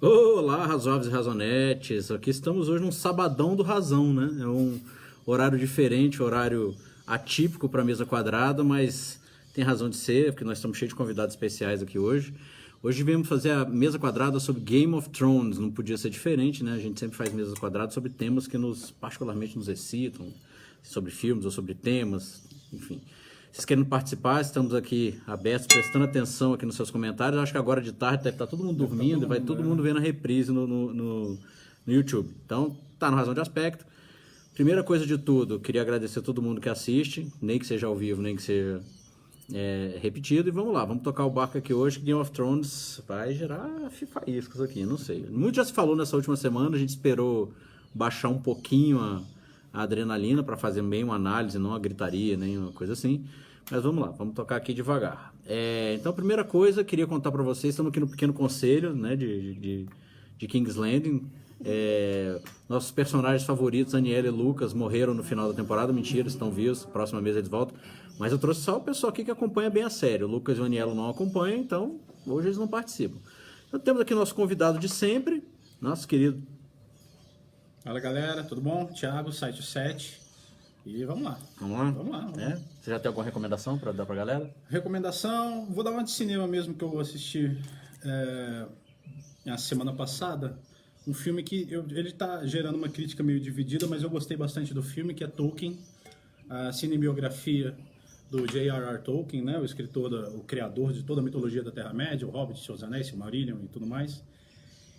Olá, razoáveis e razonetes. Aqui estamos hoje num sabadão do Razão, né? É um horário diferente, horário atípico para mesa quadrada, mas tem razão de ser, porque nós estamos cheios de convidados especiais aqui hoje. Hoje viemos fazer a mesa quadrada sobre Game of Thrones, não podia ser diferente, né? A gente sempre faz mesas quadradas sobre temas que particularmente nos excitam, sobre filmes ou sobre temas, enfim. Vocês querem participar? Estamos aqui abertos, prestando atenção aqui nos seus comentários. Acho que agora de tarde deve estar todo mundo dormindo e vai todo mundo vendo a reprise no YouTube. Então, tá no Razão de Aspecto. Primeira coisa de tudo, queria agradecer a todo mundo que assiste, nem que seja ao vivo, nem que seja repetido. E vamos lá, vamos tocar o barco aqui hoje, que Game of Thrones vai gerar faíscas aqui, não sei. Muito já se falou nessa última semana, a gente esperou baixar um pouquinho a adrenalina para fazer bem uma análise, não a gritaria, nem uma coisa assim. Mas vamos lá, vamos tocar aqui devagar. Então, primeira coisa, queria contar para vocês, estamos aqui no Pequeno Conselho, né, de King's Landing. Nossos personagens favoritos, Aniela e Lucas, morreram no final da temporada. Mentira, estão vivos, próxima vez eles voltam. Mas eu trouxe só o pessoal aqui que acompanha bem a série. O Lucas e o Aniela não acompanham, então hoje eles não participam. Então temos aqui nosso convidado de sempre, nosso querido... Fala galera, tudo bom? Thiago, Site 7. E vamos lá. Vamos lá? Vamos lá. Você já tem alguma recomendação para dar pra galera? Recomendação, vou dar uma de cinema mesmo que eu assisti na semana passada. Um filme que ele tá gerando uma crítica meio dividida, mas eu gostei bastante do filme, que é Tolkien, a cinebiografia do J.R.R. Tolkien, né? O escritor, o criador de toda a mitologia da Terra-média, o Hobbit, Seus Anéis, Silmarillion e tudo mais.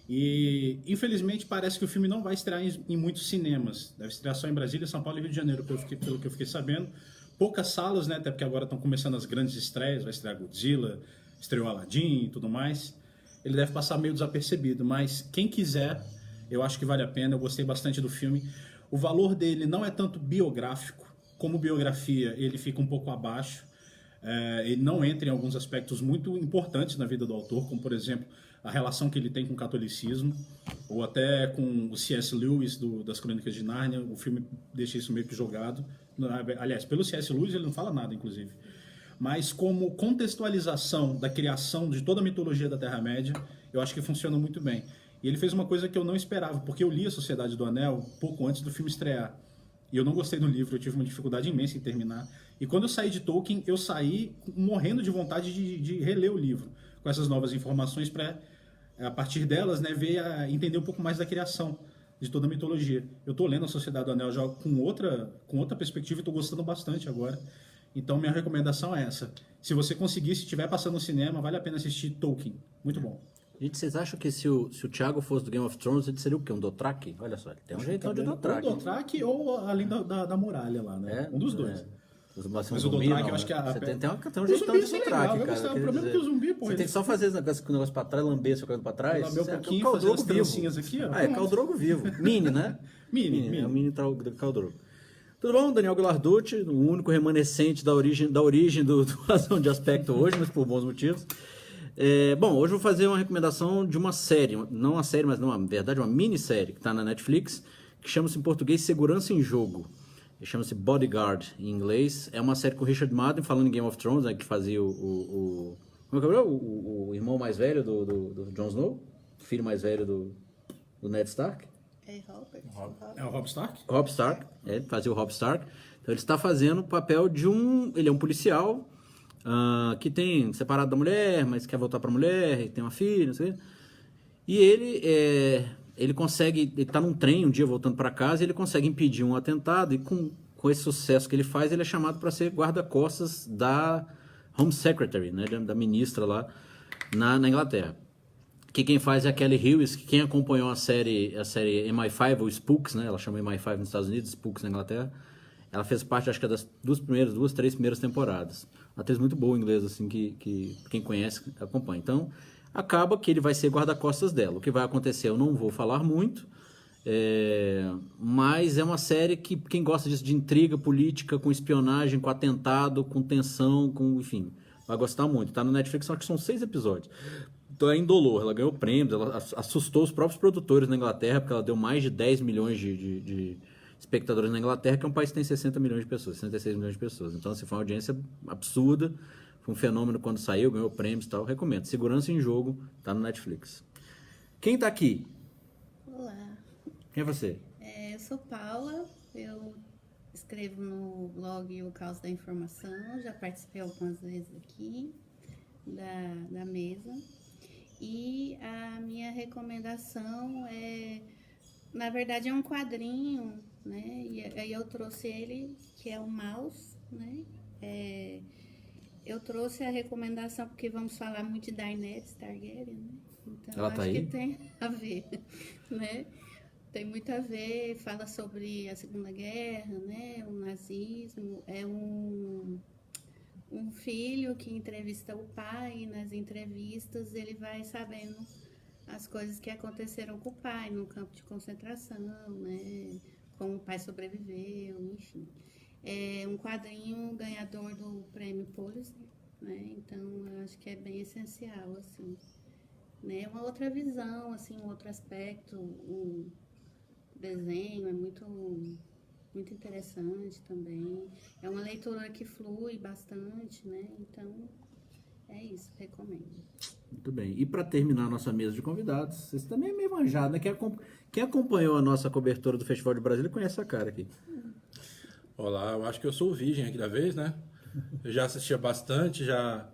E, infelizmente, parece que o filme não vai estrear em muitos cinemas. Deve estrear só em Brasília, São Paulo e Rio de Janeiro, pelo que eu fiquei sabendo. Poucas salas, né? Até porque agora estão começando as grandes estreias. Vai estrear Godzilla, estreou Aladdin e tudo mais. Ele deve passar meio desapercebido, mas quem quiser, eu acho que vale a pena. Eu gostei bastante do filme. O valor dele não é tanto biográfico, como biografia ele fica um pouco abaixo. Ele não entra em alguns aspectos muito importantes na vida do autor, como, por exemplo, a relação que ele tem com o catolicismo, ou até com o C.S. Lewis das Crônicas de Nárnia. O filme deixa isso meio que jogado. Aliás, pelo C.S. Lewis ele não fala nada, inclusive. Mas como contextualização da criação de toda a mitologia da Terra-média, eu acho que funciona muito bem. E ele fez uma coisa que eu não esperava, porque eu li A Sociedade do Anel pouco antes do filme estrear. E eu não gostei do livro, eu tive uma dificuldade imensa em terminar. E quando eu saí de Tolkien, eu saí morrendo de vontade de reler o livro, com essas novas informações para, a partir delas, né, entender um pouco mais da criação de toda a mitologia. Eu estou lendo A Sociedade do Anel já com outra perspectiva e estou gostando bastante agora. Então, minha recomendação é essa. Se você conseguir, se estiver passando no cinema, vale a pena assistir Tolkien. Muito bom. Gente, vocês acham que se o Thiago fosse do Game of Thrones, ele seria o quê? Um Dothraki? Olha só, ele tem um jeitão de Dothraki. Ou Dothraki ou além da muralha lá, né? Um dos dois. Mas o Dothraki, eu acho que tem um jeitão de Dothraki, cara. O problema é que o zumbi, pô... Você tem que só fazer esse negócio pra trás, lamber seu cabelo pra trás. Lamber um pouquinho, fazer as trancinhas aqui, ó. É Khal Drogo vivo. Mini, né? Mini. É o mini Khal Drogo. Tudo bom? Daniel Guilarducci, o único remanescente da origem do Razão de Aspecto hoje, mas por bons motivos. Bom, hoje eu vou fazer uma recomendação de uma série, não uma série, mas na verdade uma minissérie que está na Netflix, que chama-se em português Segurança em Jogo. Chama-se Bodyguard em inglês. É uma série com o Richard Madden, falando em Game of Thrones, né, que fazia o irmão mais velho do Jon Snow, filho mais velho do Ned Stark. É o Robb Stark? Robb Stark, ele fazia o Robb Stark. Então ele está fazendo o papel de ele é um policial que tem separado da mulher, mas quer voltar para a mulher, e tem uma filha, não sei. E ele consegue, ele está num trem um dia voltando para casa, e ele consegue impedir um atentado, e com esse sucesso que ele faz, ele é chamado para ser guarda-costas da Home Secretary, né, da ministra lá na Inglaterra. Que quem faz é a Kelly Lewis, que quem acompanhou a série MI5, ou Spooks, né, ela chama MI5 nos Estados Unidos, Spooks na Inglaterra, ela fez parte, acho que das três primeiras temporadas. Uma atriz muito boa em inglês, assim, que quem conhece acompanha. Então, acaba que ele vai ser guarda-costas dela. O que vai acontecer eu não vou falar muito, mas é uma série que quem gosta disso, de intriga política, com espionagem, com atentado, com tensão, enfim, vai gostar muito. Tá no Netflix, acho que são 6 episódios. Então é indolor, ela ganhou prêmios, ela assustou os próprios produtores na Inglaterra, porque ela deu mais de 10 milhões de espectadores na Inglaterra, que é um país que tem 60 milhões de pessoas, 66 milhões de pessoas. Então, assim, foi uma audiência absurda, foi um fenômeno quando saiu, ganhou prêmios e tal, recomendo. Segurança em Jogo, tá no Netflix. Quem tá aqui? Olá, Quem é você? eu sou Paula, eu escrevo no blog O Caos da Informação, já participei algumas vezes aqui da mesa. E a minha recomendação na verdade, é um quadrinho, né? E aí eu trouxe ele, que é o Mouse, né? Eu trouxe a recomendação porque vamos falar muito de Daenerys Targaryen, né? Então, Ela acho tá aí? que tem a ver, né? Tem muito a ver, fala sobre a Segunda Guerra, né? O nazismo. É um filho que entrevista o pai, e nas entrevistas ele vai sabendo as coisas que aconteceram com o pai no campo de concentração, né? Como o pai sobreviveu, enfim. É um quadrinho ganhador do prêmio Pulitzer, né? Então, eu acho que é bem essencial, assim. Né? Uma outra visão, assim, um outro aspecto, o desenho é muito interessante também. É uma leitura que flui bastante, né? Então, é isso, recomendo. Muito bem. E para terminar a nossa mesa de convidados, vocês também é meio manjado, né? Quem acompanhou a nossa cobertura do Festival de Brasília conhece a cara aqui. Olá, eu acho que eu sou o virgem aqui da vez, né? Eu já assistia bastante, já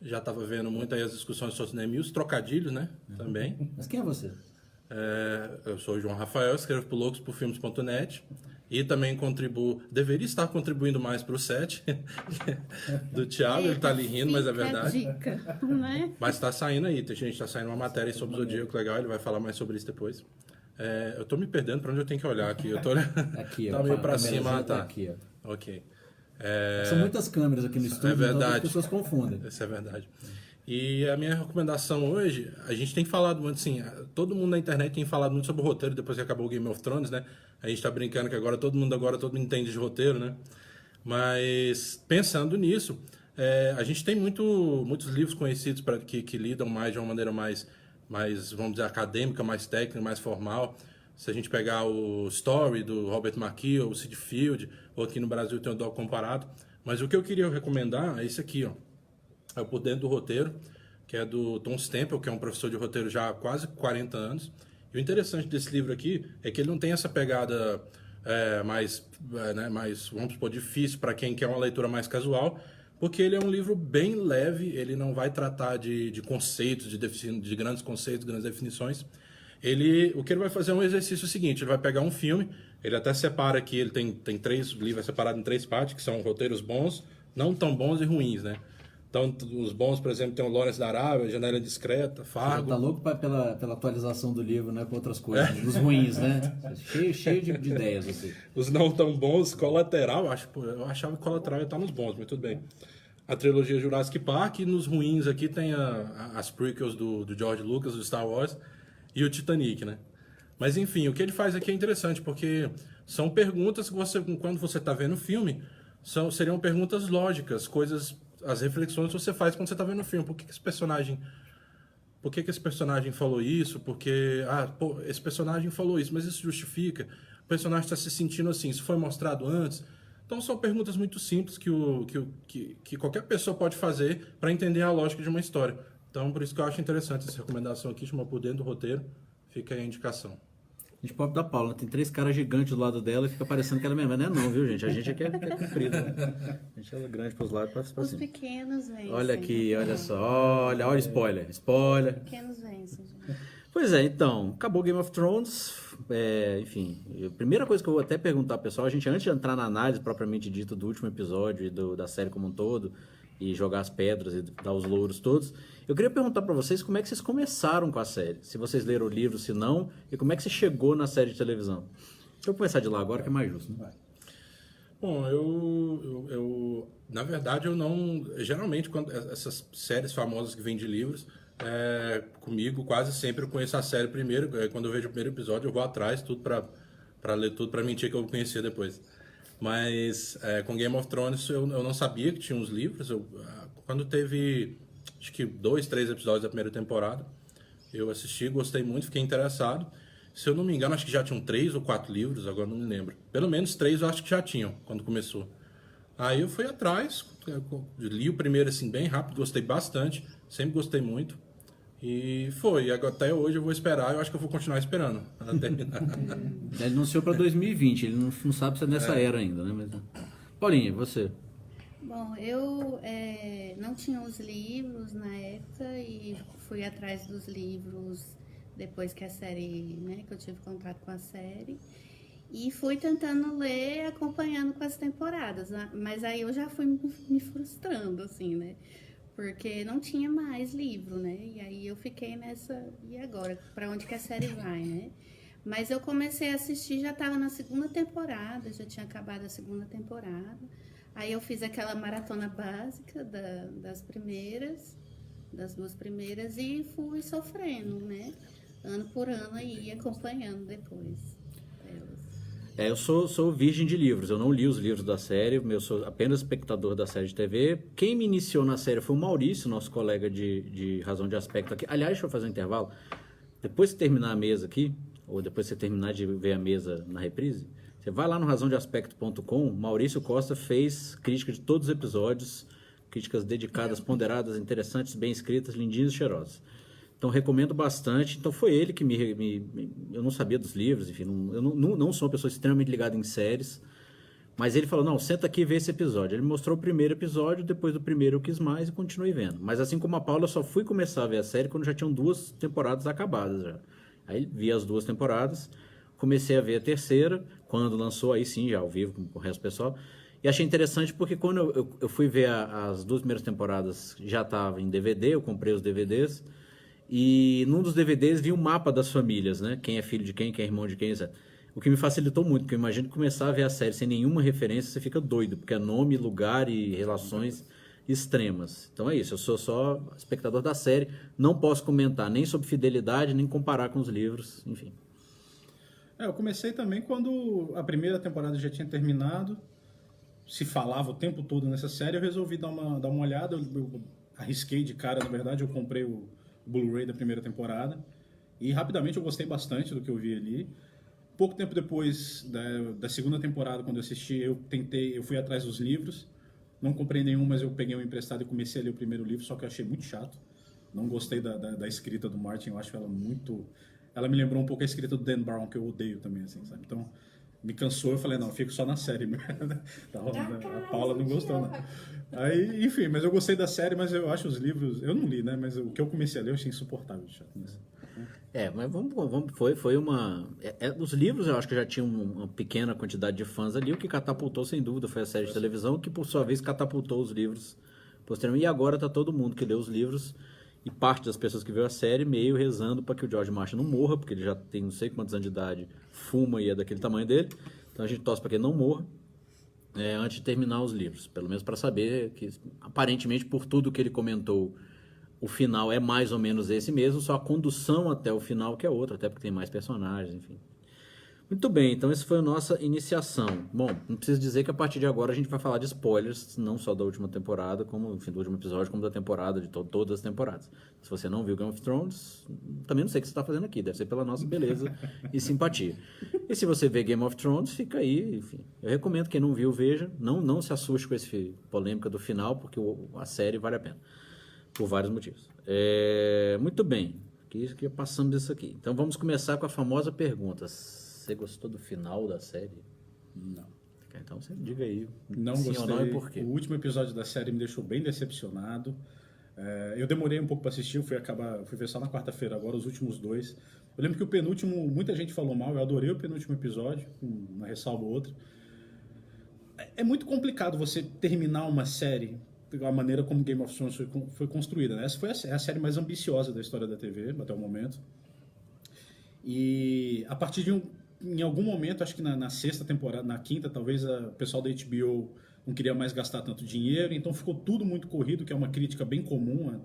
estava vendo muito aí as discussões sobre cinema e os trocadilhos, né? Também. Mas quem é você? Eu sou o João Rafael, escrevo por loucosporfilmes.net e também deveria estar contribuindo mais para o set do Thiago, ele está ali rindo, mas é verdade. Dica, né? Mas está saindo aí, a gente está saindo uma matéria sobre o Zodíaco legal, ele vai falar mais sobre isso depois. Eu estou me perdendo para onde eu tenho que olhar aqui. Eu tô olhando. Aqui, ó. Tá meio para cima, tá. Aqui, ó. Ok. São muitas câmeras aqui no estúdio, verdade. então as pessoas confundem. Isso é verdade. E a minha recomendação hoje, a gente tem falado muito, assim, todo mundo na internet tem falado muito sobre o roteiro depois que acabou o Game of Thrones, né? A gente tá brincando que agora todo mundo entende de roteiro, né? Mas pensando nisso, a gente tem muitos livros conhecidos que lidam mais de uma maneira mais, vamos dizer, acadêmica, mais técnica, mais formal. Se a gente pegar o Story, do Robert McKee, ou o Sid Field, ou aqui no Brasil tem o Doc Comparado. Mas o que eu queria recomendar é esse aqui, ó. É o Por Dentro do Roteiro, que é do Tom Stempel, que é um professor de roteiro já há quase 40 anos. E o interessante desse livro aqui é que ele não tem essa pegada mais, vamos supor, difícil para quem quer uma leitura mais casual, porque ele é um livro bem leve, ele não vai tratar de conceitos, de grandes conceitos, grandes definições. O que ele vai fazer é um exercício seguinte, ele vai pegar um filme, ele até separa aqui, ele tem 3 livros separados em 3 partes, que são roteiros bons, não tão bons e ruins, né? Então, os bons, por exemplo, tem o Lawrence da Arábia, Janela Indiscreta, Fargo. Tá louco pela atualização do livro, né? Com outras coisas, dos ruins, né? Cheio de ideias, assim. Os não tão bons, Colateral, eu achava que Colateral ia estar nos bons, mas tudo bem. A trilogia Jurassic Park, e nos ruins aqui tem as prequels do George Lucas, do Star Wars, e o Titanic, né? Mas enfim, o que ele faz aqui é interessante, porque são perguntas que quando você está vendo o filme, seriam perguntas lógicas, as reflexões que você faz quando você está vendo o filme. Por que esse personagem falou isso? Porque, esse personagem falou isso, mas isso justifica? O personagem está se sentindo assim, isso foi mostrado antes? Então são perguntas muito simples que qualquer pessoa pode fazer para entender a lógica de uma história. Então, por isso que eu acho interessante essa recomendação aqui, chama Por Dentro do Roteiro. Fica aí a indicação. A gente pode dar Paula, tem 3 caras gigantes do lado dela e fica parecendo que ela é mesmo. Mas não é não, viu, gente? A gente aqui é comprido. Né? A gente é grande pros lados e pra Os cima. pequenos vencem. Olha aqui, olha só. Olha spoiler. Os pequenos vencem, gente. Pois é, então, acabou Game of Thrones. Enfim, a primeira coisa que eu vou até perguntar, pessoal, antes de entrar na análise propriamente dita do último episódio e da série como um todo, e jogar as pedras e dar os louros todos, eu queria perguntar para vocês como é que vocês começaram com a série. Se vocês leram o livro, se não, e como é que você chegou na série de televisão. Deixa eu começar de lá agora, que é mais justo. Né? Bom, eu na verdade, eu não... Geralmente, quando essas séries famosas que vêm de livros, comigo, quase sempre eu conheço a série primeiro. Quando eu vejo o primeiro episódio, eu vou atrás, tudo para ler tudo, para mentir que eu conhecia depois. Mas com Game of Thrones eu não sabia que tinha uns livros. Quando teve, acho que 2, 3 episódios da primeira temporada, eu assisti, gostei muito, fiquei interessado. Se eu não me engano, acho que já tinham 3 ou 4 livros, agora não me lembro. Pelo menos 3 eu acho que já tinham, quando começou. Aí eu fui atrás, li o primeiro assim bem rápido, gostei bastante, sempre gostei muito. E foi. E agora, até hoje eu vou esperar. Eu acho que eu vou continuar esperando até terminar. Ele anunciou para 2020, ele não sabe se é nessa era ainda, né? Mas... Paulinha, você? Bom, eu não tinha os livros na época e fui atrás dos livros depois que a série, né, que eu tive contato com a série. E fui tentando ler, acompanhando com as temporadas, né? Mas aí eu já fui me frustrando, assim, né? Porque não tinha mais livro, né? E aí eu fiquei nessa, e agora? Pra onde que a série vai, né? Mas eu comecei a assistir, já estava na segunda temporada, já tinha acabado a segunda temporada. Aí eu fiz aquela maratona básica das duas primeiras, e fui sofrendo, né? Ano por ano aí, acompanhando depois elas. Eu sou virgem de livros, eu não li os livros da série, eu sou apenas espectador da série de TV. Quem me iniciou na série foi o Maurício, nosso colega de Razão de Aspecto aqui. Aliás, deixa eu fazer um intervalo. Depois que terminar a mesa aqui, ou depois que você terminar de ver a mesa na reprise, você vai lá no razãodeaspecto.com, Maurício Costa fez crítica de todos os episódios, críticas dedicadas, ponderadas, interessantes, bem escritas, lindinhas e cheirosas. Então, recomendo bastante. Então, foi ele que eu não sabia dos livros, enfim, eu não sou uma pessoa extremamente ligada em séries, mas ele falou, não, senta aqui e vê esse episódio. Ele mostrou o primeiro episódio, depois do primeiro eu quis mais e continuei vendo. Mas assim como a Paula, eu só fui começar a ver a série quando já tinham 2 temporadas acabadas já. Aí vi as 2 temporadas, comecei a ver a terceira, quando lançou, aí sim, já ao vivo com o resto do pessoal. E achei interessante porque quando eu fui ver as 2 primeiras temporadas, já estava em DVD, eu comprei os DVDs, e num dos DVDs vi um mapa das famílias, né? Quem é filho de quem é irmão de quem, etc. O que me facilitou muito, porque eu imagino que começar a ver a série sem nenhuma referência, você fica doido, porque é nome, lugar e relações extremas. Então é isso, eu sou só espectador da série, não posso comentar nem sobre fidelidade, nem comparar com os livros, enfim. Eu comecei também quando a primeira temporada já tinha terminado, se falava o tempo todo nessa série, eu resolvi dar uma olhada, eu arrisquei de cara, na verdade, eu comprei o Blu-ray da primeira temporada e rapidamente eu gostei bastante do que eu vi ali. Pouco tempo depois da segunda temporada, quando eu assisti, eu fui atrás dos livros, não comprei nenhum, mas eu peguei um emprestado e comecei a ler o primeiro livro, só que eu achei muito chato, não gostei da escrita do Martin, eu acho ela muito... Ela me lembrou um pouco a escrita do Dan Brown, que eu odeio também, assim, sabe? Então, me cansou, eu falei, não, eu fico só na série. A Paula não gostou, não. Aí, enfim, mas eu gostei da série, mas eu acho os livros... Eu não li, né? Mas o que eu comecei a ler, eu achei insuportável. Chato, mas... Mas foi uma... os livros eu acho que já tinham uma pequena quantidade de fãs ali, o que catapultou, sem dúvida, foi a série de televisão, que por sua vez catapultou os livros posteriormente. E agora tá todo mundo que lê os livros... E parte das pessoas que viu a série meio rezando para que o George Martin não morra, porque ele já tem não sei quantos anos de idade, fuma e é daquele tamanho dele. Então a gente torce para que ele não morra antes de terminar os livros. Pelo menos para saber que, aparentemente, por tudo que ele comentou, o final é mais ou menos esse mesmo, só a condução até o final que é outra, até porque tem mais personagens, enfim. Muito bem, então essa foi a nossa iniciação. Bom, não preciso dizer que a partir de agora a gente vai falar de spoilers, não só da última temporada, como, enfim, do último episódio, como da temporada, de todas as temporadas. Se você não viu Game of Thrones, também não sei o que você está fazendo aqui, deve ser pela nossa beleza e simpatia. E se você vê Game of Thrones, fica aí, enfim. Eu recomendo quem não viu, veja. Não se assuste com esse polêmica do final, porque a série vale a pena, por vários motivos. Muito bem, que passamos isso aqui. Então vamos começar com a famosa pergunta. Você gostou do final da série? Não. Então você diga aí. Não sim gostei. Ou não, e por quê? O último episódio da série me deixou bem decepcionado. Eu demorei um pouco para assistir, eu fui ver só na quarta-feira agora, os últimos 2. Eu lembro que o penúltimo, muita gente falou mal, eu adorei o penúltimo episódio, uma ressalva ou outra. É muito complicado você terminar uma série da maneira como Game of Thrones foi construída, né? Essa foi a série mais ambiciosa da história da TV até o momento. E a partir em algum momento, acho que na sexta temporada, na quinta, talvez o pessoal da HBO não queria mais gastar tanto dinheiro, então ficou tudo muito corrido, que é uma crítica bem comum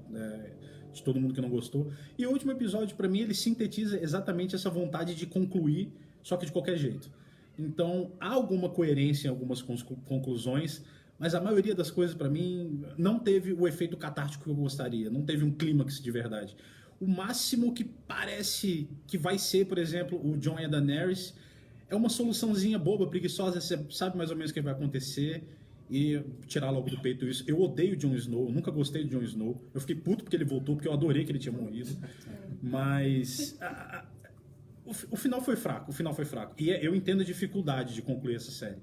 de todo mundo que não gostou. E o último episódio, para mim, ele sintetiza exatamente essa vontade de concluir, só que de qualquer jeito. Então, há alguma coerência em algumas conclusões, mas a maioria das coisas, para mim, não teve o efeito catártico que eu gostaria, não teve um clímax de verdade. O máximo que parece que vai ser, por exemplo, o Jon e a Daenerys, é uma soluçãozinha boba, preguiçosa, você sabe mais ou menos o que vai acontecer, E tirar logo do peito isso. Eu odeio o Jon Snow, eu nunca gostei de Jon Snow. Eu fiquei puto porque ele voltou, porque eu adorei que ele tinha morrido. Mas o final foi fraco, E eu entendo a dificuldade de concluir essa série.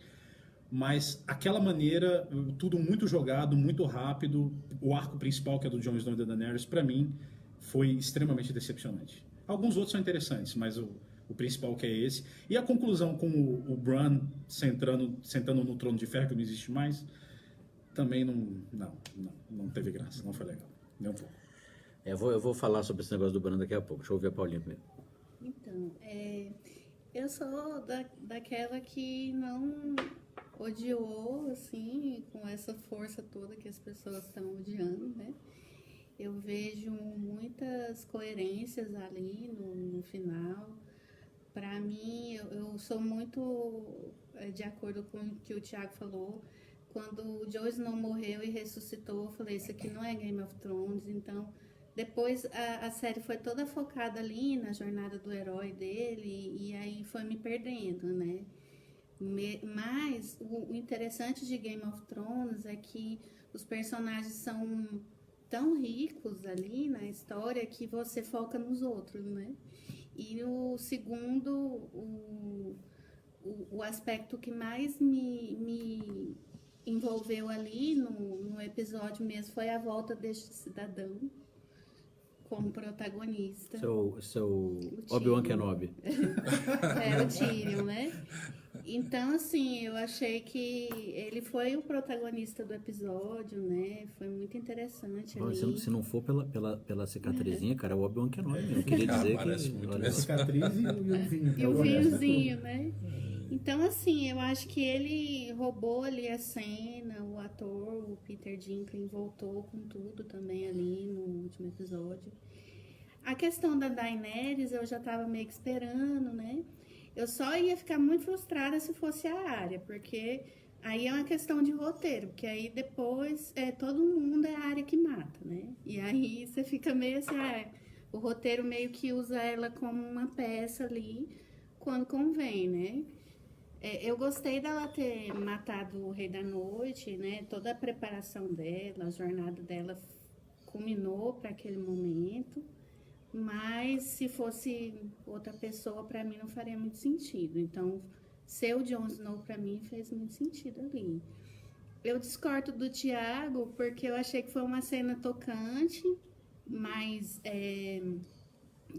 Mas aquela maneira, tudo muito jogado, muito rápido, o arco principal, que é do Jon Snow e da Daenerys, pra mim, foi extremamente decepcionante. Alguns outros são interessantes, mas o principal que é esse. E a conclusão com o Bran sentando no trono de ferro, que não existe mais, também não teve graça, não foi legal. Nem um pouco. Eu vou falar sobre esse negócio do Bran daqui a pouco. Deixa eu ouvir a Paulinha primeiro. Então, eu sou daquela que não odiou, assim, com essa força toda que as pessoas estão odiando, né? Eu vejo muitas coerências ali no final. Para mim, eu sou muito de acordo com o que o Thiago falou. Quando o Jon Snow morreu e ressuscitou, eu falei, isso aqui não é Game of Thrones. Então, depois a série foi toda focada ali na jornada do herói dele, e aí foi me perdendo, né? Mas o interessante de Game of Thrones é que os personagens são tão ricos ali na história que você foca nos outros, né? E o segundo, o aspecto que mais me envolveu ali no episódio mesmo foi a volta deste cidadão como protagonista. Seu Obi-Wan Kenobi. O Tyrion, né? Então, assim, eu achei que ele foi o protagonista do episódio, né? Foi muito interessante ali. Se não for pela cicatrizinha, cara, é o Obi-Wan Kenobi mesmo. Eu queria dizer que... A cicatriz e o vinho. E o vinhozinho, né? Então, assim, eu acho que ele roubou ali a cena, o ator, o Peter Dinklage, voltou com tudo também ali no último episódio. A questão da Daenerys eu já tava meio que esperando, né? Eu só ia ficar muito frustrada se fosse a Arya, porque aí é uma questão de roteiro, porque aí depois todo mundo é a Arya que mata, né? E aí você fica meio assim, o roteiro meio que usa ela como uma peça ali quando convém, né? Eu gostei dela ter matado o Rei da Noite, né? Toda a preparação dela, a jornada dela culminou para aquele momento. Mas se fosse outra pessoa, para mim não faria muito sentido. Então, ser o Jon Snow para mim fez muito sentido ali. Eu discordo do Thiago porque eu achei que foi uma cena tocante, mas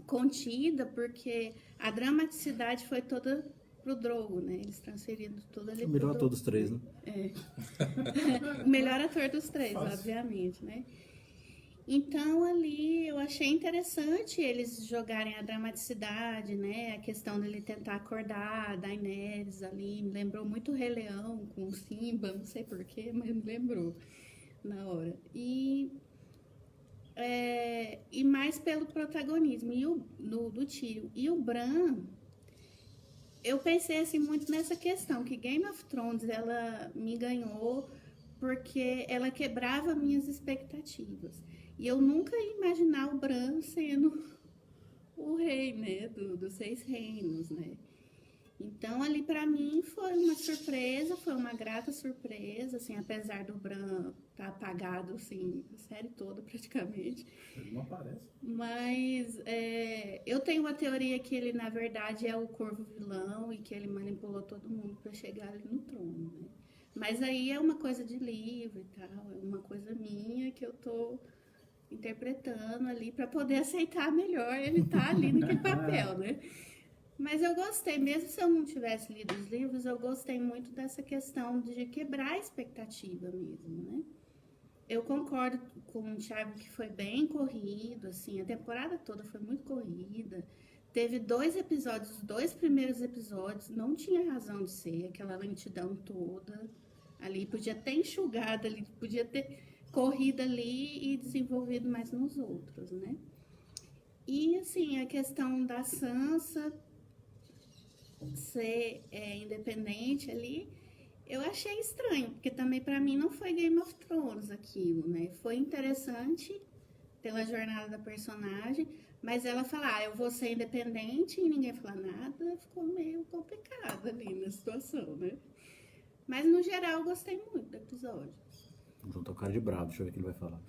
contida, porque a dramaticidade foi toda pro Drogo, né? Eles transferindo tudo ali pro Melhor Drogo. ator dos três, né? O melhor ator dos três, obviamente, né? Então, ali, eu achei interessante eles jogarem a dramaticidade, né? A questão dele tentar acordar a Daenerys ali. Me lembrou muito o Rei Leão com o Simba, não sei porquê, mas me lembrou na hora. E mais pelo protagonismo do Tyrion. E o Bran, eu pensei assim muito nessa questão, que Game of Thrones, ela me ganhou porque ela quebrava minhas expectativas. E eu nunca ia imaginar o Bran sendo o rei, né, dos 6 reinos, né? Então, ali pra mim foi uma surpresa, foi uma grata surpresa, assim, apesar do Bran estar apagado, assim, a série toda praticamente. Ele não aparece. Mas eu tenho uma teoria que ele, na verdade, é o corvo vilão e que ele manipulou todo mundo pra chegar ali no trono, né? Mas aí é uma coisa de livro e tal, é uma coisa minha que eu tô interpretando ali para poder aceitar melhor ele tá ali naquele papel, né? Mas eu gostei, mesmo se eu não tivesse lido os livros, eu gostei muito dessa questão de quebrar a expectativa mesmo, né? Eu concordo com o Thiago que foi bem corrido, assim, a temporada toda foi muito corrida. Teve 2 episódios, os 2 primeiros episódios, não tinha razão de ser, aquela lentidão toda ali, podia ter enxugado ali, podia ter corrido ali e desenvolvido mais nos outros, né? E, assim, a questão da Sansa ser independente ali, eu achei estranho, porque também para mim não foi Game of Thrones aquilo, né? Foi interessante pela jornada da personagem, mas ela falar, eu vou ser independente e ninguém falar nada, ficou meio complicado ali na situação, né? Mas, no geral, eu gostei muito do episódio. O João tá com cara de bravo, deixa eu ver o que ele vai falar.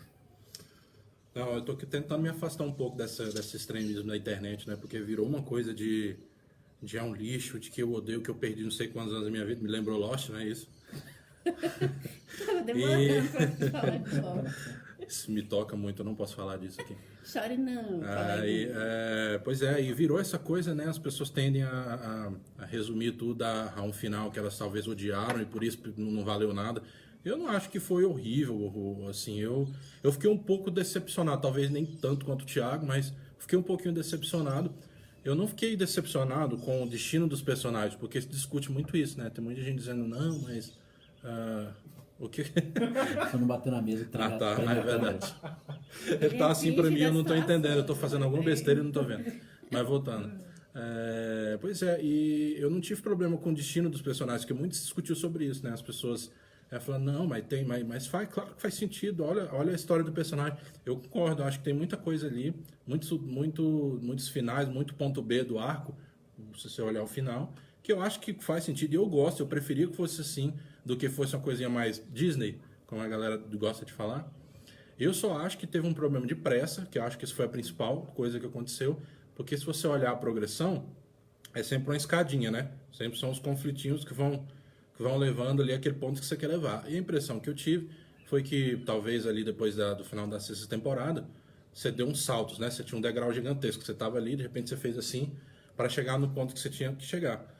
Não, eu tô aqui tentando me afastar um pouco desse extremismo da internet, né? Porque virou uma coisa de é um lixo, de que eu odeio, que eu perdi não sei quantos anos da minha vida. Me lembrou Lost, não é isso? Tava demorando pra falar de Lost. Isso me toca muito, eu não posso falar disso aqui. Chore não. Aí, pois é, e virou essa coisa, né? As pessoas tendem a resumir tudo a um final que elas talvez odiaram e por isso não valeu nada. Eu não acho que foi horrível, assim, eu fiquei um pouco decepcionado, talvez nem tanto quanto o Thiago, mas fiquei um pouquinho decepcionado. Eu não fiquei decepcionado com o destino dos personagens, porque se discute muito isso, né? Tem muita gente dizendo, não, mas... o que... Você não bater na mesa que Ah, tá, é verdade. Ele Ele tá assim pra mim, eu não tô finge da entendendo, eu tô situação. fazendo alguma besteira e não tô vendo. Mas voltando. Pois é, e eu não tive problema com o destino dos personagens, porque muito se discutiu sobre isso, né? As pessoas falam, não, mas faz, claro que faz sentido, olha a história do personagem. Eu concordo, eu acho que tem muita coisa ali, muitos finais, muito ponto B do arco, se você olhar o final, que eu acho que faz sentido e eu gosto, eu preferia que fosse assim, do que fosse uma coisinha mais Disney, como a galera gosta de falar. Eu só acho que teve um problema de pressa, que eu acho que isso foi a principal coisa que aconteceu, porque se você olhar a progressão, é sempre uma escadinha, né? Sempre são os conflitinhos que vão levando ali aquele ponto que você quer levar. E a impressão que eu tive foi que, talvez ali depois do final da sexta temporada, você deu uns saltos, né? Você tinha um degrau gigantesco, você estava ali, de repente você fez assim, para chegar no ponto que você tinha que chegar.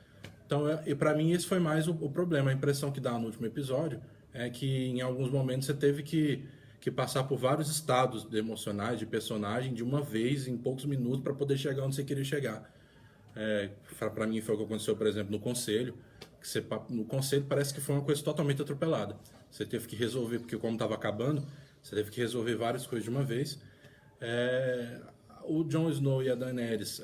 Então, e para mim, esse foi mais o problema. A impressão que dá no último episódio é que, em alguns momentos, você teve que passar por vários estados emocionais de personagem de uma vez, em poucos minutos, para poder chegar onde você queria chegar. Para mim, foi o que aconteceu, por exemplo, no Conselho. No Conselho parece que foi uma coisa totalmente atropelada. Você teve que resolver, porque como estava acabando, você teve que resolver várias coisas de uma vez. O Jon Snow e a Daenerys...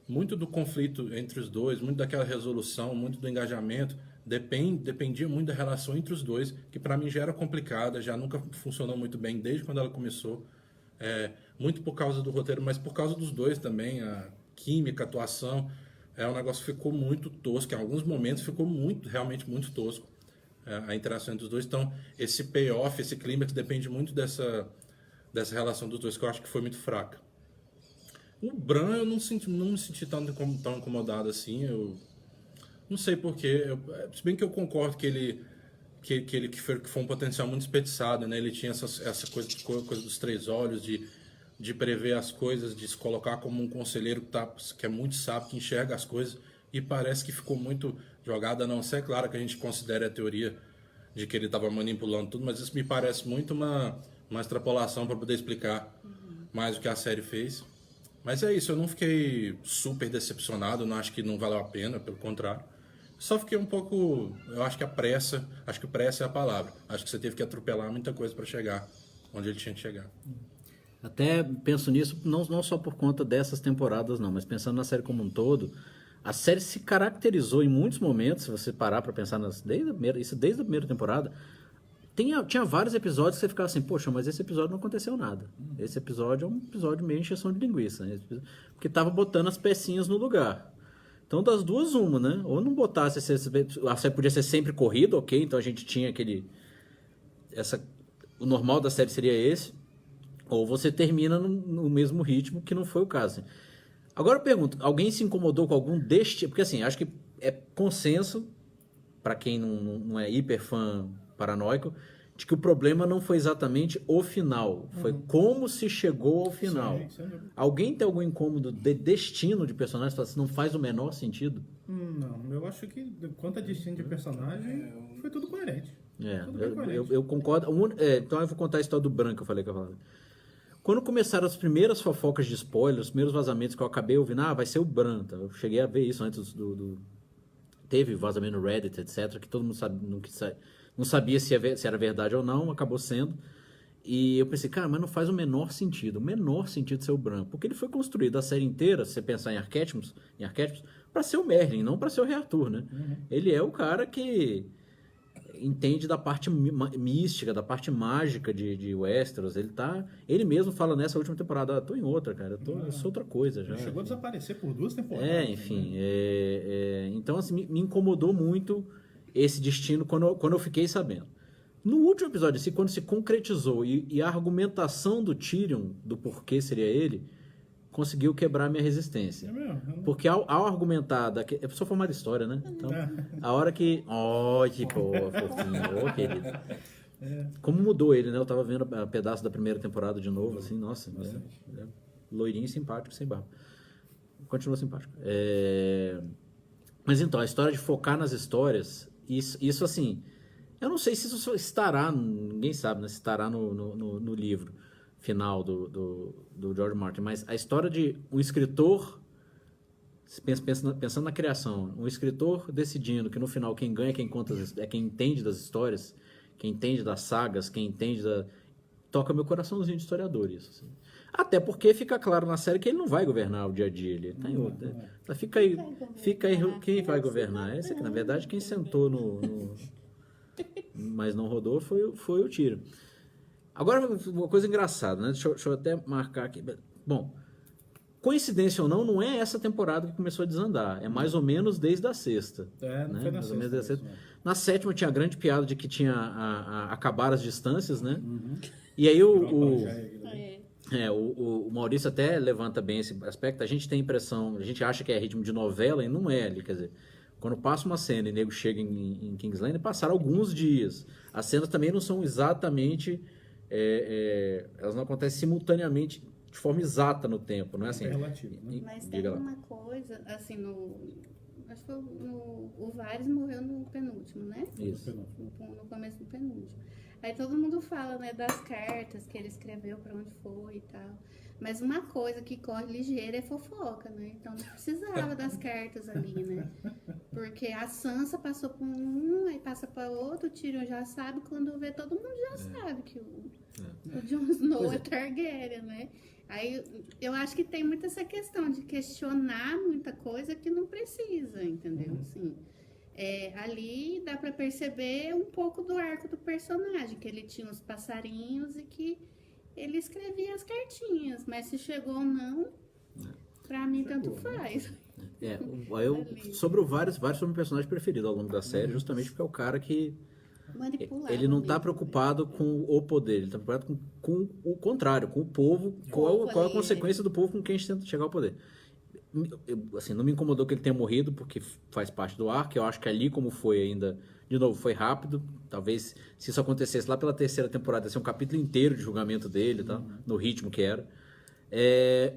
muito do conflito entre os dois, muito daquela resolução, muito do engajamento, dependia muito da relação entre os dois, que para mim já era complicada, já nunca funcionou muito bem desde quando ela começou. Muito por causa do roteiro, mas por causa dos dois também, a química, a atuação. O negócio ficou muito tosco, em alguns momentos ficou realmente muito tosco, a interação entre os dois. Então, esse payoff, esse clímax depende muito dessa relação dos dois, que eu acho que foi muito fraca. O Bran eu não me senti tão incomodado assim, eu não sei porquê, se bem que eu concordo que foi um potencial muito desperdiçado, né? Ele tinha essa coisa dos três olhos, de prever as coisas, de se colocar como um conselheiro que é muito sábio, que enxerga as coisas, e parece que ficou muito jogado, a não ser, claro, que a gente considere a teoria de que ele estava manipulando tudo, mas isso me parece muito uma extrapolação para poder explicar mais o que a série fez. Mas é isso, eu não fiquei super decepcionado, não acho que não valeu a pena, pelo contrário. Só fiquei um pouco, eu acho que pressa é a palavra. Acho que você teve que atropelar muita coisa para chegar onde ele tinha que chegar. Até penso nisso, não só por conta dessas temporadas, não, mas pensando na série como um todo, a série se caracterizou em muitos momentos, se você parar para pensar desde a primeira temporada, tinha vários episódios que você ficava assim, poxa, mas esse episódio não aconteceu nada. Esse episódio é um episódio meio encheção de linguiça, né? Porque tava botando as pecinhas no lugar. Então, das duas, uma, né? Ou não botasse... A série podia ser sempre corrida, ok? Então, a gente tinha o normal da série seria esse. Ou você termina no mesmo ritmo, que não foi o caso. Assim. Agora eu pergunto, alguém se incomodou com algum deste... Porque, assim, acho que é consenso, para quem não é hiper fã paranoico, de que o problema não foi exatamente o final, foi como se chegou ao final. Sim. Alguém tem algum incômodo de destino de personagem? Assim, não faz o menor sentido? Não, eu acho que quanto a destino de personagem, foi tudo coerente. Tudo bem coerente. Eu concordo. Então eu vou contar a história do Bran que eu falei que eu falava. Quando começaram as primeiras fofocas de spoilers, os primeiros vazamentos que eu acabei ouvindo, vai ser o Bran. Tá? Eu cheguei a ver isso antes Teve vazamento no Reddit, etc., que todo mundo não sabia se era verdade ou não, acabou sendo. E eu pensei, cara, mas não faz o menor sentido ser o Bran, porque ele foi construído a série inteira, se você pensar em arquétipos, para ser o Merlin, não para ser o Rei Arthur, né? Ele é o cara que entende da parte mística, da parte mágica de Westeros. Ele mesmo fala nessa última temporada, tô em outra, cara, eu sou outra coisa já. Ele chegou a desaparecer por 2 temporadas. Enfim, então assim, me incomodou muito esse destino quando eu fiquei sabendo. No último episódio, assim, quando se concretizou e a argumentação do Tyrion, do porquê seria ele, conseguiu quebrar minha resistência. É mesmo? Porque ao argumentar... Eu sou formado em história, né? Então, a hora que... Que boa, fofinho. Querido. Como mudou ele, né? Eu tava vendo pedaço da primeira temporada de novo, assim, nossa. Loirinho e simpático, sem barba. Continua simpático. Mas então, a história de focar nas histórias, isso assim... Eu não sei se isso estará, ninguém sabe, né? Se estará no livro final do George Martin, mas a história de um escritor, pensando na criação, um escritor decidindo que no final quem ganha é quem entende das histórias, quem entende das sagas, quem entende toca meu coraçãozinho de historiador isso. Assim. Até porque fica claro na série que ele não vai governar o dia a dia, ele tá em outro. Fica aí, quem vai governar? Esse aqui, na verdade, quem sentou mas não rodou foi o Tyrion. Agora, uma coisa engraçada, né? Deixa eu até marcar aqui. Bom, coincidência ou não é essa temporada que começou a desandar. É mais ou menos desde a sexta. Não foi na mais ou menos desde a sexta. sexta. Na sétima tinha a grande piada de que tinha acabar as distâncias, né? E aí o Maurício até levanta bem esse aspecto. A gente tem a impressão, a gente acha que é ritmo de novela e não é ali, quer dizer... Quando passa uma cena e o nego chega em King's Landing, passaram alguns dias. As cenas também não são exatamente... elas não acontecem simultaneamente, de forma exata no tempo, não é assim? É relativo, né? Mas tem uma coisa, assim, acho que o Varys morreu no penúltimo, né? Isso. No começo do penúltimo. Aí todo mundo fala, né, das cartas que ele escreveu, pra onde foi e tal. Mas uma coisa que corre ligeira é fofoca, né? Então não precisava das cartas ali, né? Porque a Sansa passou por um, aí passa para outro, o Tyrion já sabe, quando vê todo mundo já sabe que o Jon Snow é Targaryen, né? Aí eu acho que tem muito essa questão de questionar muita coisa que não precisa, entendeu? Assim, ali dá para perceber um pouco do arco do personagem, que ele tinha os passarinhos e que ele escrevia as cartinhas, mas se chegou ou não, pra mim tanto faz. Sobre o Varys foi meu personagem preferido ao longo da série, justamente porque é o cara que ele não está preocupado com o poder, ele está preocupado com o contrário, com o povo, qual é a consequência do povo com quem a gente tenta chegar ao poder. Assim, não me incomodou que ele tenha morrido, porque faz parte do arco, eu acho que ali como foi ainda, de novo, foi rápido, talvez se isso acontecesse lá pela terceira temporada, ia ser um capítulo inteiro de julgamento dele, tá? No ritmo que era.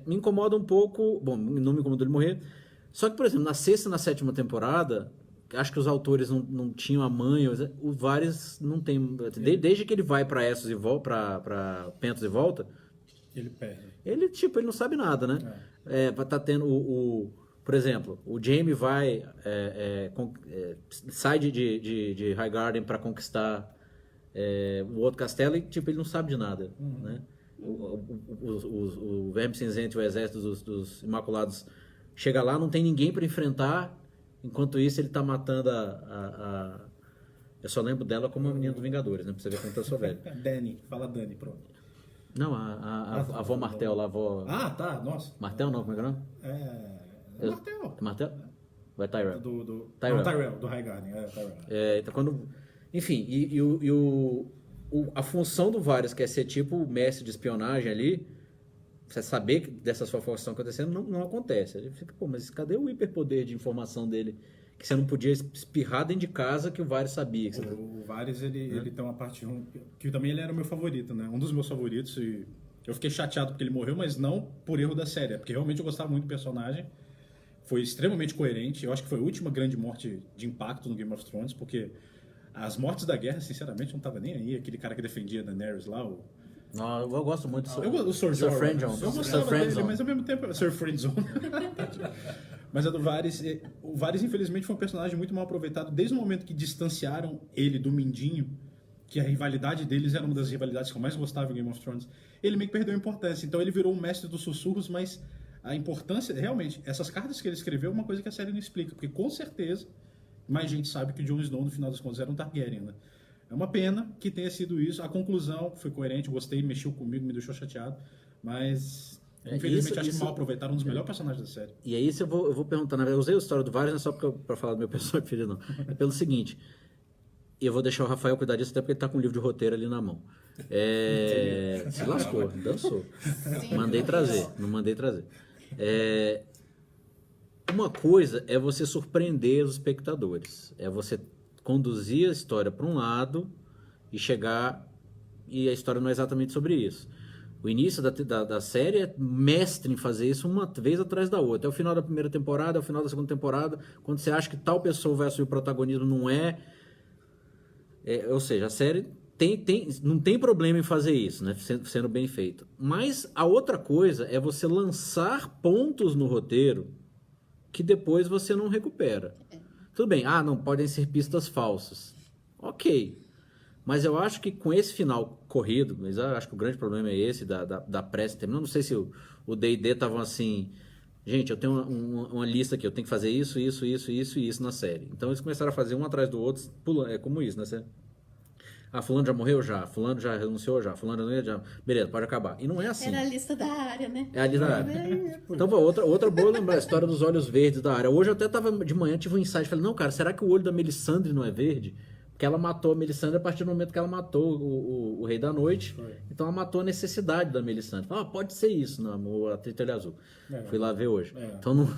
Me incomoda um pouco, bom, não me incomodou ele morrer, só que, por exemplo, na sexta e na sétima temporada, acho que os autores não tinham a manha, o Varys não tem, desde que ele vai para Essos e volta, para Pentos e volta, ele perde. Ele não sabe nada, né? Tá tendo por exemplo, o Jaime vai sai de Highgarden para conquistar o outro castelo e ele não sabe de nada, né? O Verme Cinzento e o exército dos Imaculados chega lá, não tem ninguém para enfrentar, enquanto isso ele tá matando eu só lembro dela como a menina dos Vingadores, né? Pra você ver quanto eu sou velho. Dany, fala Dany, pronto. Não, a avó Martel lá, a avó... Ah, tá, nossa. Martel não, como é que é o nome? Martel. Martel? Vai Tyrell. Tyrell. Não, Tyrell, do Highgarden. Tyrell. Então quando... Enfim, a função do Varys, que é ser tipo o mestre de espionagem ali, você saber que dessas fofocas que estão acontecendo, não acontece. Ele fica, mas cadê o hiperpoder de informação dele? Que você não podia espirrar dentro de casa que o Varys sabia. O Varys, ele tem uma parte que também ele era o meu favorito, né? Um dos meus favoritos, e eu fiquei chateado porque ele morreu, mas não por erro da série, porque realmente eu gostava muito do personagem. Foi extremamente coerente. Eu acho que foi a última grande morte de impacto no Game of Thrones, porque as mortes da guerra, sinceramente, não tava nem aí. Aquele cara que defendia Daenerys lá, Não, eu gosto muito do Sir Friendzone. Eu gostava dele, mas ao mesmo tempo... Sir Friendzone. Mas a do Varys... O Varys, infelizmente, foi um personagem muito mal aproveitado. Desde o momento que distanciaram ele do Mindinho, que a rivalidade deles era uma das rivalidades que eu mais gostava em Game of Thrones, ele meio que perdeu a importância. Então ele virou um mestre dos sussurros, mas a importância... Realmente, essas cartas que ele escreveu é uma coisa que a série não explica. Porque, com certeza, mais gente sabe que o Jon Snow, no final das contas, era um Targaryen, né? É uma pena que tenha sido isso. A conclusão foi coerente, gostei, mexeu comigo, me deixou chateado. Mas, infelizmente, acho que mal aproveitaram um dos melhores personagens da série. E aí eu vou perguntar, na verdade, eu usei a história do Varys não é só para falar do meu personagem preferido, não. É pelo seguinte, E eu vou deixar o Rafael cuidar disso, até porque ele tá com um livro de roteiro ali na mão. Se lascou, dançou. Mandei trazer, não mandei trazer. Uma coisa é você surpreender os espectadores. É você conduzir a história para um lado e chegar... E a história não é exatamente sobre isso. O início da série é mestre em fazer isso uma vez atrás da outra. É o final da primeira temporada, é o final da segunda temporada. Quando você acha que tal pessoa vai assumir o protagonismo, não é... Ou seja, a série não tem problema em fazer isso, né? Sendo bem feito. Mas a outra coisa é você lançar pontos no roteiro que depois você não recupera. Tudo bem, não podem ser pistas falsas. Ok. Mas eu acho que com esse final corrido, mas eu acho que o grande problema é esse, da pressa terminando. Não sei se o D&D estavam assim... Gente, eu tenho uma lista aqui, eu tenho que fazer isso, isso, isso, isso e isso na série. Então eles começaram a fazer um atrás do outro, pulando, é como isso, né? Fulano já morreu? Já. Fulano já renunciou? Já. Fulano já... Beleza, pode acabar. E não é assim. Era a lista da área, né? É a lista da área. Então, outra boa lembrar, a história dos olhos verdes da área. Hoje eu até tava de manhã, tive um insight, falei, não, cara, será que o olho da Melisandre não é verde? Porque ela matou a Melisandre a partir do momento que ela matou o Rei da Noite. Foi. Então ela matou a necessidade da Melisandre. Pode ser isso, não, a Trita Olho Azul. Fui lá ver hoje. Então não...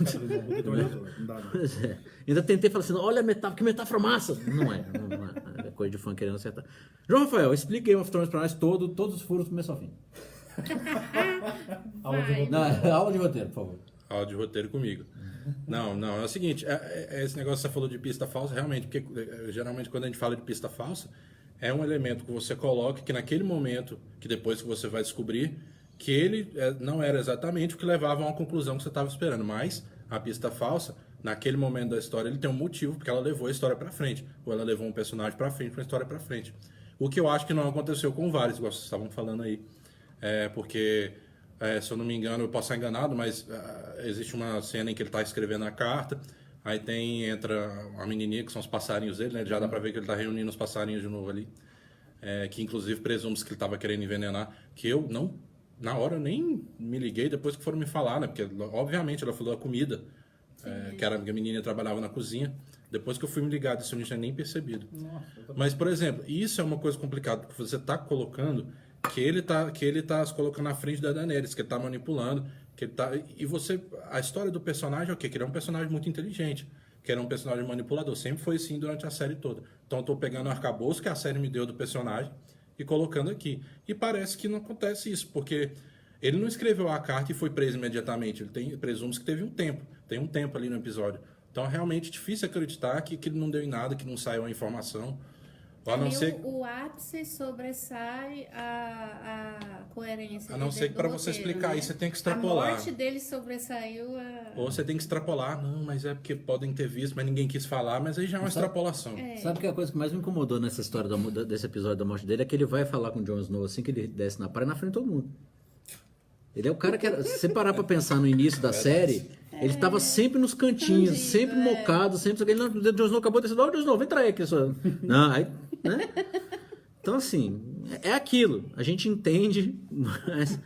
Pois é. Ainda tentei falar assim, olha a metáfora, que metáfora massa! Não é. É coisa de fã querendo acertar. João Rafael, explique Game of Thrones pra nós todos os furos do começo ao fim. Aula de roteiro, por favor. Aula de roteiro comigo. Não, é o seguinte, esse negócio que você falou de pista falsa, realmente, porque geralmente quando a gente fala de pista falsa, é um elemento que você coloca que naquele momento, que depois que você vai descobrir, que ele não era exatamente o que levava a uma conclusão que você estava esperando, mas a pista falsa, naquele momento da história, ele tem um motivo, porque ela levou a história para frente, ou ela levou um personagem para frente, uma história para frente. O que eu acho que não aconteceu com vários, igual vocês estavam falando aí, porque... se eu não me engano, eu posso estar enganado, mas existe uma cena em que ele está escrevendo a carta, aí entra a menininha, que são os passarinhos dele, né? Já dá para ver que ele está reunindo os passarinhos de novo ali, que inclusive presume-se que ele estava querendo envenenar, que eu não, na hora eu nem me liguei depois que foram me falar, né? Porque obviamente ela falou a comida, que a menina trabalhava na cozinha, depois que eu fui me ligar disso eu não tinha nem percebido. Mas, por exemplo, isso é uma coisa complicada, porque você está colocando... Que ele tá se colocando na frente da Daenerys, que ele tá manipulando, e você, a história do personagem é o quê? Que ele é um personagem muito inteligente, que era um personagem manipulador, sempre foi assim durante a série toda. Então eu tô pegando o arcabouço que a série me deu do personagem e colocando aqui. E parece que não acontece isso, porque ele não escreveu a carta e foi preso imediatamente, presume-se que teve tem um tempo ali no episódio. Então é realmente difícil acreditar que ele não deu em nada, que não saiu a informação. A não ser... O ápice sobressai a coerência. A não ser que para você explicar isso, você tem que extrapolar. A morte dele sobressaiu Ou você tem que extrapolar. Não, mas é porque podem ter visto, mas ninguém quis falar. Mas aí já é uma extrapolação. Sabe que a coisa que mais me incomodou nessa história desse episódio da morte dele é que ele vai falar com o Jon Snow assim que ele desce na praia na frente de todo mundo. Ele é o cara que era... Se você parar pra pensar no início da série, ele tava sempre nos cantinhos, sempre mocado, sempre... O Jon Snow acabou de descer, Jon Snow, vem trair aqui. Não, aí... Né? Então, assim, é aquilo. A gente entende, mas...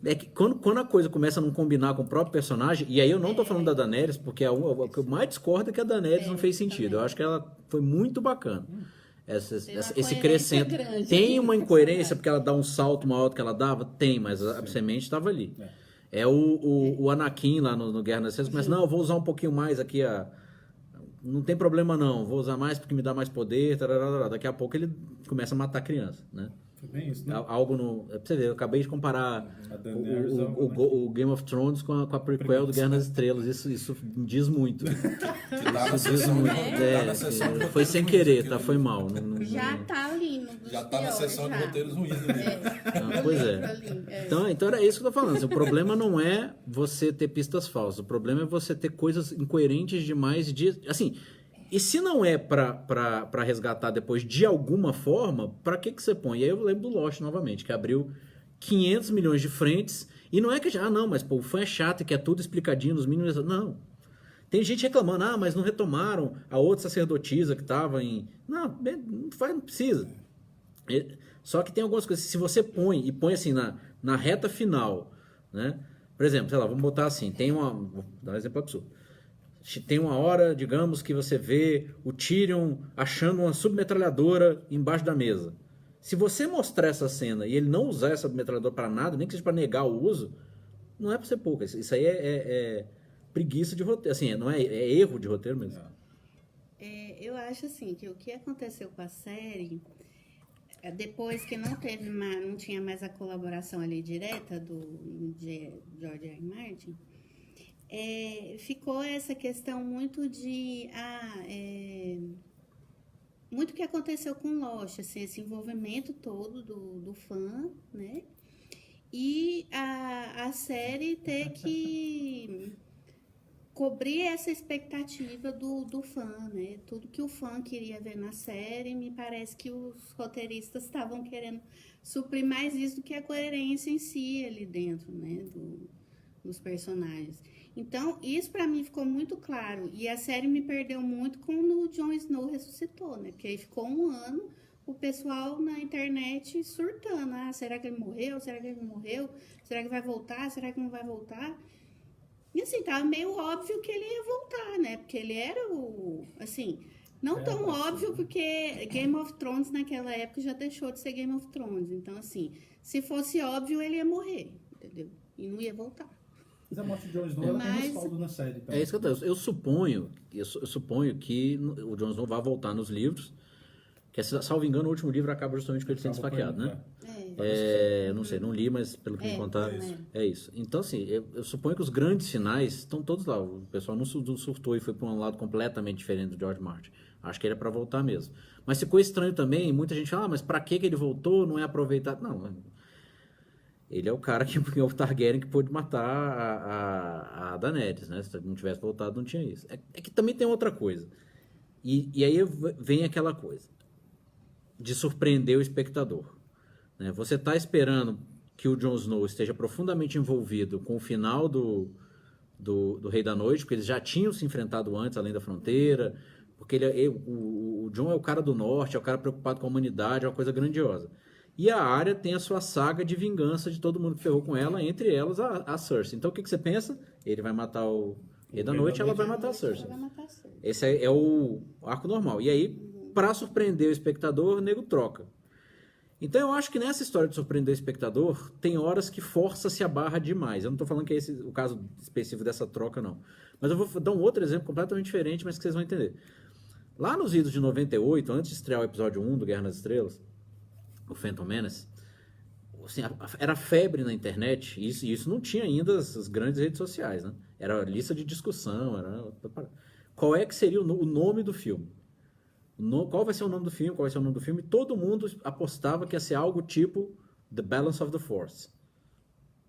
É que quando a coisa começa a não combinar com o próprio personagem, e aí eu não tô falando da Daenerys, porque o que eu mais discordo é que a Daenerys não fez sentido. Eu acho que ela foi muito bacana. Esse crescendo. Tem uma incoerência, porque ela dá um salto maior do que ela dava? Tem, mas a semente estava ali. O Anakin lá no Guerra nas Estrelas começa, não, eu vou usar um pouquinho mais aqui não tem problema não, vou usar mais porque me dá mais poder, tararara. Daqui a pouco ele começa a matar a criança, né? Foi bem isso, né? Algo no... Pra você ver, eu acabei de comparar o Game of Thrones com a prequel do Guerra nas Estrelas, isso diz muito. Foi sem querer, tá? Foi mal. Já tá ali. Já tá na sessão de roteiros ruins. Pois é. Então era isso que eu tô falando. O problema não é você ter pistas falsas, o problema é você ter coisas incoerentes demais. Assim, e se não é pra resgatar depois de alguma forma, pra que você põe? E aí eu lembro do Lost novamente, que abriu 500 milhões de frentes, e não é que não, mas pô, o fã é chato e quer tudo explicadinho nos mínimos. Não. Tem gente reclamando, mas não retomaram a outra sacerdotisa que tava em... Não precisa. Só que tem algumas coisas, se você põe assim na reta final, né? Por exemplo, sei lá, vamos botar assim, vou dar um exemplo absurdo. Tem uma hora, digamos, que você vê o Tyrion achando uma submetralhadora embaixo da mesa. Se você mostrar essa cena e ele não usar essa submetralhadora para nada, nem que seja para negar o uso, não é para ser pouco. Isso aí é preguiça de roteiro. Assim, não é erro de roteiro mesmo. Eu acho assim que o que aconteceu com a série, depois que não tinha mais a colaboração ali direta do George R. R. Martin, ficou essa questão muito de muito que aconteceu com Lost, assim, esse envolvimento todo do fã, né? E a série ter que cobrir essa expectativa do fã, né? Tudo que o fã queria ver na série, me parece que os roteiristas estavam querendo suprir mais isso do que a coerência em si ali dentro, né? Dos personagens. Então, isso pra mim ficou muito claro. E a série me perdeu muito quando o Jon Snow ressuscitou, né? Porque aí ficou um ano o pessoal na internet surtando. Ah, será que ele morreu? Será que ele não morreu? Será que vai voltar? Será que não vai voltar? E assim, tava meio óbvio que ele ia voltar, né? Porque ele era assim, não tão óbvio, porque Game of Thrones naquela época já deixou de ser Game of Thrones. Então, assim, se fosse óbvio, ele ia morrer, entendeu? E não ia voltar. Mas a morte de Jon Snow ela tem respaldo na série. É isso que eu suponho que o Jon Snow vai voltar nos livros, que, salvo engano, o último livro acaba justamente com ele sendo esfaqueado, né? Eu não sei, não li, mas pelo que me contaram, é isso. Então, assim, eu suponho que os grandes finais estão todos lá. O pessoal não surtou e foi para um lado completamente diferente do George Martin. Acho que ele é para voltar mesmo. Mas ficou estranho também, muita gente fala, mas para que ele voltou? Não é aproveitado? Não, ele é o cara que é o Targaryen que pôde matar a Daenerys, né? Se não tivesse voltado, não tinha isso. É que também tem outra coisa. E aí vem aquela coisa de surpreender o espectador. Né? Você está esperando que o Jon Snow esteja profundamente envolvido com o final do Rei da Noite, porque eles já tinham se enfrentado antes, além da fronteira, porque o Jon é o cara do norte, é o cara preocupado com a humanidade, é uma coisa grandiosa. E a Arya tem a sua saga de vingança de todo mundo que ferrou com ela, entre elas a Cersei. Então o que você pensa? Ele vai matar o Rei da Noite, ela vai matar a Cersei. Esse é o arco normal. E aí, para surpreender o espectador, o nego troca. Então eu acho que nessa história de surpreender o espectador, tem horas que força-se a barra demais. Eu não estou falando que é esse o caso específico dessa troca, não. Mas eu vou dar um outro exemplo completamente diferente, mas que vocês vão entender. Lá nos idos de 98, antes de estrear o episódio 1 do Guerra nas Estrelas, o Phantom Menace, assim, era febre na internet, e isso não tinha ainda as grandes redes sociais, né? Era lista de discussão, qual é que seria o nome do filme? Qual vai ser o nome do filme? Qual vai ser o nome do filme? Todo mundo apostava que ia ser algo tipo The Balance of the Force.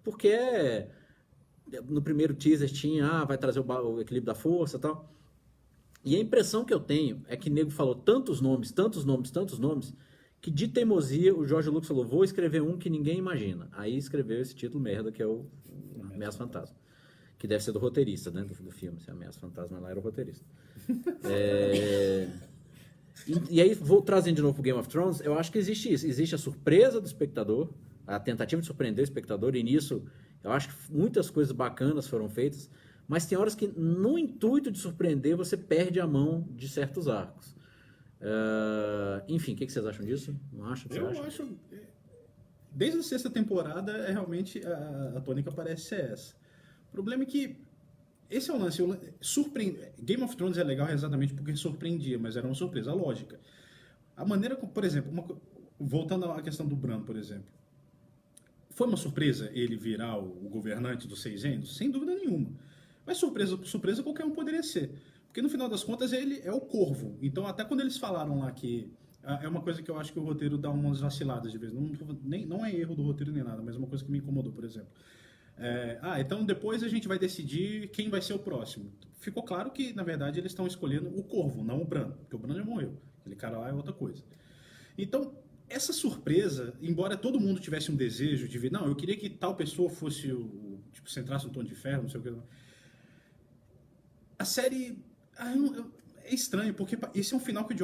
Porque no primeiro teaser tinha, vai trazer o equilíbrio da força e tal. E a impressão que eu tenho é que o nego falou tantos nomes, que de teimosia o George Lucas falou, vou escrever um que ninguém imagina. Aí escreveu esse título merda, que é o Ameaça Fantasma. Que deve ser do roteirista, né, do filme. Se a Ameaça Fantasma lá era o roteirista. E aí, vou trazendo de novo pro Game of Thrones, eu acho que existe isso. Existe a surpresa do espectador, a tentativa de surpreender o espectador, e nisso eu acho que muitas coisas bacanas foram feitas, mas tem horas que, no intuito de surpreender, você perde a mão de certos arcos. Enfim, o que vocês acham disso? Não acham? Eu acho... Desde a sexta temporada, realmente a tônica parece ser essa. O problema é que esse é o lance. Game of Thrones é legal exatamente porque surpreendia, mas era uma surpresa lógica. A maneira como, por exemplo, voltando à questão do Bran, por exemplo. Foi uma surpresa ele virar o governante dos Seis Reinos? Sem dúvida nenhuma. Mas surpresa qualquer um poderia ser. Porque no final das contas ele é o Corvo. Então até quando eles falaram lá que... É uma coisa que eu acho que o roteiro dá umas vaciladas de vez. Não é erro do roteiro nem nada, mas é uma coisa que me incomodou, por exemplo. Então depois a gente vai decidir quem vai ser o próximo. Ficou claro que, na verdade, eles estão escolhendo o Corvo, não o Bran. Porque o Bran já morreu. Aquele cara lá é outra coisa. Então, essa surpresa, embora todo mundo tivesse um desejo de ver... Não, eu queria que tal pessoa fosse se entrasse no Tom de Ferro, não sei o que... A série... É estranho, porque esse é um final que o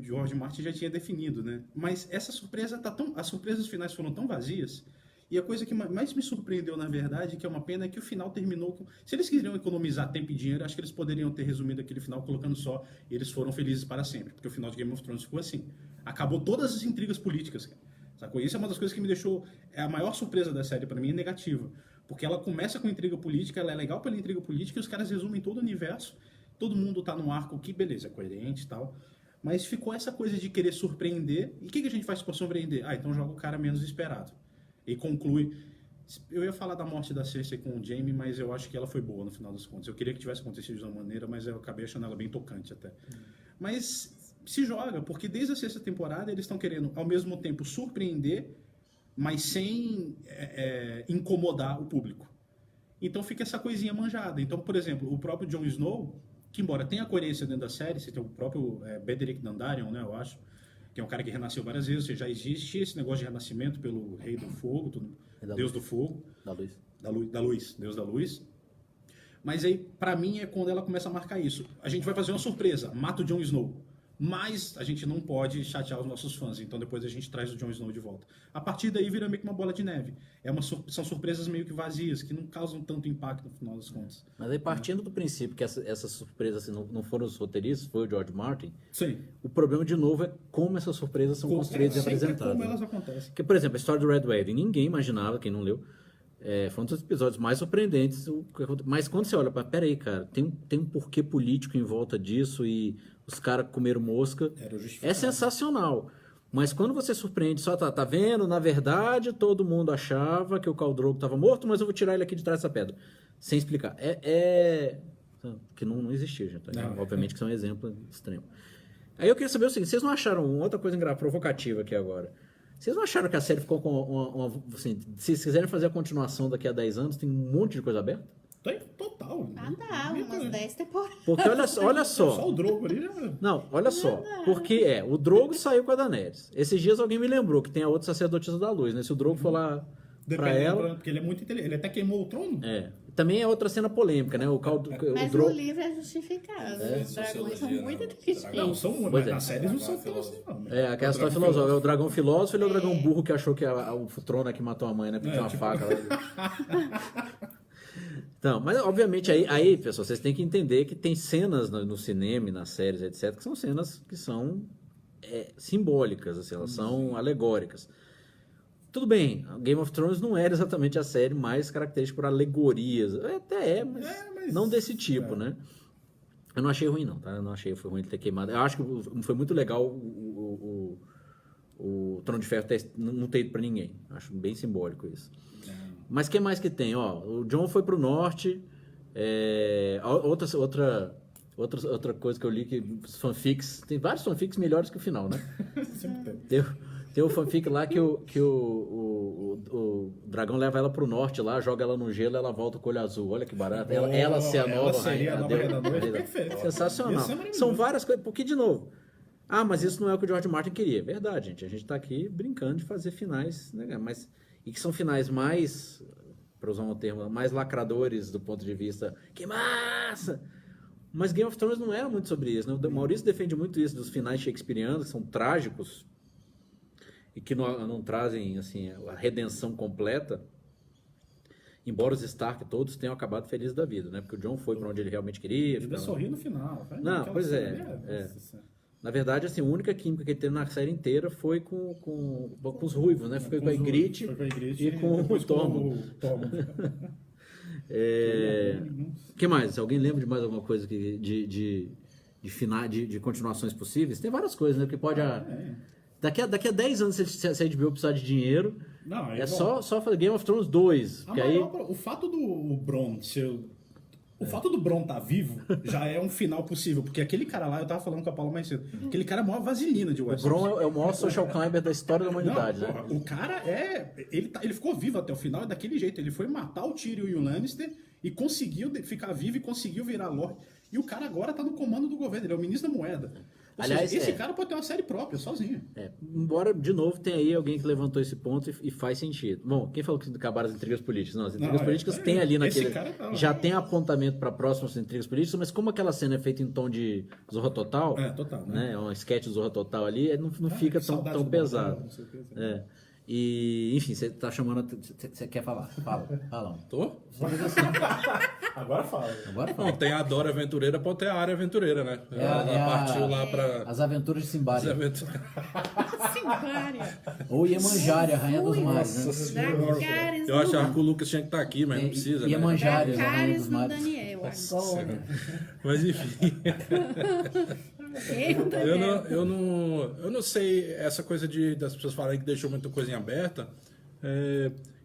George Martin já tinha definido, né? Mas essa surpresa as surpresas finais foram tão vazias E a coisa que mais me surpreendeu, na verdade, que é uma pena, é que o final terminou com... Se eles queriam economizar tempo e dinheiro, acho que eles poderiam ter resumido aquele final colocando só eles foram felizes para sempre. Porque o final de Game of Thrones ficou assim. Acabou todas as intrigas políticas, cara. Sacou? Isso é uma das coisas que me deixou... É a maior surpresa da série para mim, é negativa. Porque ela começa com intriga política, ela é legal pela intriga política e os caras resumem todo o universo. Todo mundo tá num arco que, beleza, é coerente e tal. Mas ficou essa coisa de querer surpreender. E o que a gente faz para surpreender? Ah, então joga o cara menos esperado. E conclui... Eu ia falar da morte da Cersei com o Jaime, mas eu acho que ela foi boa no final das contas. Eu queria que tivesse acontecido de uma maneira, mas eu acabei achando ela bem tocante até. Mas se joga, porque desde a sexta temporada eles estão querendo, ao mesmo tempo, surpreender, mas sem incomodar o público. Então fica essa coisinha manjada. Então, por exemplo, o próprio Jon Snow, que embora tenha coerência dentro da série, você tem o próprio Beric Dondarrion, né, eu acho, que é um cara que renasceu várias vezes, ou seja, já existe esse negócio de renascimento pelo Rei do Fogo, Deus do Fogo. Da luz. Da luz, Deus da luz. Mas aí, pra mim, é quando ela começa a marcar isso. A gente vai fazer uma surpresa, mata o Jon Snow. Mas a gente não pode chatear os nossos fãs, então depois a gente traz o Jon Snow de volta. A partir daí vira meio que uma bola de neve. São surpresas meio que vazias, que não causam tanto impacto no final das contas. Mas aí partindo do princípio que essas surpresas assim, não foram os roteiristas, foi o George Martin, Sim. o problema de novo é como essas surpresas são construídas e apresentadas. Como elas acontecem. Porque, por exemplo, a história do Red Wedding, ninguém imaginava, quem não leu, foi um dos episódios mais surpreendentes. Mas quando você olha para, peraí, cara, tem um porquê político em volta disso e os caras comeram mosca. É sensacional. Mas quando você surpreende, só tá vendo, na verdade, todo mundo achava que o Khal Drogo estava morto, mas eu vou tirar ele aqui de trás dessa pedra. Sem explicar. Que não existia, gente. Obviamente que isso é um exemplo extremo. Aí eu queria saber o seguinte, vocês não acharam outra coisa provocativa aqui agora? Vocês não acharam que a série ficou com assim, se vocês quiserem fazer a continuação daqui a 10 anos, tem um monte de coisa aberta? Tem total. Ah, não, umas 10 temporadas. Porque olha só. Só o Drogo ali já... Não, olha só. Porque o Drogo saiu com a Daenerys. Esses dias alguém me lembrou que tem a outra sacerdotisa da luz, né? Se o Drogo for lá pra ela... Porque ele é muito inteligente. Ele até queimou o trono. Também é outra cena polêmica, né? Mas Drogo... o livro é justificado. Os dragões são muito inteligentes. Não, são Pois é. nas séries não são tão assim, não. Aquela história filosófica. É o dragão filósofo ou é o dragão burro que achou que o trono é que matou a mãe, né? Porque tinha uma faca lá. Então, mas obviamente aí, pessoal, vocês têm que entender que tem cenas no cinema e nas séries, etc., que são cenas que são simbólicas, assim, elas são alegóricas. Tudo bem, Game of Thrones não era exatamente a série mais característica por alegorias. Até mas não desse tipo, né? Eu não achei ruim, não, tá? Eu não achei foi ruim de ter queimado. Eu acho que foi muito legal o Trono de Ferro não ter ido pra ninguém. Acho bem simbólico isso. Mas o que mais que tem? O Jon foi pro norte. Outra coisa que eu li que os fanfics... Tem vários fanfics melhores que o final, né? Sempre tem. Tem o fanfic lá que o dragão leva ela pro norte lá, joga ela no gelo e ela volta com o olho azul. Olha que barato. Ela ser a nova seria a nova Rainha da Noite. Perfeito. Sensacional. São várias coisas. Porque, de novo... mas isso não é o que o George Martin queria. Verdade, gente. A gente tá aqui brincando de fazer finais, né? E que são finais mais, para usar um termo, mais lacradores do ponto de vista, que massa! Mas Game of Thrones não era muito sobre isso, né? O Maurício defende muito isso dos finais shakespearianos, que são trágicos e que não trazem assim, a redenção completa, embora os Stark todos tenham acabado felizes da vida, né? Porque o Jon foi para onde ele realmente queria. Ele sorriu no final. Não, pois Na verdade, assim, a única química que ele teve na série inteira foi com os ruivos, né? Foi com a Ygritte e com o Tormund. O que mais? Alguém lembra de mais alguma coisa de continuações possíveis? Tem várias coisas, né? Porque pode... Daqui a 10 anos, se a HBO precisar de dinheiro, só fazer Game of Thrones 2. O fato do Bronn ser... O fato do Bronn estar vivo já é um final possível, porque aquele cara lá, eu tava falando com a Paula mais cedo, aquele cara é a maior vaselina de Westeros. O Bronn é o maior social climber da história da humanidade, né? O cara ele ficou vivo até o final daquele jeito, ele foi matar o Tyrion e o Lannister e conseguiu ficar vivo e conseguiu virar Lorde. E o cara agora tá no comando do governo, ele é o ministro da moeda. Aliás, esse cara pode ter uma série própria, sozinho. Embora, de novo, tenha aí alguém que levantou esse ponto e faz sentido. Bom, quem falou que acabaram as intrigas políticas? Não, as intrigas políticas tem ali naquele... Já tem apontamento para próximas intrigas políticas, mas como aquela cena é feita em tom de Zorra Total, total, né? É um sketch de Zorra Total ali, não fica tão pesado. E, enfim, você tá chamando... Você quer falar? Fala. Tô? Agora fala. Agora fala. Não, tem a Dora Aventureira, pode ter a Área Aventureira, né? Ela partiu lá pra... As Aventuras de Simbari. Simbária. Ou Iemanjari, a Rainha dos Mares. Né? Dracarys Eu achava que o Lucas tinha que estar aqui, mas não precisa, né? Iemanjari, a Rainha Dracarys dos no Mares. Daniel. Agora. Mas enfim... Ei, o Daniel. Eu não sei, essa coisa das pessoas falarem que deixou muita coisa em aberta,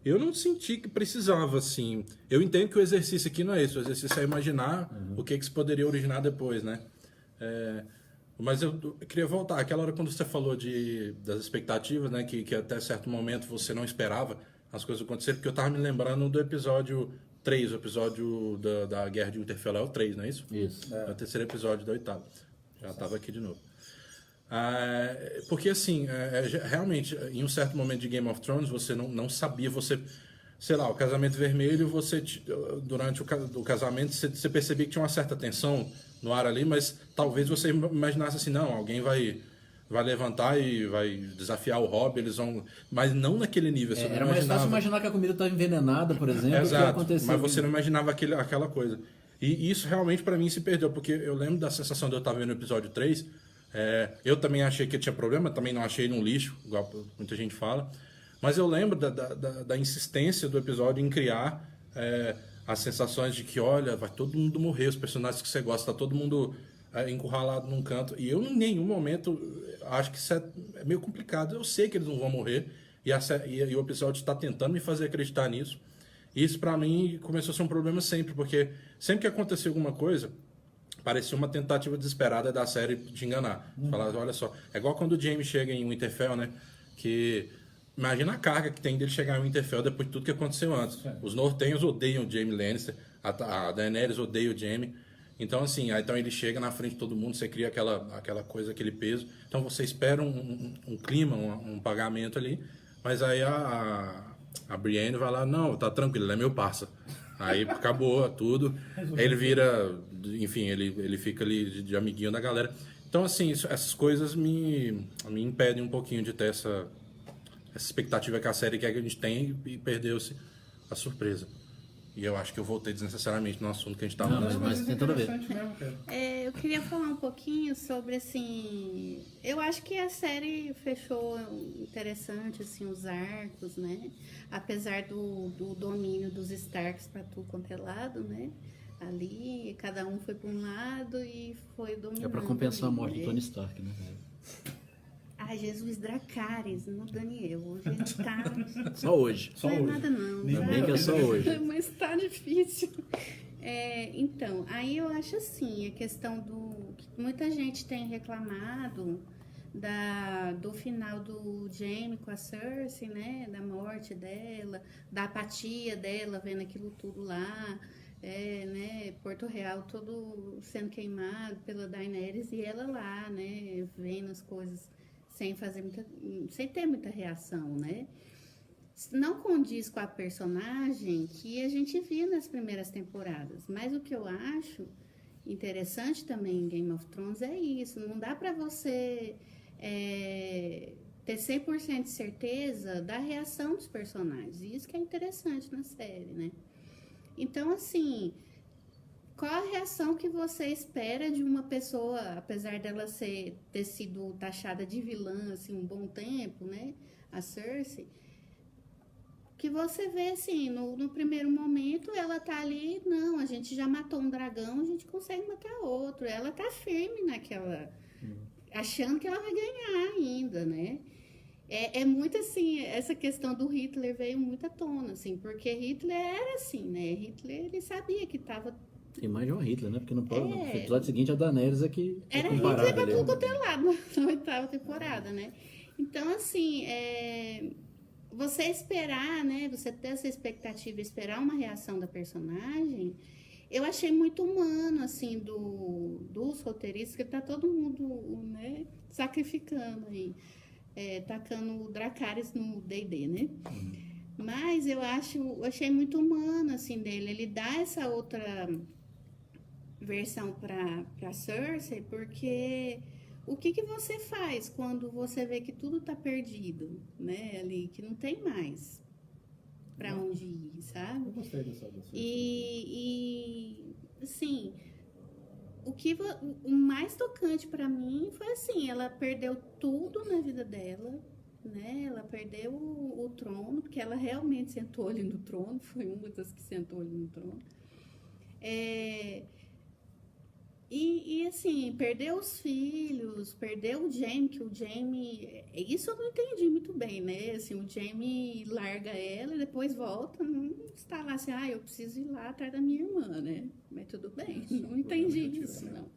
eu não senti que precisava, assim. Eu entendo que o exercício aqui não é isso, o exercício é imaginar o que se poderia originar depois, né? Mas eu queria voltar, aquela hora quando você falou das expectativas, né, que até certo momento você não esperava as coisas acontecerem, porque eu tava me lembrando do episódio 3, o episódio da Guerra de Winterfell é o 3, não é isso? Isso. É o terceiro episódio da 8ª. Já estava aqui de novo. Porque, assim, realmente, em um certo momento de Game of Thrones, você não sabia, sei lá, o casamento vermelho, durante o casamento, você percebia que tinha uma certa tensão no ar ali, mas talvez você imaginasse assim, não, alguém vai levantar e vai desafiar o Robb, eles vão... Mas não naquele nível. Você não Era mais fácil imaginar que a comida estava envenenada, por exemplo, Exato, que aconteceu. mas você não imaginava aquela coisa. E isso realmente para mim se perdeu, porque eu lembro da sensação de eu estar vendo o episódio 3, eu também achei que tinha problema, também não achei num lixo, igual muita gente fala, mas eu lembro da insistência do episódio em criar as sensações de que, olha, vai todo mundo morrer, os personagens que você gosta, tá todo mundo encurralado num canto, e eu em nenhum momento acho que isso é meio complicado, eu sei que eles não vão morrer, e o episódio está tentando me fazer acreditar nisso. Isso pra mim começou a ser um problema sempre, porque sempre que acontecia alguma coisa, parecia uma tentativa desesperada da série de enganar. Falar, olha só, é igual quando o Jaime chega em Winterfell, né? Que imagina a carga que tem dele chegar em Winterfell depois de tudo que aconteceu antes. Os Nortenhos odeiam o Jaime Lannister, a Daenerys odeia o Jaime. Então, assim, então ele chega na frente de todo mundo, você cria aquela coisa, aquele peso. Então você espera um clima, um pagamento ali, mas aí a Brienne vai lá, não, tá tranquilo, ele é meu parça. Aí acabou tudo. Ele vira, enfim, ele fica ali de amiguinho da galera. Então, assim, essas coisas me impedem um pouquinho de ter essa expectativa que a série quer que a gente tenha e perdeu-se a surpresa. E eu acho que eu voltei desnecessariamente no assunto que a gente estava falando. Mas tem tudo a ver. Eu queria falar um pouquinho sobre, assim... Eu acho que a série fechou interessante, assim, os arcos, né? Apesar do domínio dos Starks para tudo quanto é lado, né? Ali, cada um foi para um lado e foi dominando. É pra compensar a morte né? do Tony Stark, né? Ai, Jesus, Dracarys, no Daniel. Hoje a gente tá... Só hoje. Não é nada não. Ainda bem que é só hoje. Mas tá difícil. Então, aí eu acho assim, a questão que muita gente tem reclamado do final do Jaime com a Cersei, né? Da morte dela, da apatia dela, vendo aquilo tudo lá. Né? Porto Real todo sendo queimado pela Daenerys e ela lá, né? Vendo as coisas sem ter muita reação, né? Não condiz com a personagem que a gente via nas primeiras temporadas. Mas o que eu acho interessante também em Game of Thrones é isso. Não dá para você ter 100% de certeza da reação dos personagens. E isso que é interessante na série, né? Então, assim, qual a reação que você espera de uma pessoa, apesar dela ter sido taxada de vilã, assim, um bom tempo, né? A Cersei, que você vê, assim, no primeiro momento, ela tá ali, não, a gente já matou um dragão, a gente consegue matar outro. Ela tá firme naquela, achando que ela vai ganhar ainda, né? É muito assim, essa questão do Hitler veio muito à tona, assim, porque Hitler era assim, né? Hitler, ele sabia que tava... Tem mais de um Hitler, né? Porque no episódio seguinte a Daenerys é que era Hitler pra tudo quanto é lado na 8ª temporada, né? Então, assim, você esperar, né? Você ter essa expectativa, esperar uma reação da personagem, eu achei muito humano, assim, dos roteiristas, que tá todo mundo, né, sacrificando aí. Tacando o Dracarys no D&D, né? Mas eu achei muito humano, assim, dele. Ele dá essa outra versão pra Cersei, porque o que você faz quando você vê que tudo tá perdido, né? Ali, que não tem mais para onde ir, sabe? Eu gostei dessa E assim, o mais tocante para mim foi assim, ela perdeu tudo na vida dela, né? Ela perdeu o trono, porque ela realmente sentou ali no trono, foi uma das que sentou ali no trono. E assim, perdeu os filhos, perdeu o Jaime, que o Jaime... Isso eu não entendi muito bem, né? Assim, o Jaime larga ela e depois volta, não está lá assim, eu preciso ir lá atrás da minha irmã, né? Mas tudo bem, não entendi isso, não.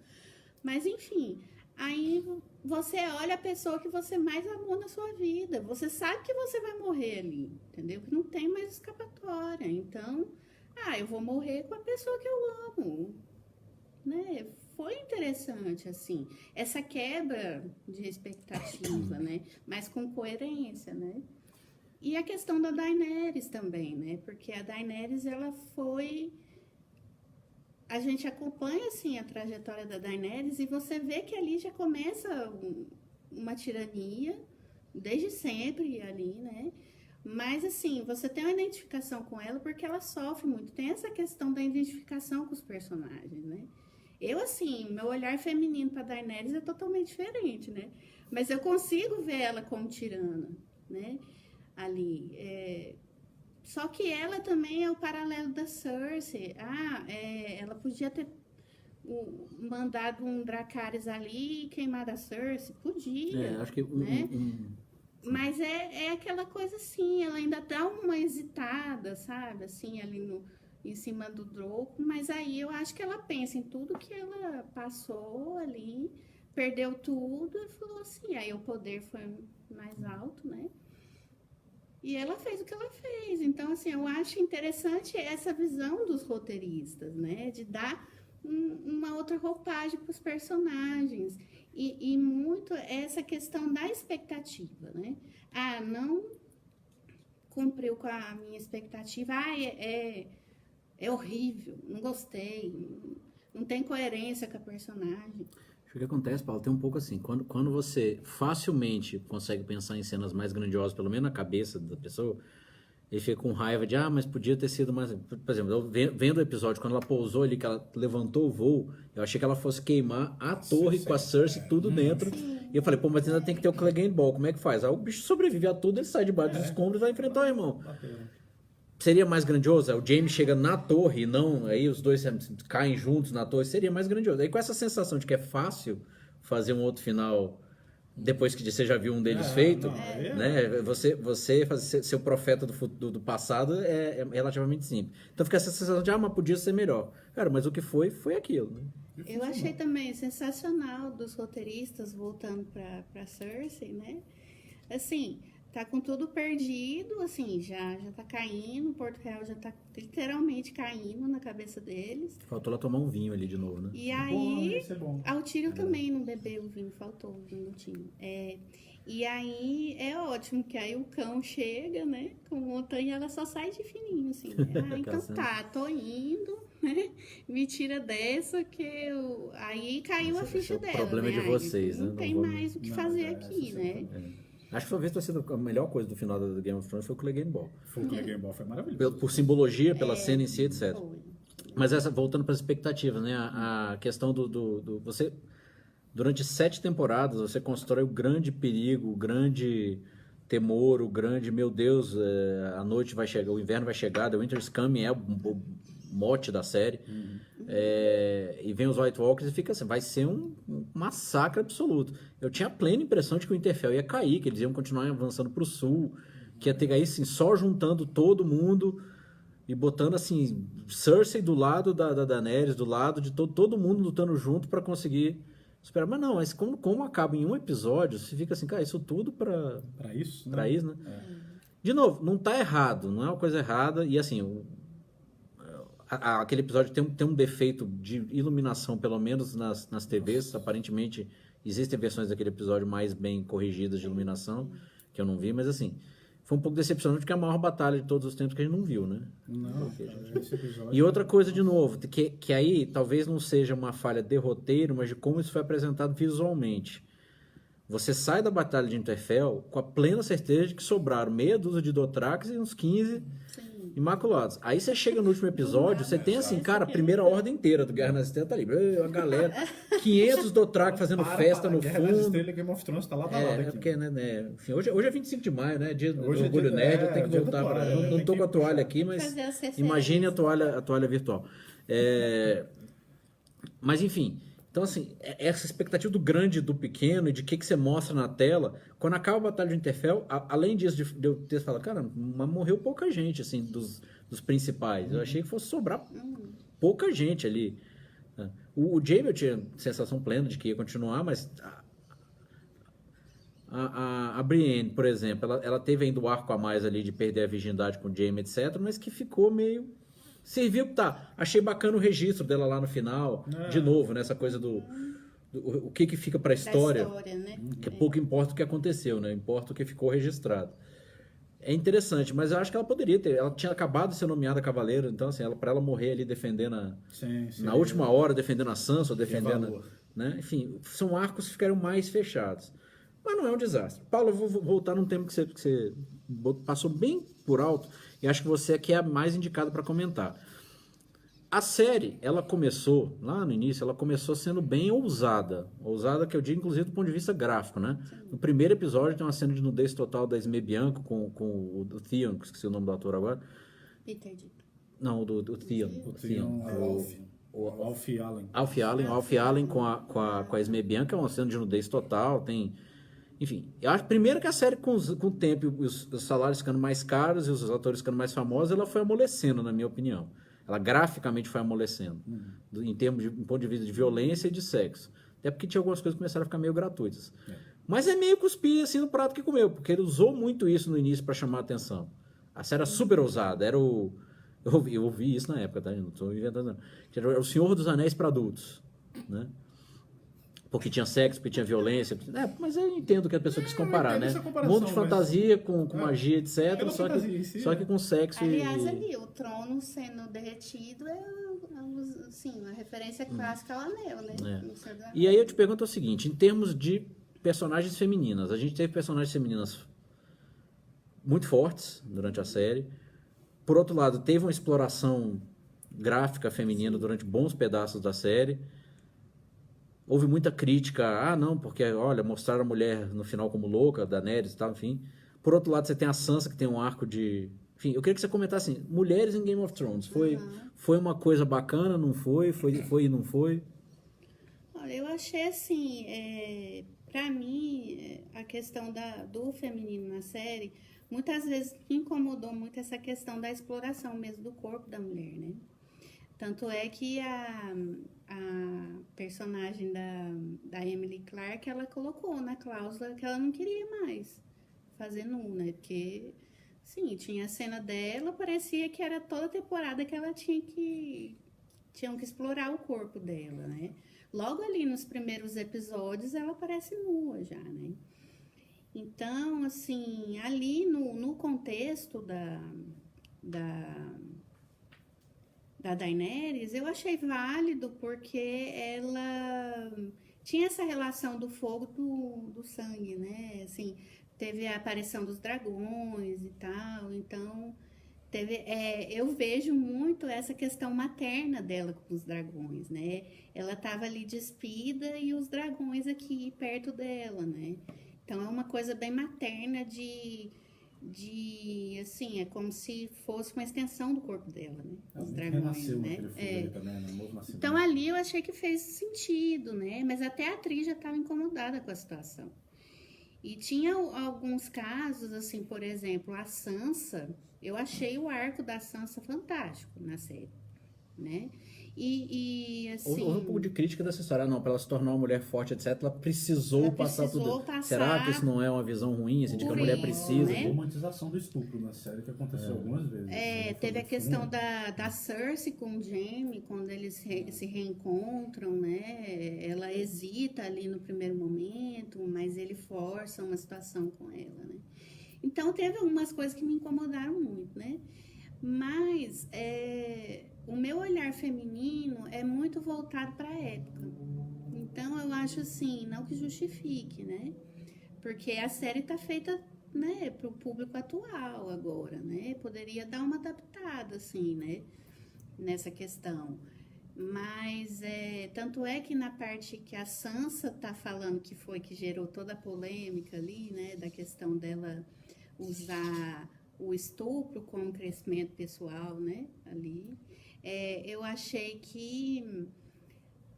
Mas enfim, aí você olha a pessoa que você mais amou na sua vida, você sabe que você vai morrer ali, entendeu? Que não tem mais escapatória, então, eu vou morrer com a pessoa que eu amo, né? Foi interessante, assim, essa quebra de expectativa, né? Mas com coerência, né? E a questão da Daenerys também, né? Porque a Daenerys, ela foi... A gente acompanha, assim, a trajetória da Daenerys e você vê que ali já começa uma tirania, desde sempre ali, né? Mas, assim, você tem uma identificação com ela porque ela sofre muito. Tem essa questão da identificação com os personagens, né? Eu, assim, meu olhar feminino para Daenerys é totalmente diferente, né? Mas eu consigo ver ela como tirana, né? Ali. Só que ela também é o paralelo da Cersei. Ela podia ter mandado um Dracarys ali e queimado a Cersei. Podia. Acho que né? Mas é aquela coisa assim, ela ainda dá uma hesitada, sabe? Assim, ali em cima do Drogo, mas aí eu acho que ela pensa em tudo que ela passou ali, perdeu tudo e falou assim, aí o poder foi mais alto, né? E ela fez o que ela fez. Então, assim, eu acho interessante essa visão dos roteiristas, né? De dar uma outra roupagem para os personagens. E muito essa questão da expectativa, né? Não cumpriu com a minha expectativa. É horrível, não gostei, não tem coerência com a personagem. O que acontece, Paulo, tem um pouco assim, quando você facilmente consegue pensar em cenas mais grandiosas, pelo menos na cabeça da pessoa, ele fica com raiva de, mas podia ter sido mais... Por exemplo, eu vendo o episódio, quando ela pousou ali, que ela levantou o voo, eu achei que ela fosse queimar a torre com a Cersei, tudo dentro. E eu falei, mas ainda tem que ter o Clegane Ball, como é que faz? Aí o bicho sobrevive a tudo, ele sai debaixo dos escombros e vai enfrentar o irmão. Seria mais grandioso? O Jaime chega na torre e não... Aí os dois caem juntos na torre. Seria mais grandioso. Aí com essa sensação de que é fácil fazer um outro final depois que você já viu um deles feito, né? Você fazer ser o profeta do passado é relativamente simples. Então fica essa sensação de, mas podia ser melhor. Cara, mas o que foi aquilo, né? Eu achei também sensacional dos roteiristas voltando para Cersei, né? Assim... Tá com tudo perdido, assim, já tá caindo, o Porto Real já tá literalmente caindo na cabeça deles. Faltou ela tomar um vinho ali de novo, né? E aí, bom. o Tyrion também não bebeu o vinho, faltou o vinho no Tyrion. E aí é ótimo, que aí o cão chega, né, com o montanha, ela só sai de fininho, assim. Então tá, tô indo, né, me tira dessa, aí caiu a ficha dela, problema né? de vocês, não né? tem mais o que fazer aqui, né? Acho que talvez tenha sido a melhor coisa do final da Game of Thrones foi o Clegane Ball. O Clegane Ball foi maravilhoso. Por simbologia, pela cena em si, etc. Foi. Mas voltando para as expectativas, né? A questão do você... Durante 7 temporadas, você constrói o grande perigo, o grande temor, o grande... Meu Deus, a noite vai chegar, o inverno vai chegar, The Winter's Coming é o mote da série. E vem os White Walkers e fica assim, vai ser um massacre absoluto. Eu tinha a plena impressão de que o Winterfell ia cair, que eles iam continuar avançando para o sul, que ia ter aí assim, só juntando todo mundo e botando assim, Cersei do lado da Daenerys, do lado de todo mundo lutando junto para conseguir superar. Mas não, mas como acaba em um episódio, você fica assim, cara, isso tudo para isso, né? Pra isso, né? De novo, não tá errado, não é uma coisa errada, e assim... Aquele episódio tem um defeito de iluminação, pelo menos nas TVs. Aparentemente, existem versões daquele episódio mais bem corrigidas de iluminação, que eu não vi, mas assim, foi um pouco decepcionante porque é a maior batalha de todos os tempos que a gente não viu, né? Não, esse episódio... E outra coisa, de novo, que aí talvez não seja uma falha de roteiro, mas de como isso foi apresentado visualmente. Você sai da Batalha de Winterfell com a plena certeza de que sobraram meia dúzia de Dothrax e uns 15 Sim. Imaculados. Aí você chega no último episódio, você tem assim, cara, a primeira ordem inteira do Guerra nas Estrelas tá ali. A galera, 500 Dothrak fazendo festa no Guerra nas fundo. Estrelas, Game of Thrones tá lado a lado É aqui. porque, né, enfim, hoje é 25 de maio, né? Dia do Hoje é Orgulho dia- Nerd, eu é, tenho que dia do voltar toalha, para. Não tem tô que com a toalha puxar. aqui, mas Fazer as referências. imagine a toalha virtual. Mas enfim, então assim, essa expectativa do grande e do pequeno e de que você mostra na tela, quando acaba a Batalha de Winterfell, além disso de eu ter falado, cara, mas morreu pouca gente, assim, dos principais. Eu achei que fosse sobrar pouca gente ali. O Jaime eu tinha sensação plena de que ia continuar, mas a Brienne, por exemplo, ela teve ainda o arco a mais ali de perder a virgindade com o Jaime, etc., mas que ficou meio... Serviu, tá. Achei bacana o registro dela lá no final, de novo, nessa coisa o que fica pra história, Da história, né? que pouco importa o que aconteceu, né? Importa o que ficou registrado. É interessante, mas eu acho que ela poderia ter. Ela tinha acabado de ser nomeada cavaleiro, então, assim, pra ela morrer ali defendendo Sim, na última hora, defendendo a Sansa, ou defendendo. valor. Né? Enfim, são arcos que ficaram mais fechados. Mas não é um desastre. Paulo, eu vou voltar num tema que você passou bem por alto, e acho que você aqui é a mais indicada para comentar. A série, ela começou, lá no início, ela começou sendo bem ousada. Ousada que eu digo, inclusive, do ponto de vista gráfico, né? No primeiro episódio tem uma cena de nudez total da Esme Bianco com o Theon, que esqueci o nome do ator agora. Peter Dinklage. Não, do Theon. O Theon, O Alfie Allen. Alfie Allen com a Esme Bianca é uma cena de nudez total, tem... Enfim, eu acho primeiro que a série, com o tempo, os salários ficando mais caros e os atores ficando mais famosos, ela foi amolecendo, na minha opinião. Ela graficamente foi amolecendo, em ponto de vista de violência e de sexo. Até porque tinha algumas coisas que começaram a ficar meio gratuitas. Mas é meio cuspir assim no prato que comeu, porque ele usou muito isso no início para chamar a atenção. A série era super ousada, era o... Eu ouvi isso na época, tá? Eu não estou inventando, não. Era o Senhor dos Anéis para adultos, né? Porque tinha sexo, porque tinha violência. Mas eu entendo que a pessoa quis comparar, né? essa comparação, Mundo de fantasia com magia, etc. Pela fantasia em si, Só que com sexo Aliás, e... ali, o trono sendo derretido é assim, uma referência clássica ao anel, né? No Senhor dos E aí eu te pergunto o seguinte, em termos de personagens femininas, a gente teve personagens femininas muito fortes durante a série. Por outro lado, teve uma exploração gráfica feminina durante bons pedaços da série. Houve muita crítica, não, porque, olha, mostraram a mulher no final como louca, da Daenerys e tal, enfim. Por outro lado, você tem a Sansa, que tem um arco de... Enfim, eu queria que você comentasse assim, mulheres em Game of Thrones, foi uma coisa bacana, não foi? Foi e não foi? Olha, eu achei assim, pra mim, a questão do feminino na série, muitas vezes me incomodou muito essa questão da exploração mesmo do corpo da mulher, né? Tanto é que a personagem da Emily Clarke, ela colocou na cláusula que ela não queria mais fazer nu, né? Porque, sim, tinha a cena dela, parecia que era toda temporada que ela tinham que explorar o corpo dela, né? Logo ali nos primeiros episódios, ela parece nua já, né? Então, assim, ali no contexto da Daenerys, eu achei válido porque ela tinha essa relação do fogo do sangue, né? Assim, teve a aparição dos dragões e tal, então eu vejo muito essa questão materna dela com os dragões, né? Ela estava ali despida e os dragões aqui perto dela, né? Então é uma coisa bem materna de assim, é como se fosse uma extensão do corpo dela, né? Os dragões, né? Também, né? Novo nascimento. Então ali eu achei que fez sentido, né? Mas até a atriz já estava incomodada com a situação. E tinha alguns casos, assim, por exemplo, a Sansa, eu achei o arco da Sansa fantástico na série, né? E assim... Houve um pouco de crítica dessa história, não, para ela se tornar uma mulher forte, etc, ela precisou passar tudo. Será que isso não é uma visão ruim, assim, de que a mulher precisa? né? A romantização do estupro na série que aconteceu algumas vezes. Teve a questão da Cersei com o Jaime, quando eles se reencontram, né? Ela hesita ali no primeiro momento, mas ele força uma situação com ela, né? Então, teve algumas coisas que me incomodaram muito, né? Mas o meu olhar feminino é muito voltado para a época. Então, eu acho assim, não que justifique, né? Porque a série tá feita, né, para o público atual agora, né? Poderia dar uma adaptada, assim, né, nessa questão. Mas, tanto é que na parte que a Sansa tá falando que foi que gerou toda a polêmica ali, né, da questão dela usar o estupro como crescimento pessoal, né, ali, eu achei que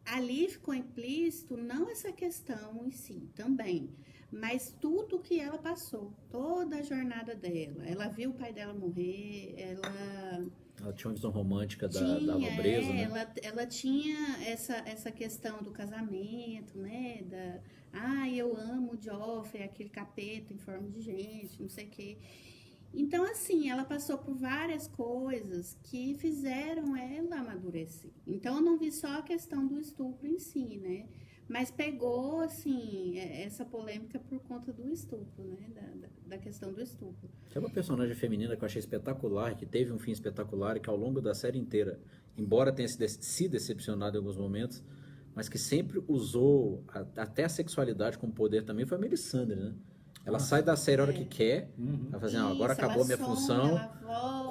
ali ficou implícito não essa questão em si, também, mas tudo que ela passou, toda a jornada dela. Ela viu o pai dela morrer, ela tinha uma visão romântica da tinha, nobreza, né? ela tinha essa questão do casamento, né? Eu amo o Joffrey, aquele capeta em forma de gente, não sei o quê. Então, assim, ela passou por várias coisas que fizeram ela amadurecer. Então, eu não vi só a questão do estupro em si, né? Mas pegou, assim, essa polêmica por conta do estupro, né? Da questão do estupro. Tem uma personagem feminina que eu achei espetacular, que teve um fim espetacular e que ao longo da série inteira, embora tenha se decepcionado em alguns momentos, mas que sempre usou até a sexualidade como poder também, foi a Melisandre, né? Ela sai da série a hora que quer, vai fazer, agora acabou a minha função.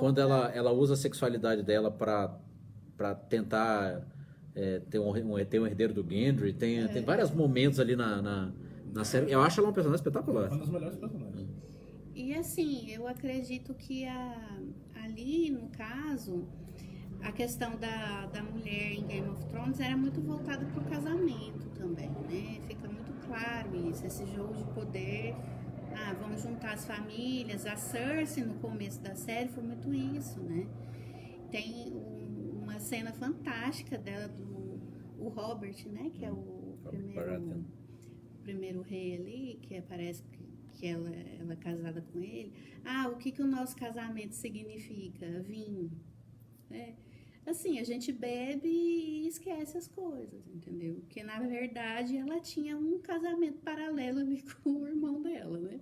Quando ela usa a sexualidade dela para tentar ter um herdeiro do Gendry, tem vários momentos ali na série. Eu acho ela uma personagem espetacular. Uma das melhores personagens. E assim, eu acredito que ali, no caso, a questão da mulher em Game of Thrones era muito voltada para o casamento também, né? Fica muito claro isso, esse jogo de poder. Vamos juntar as famílias. A Cersei, no começo da série, foi muito isso, né? Tem uma cena fantástica dela, o Robert, né? Que é o primeiro rei ali, que parece que ela é casada com ele. O que o nosso casamento significa? Vinho, né? Assim, a gente bebe e esquece as coisas, entendeu? Porque, na verdade, ela tinha um casamento paralelo ali com o irmão dela, né?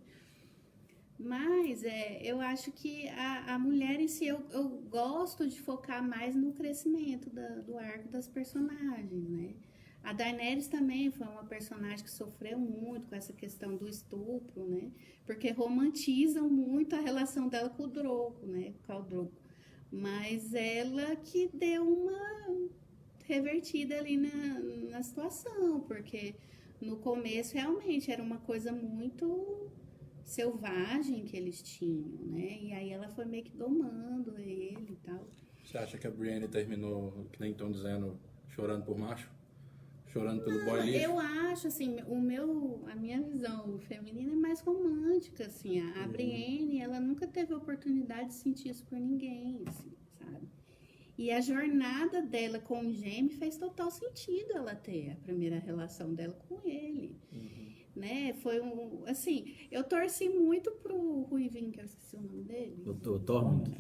Mas, eu acho que a mulher em si, eu gosto de focar mais no crescimento do arco das personagens, né? A Daenerys também foi uma personagem que sofreu muito com essa questão do estupro, né? Porque romantizam muito a relação dela com o Drogo, né? Com o Drogo. Mas ela que deu uma revertida ali na situação, porque no começo realmente era uma coisa muito selvagem que eles tinham, né? E aí ela foi meio que domando ele e tal. Você acha que a Brienne terminou, que nem estão dizendo, chorando por macho? Chorando pelo boy lixo? Eu acho, assim, a minha visão feminina é mais romântica, assim. A Brienne, ela nunca teve a oportunidade de sentir isso por ninguém, assim, sabe? E a jornada dela com o Jaime fez total sentido ela ter a primeira relação dela com ele. Né? Foi assim, eu torci muito pro Ruivinho, que eu esqueci o nome dele. O Tormund.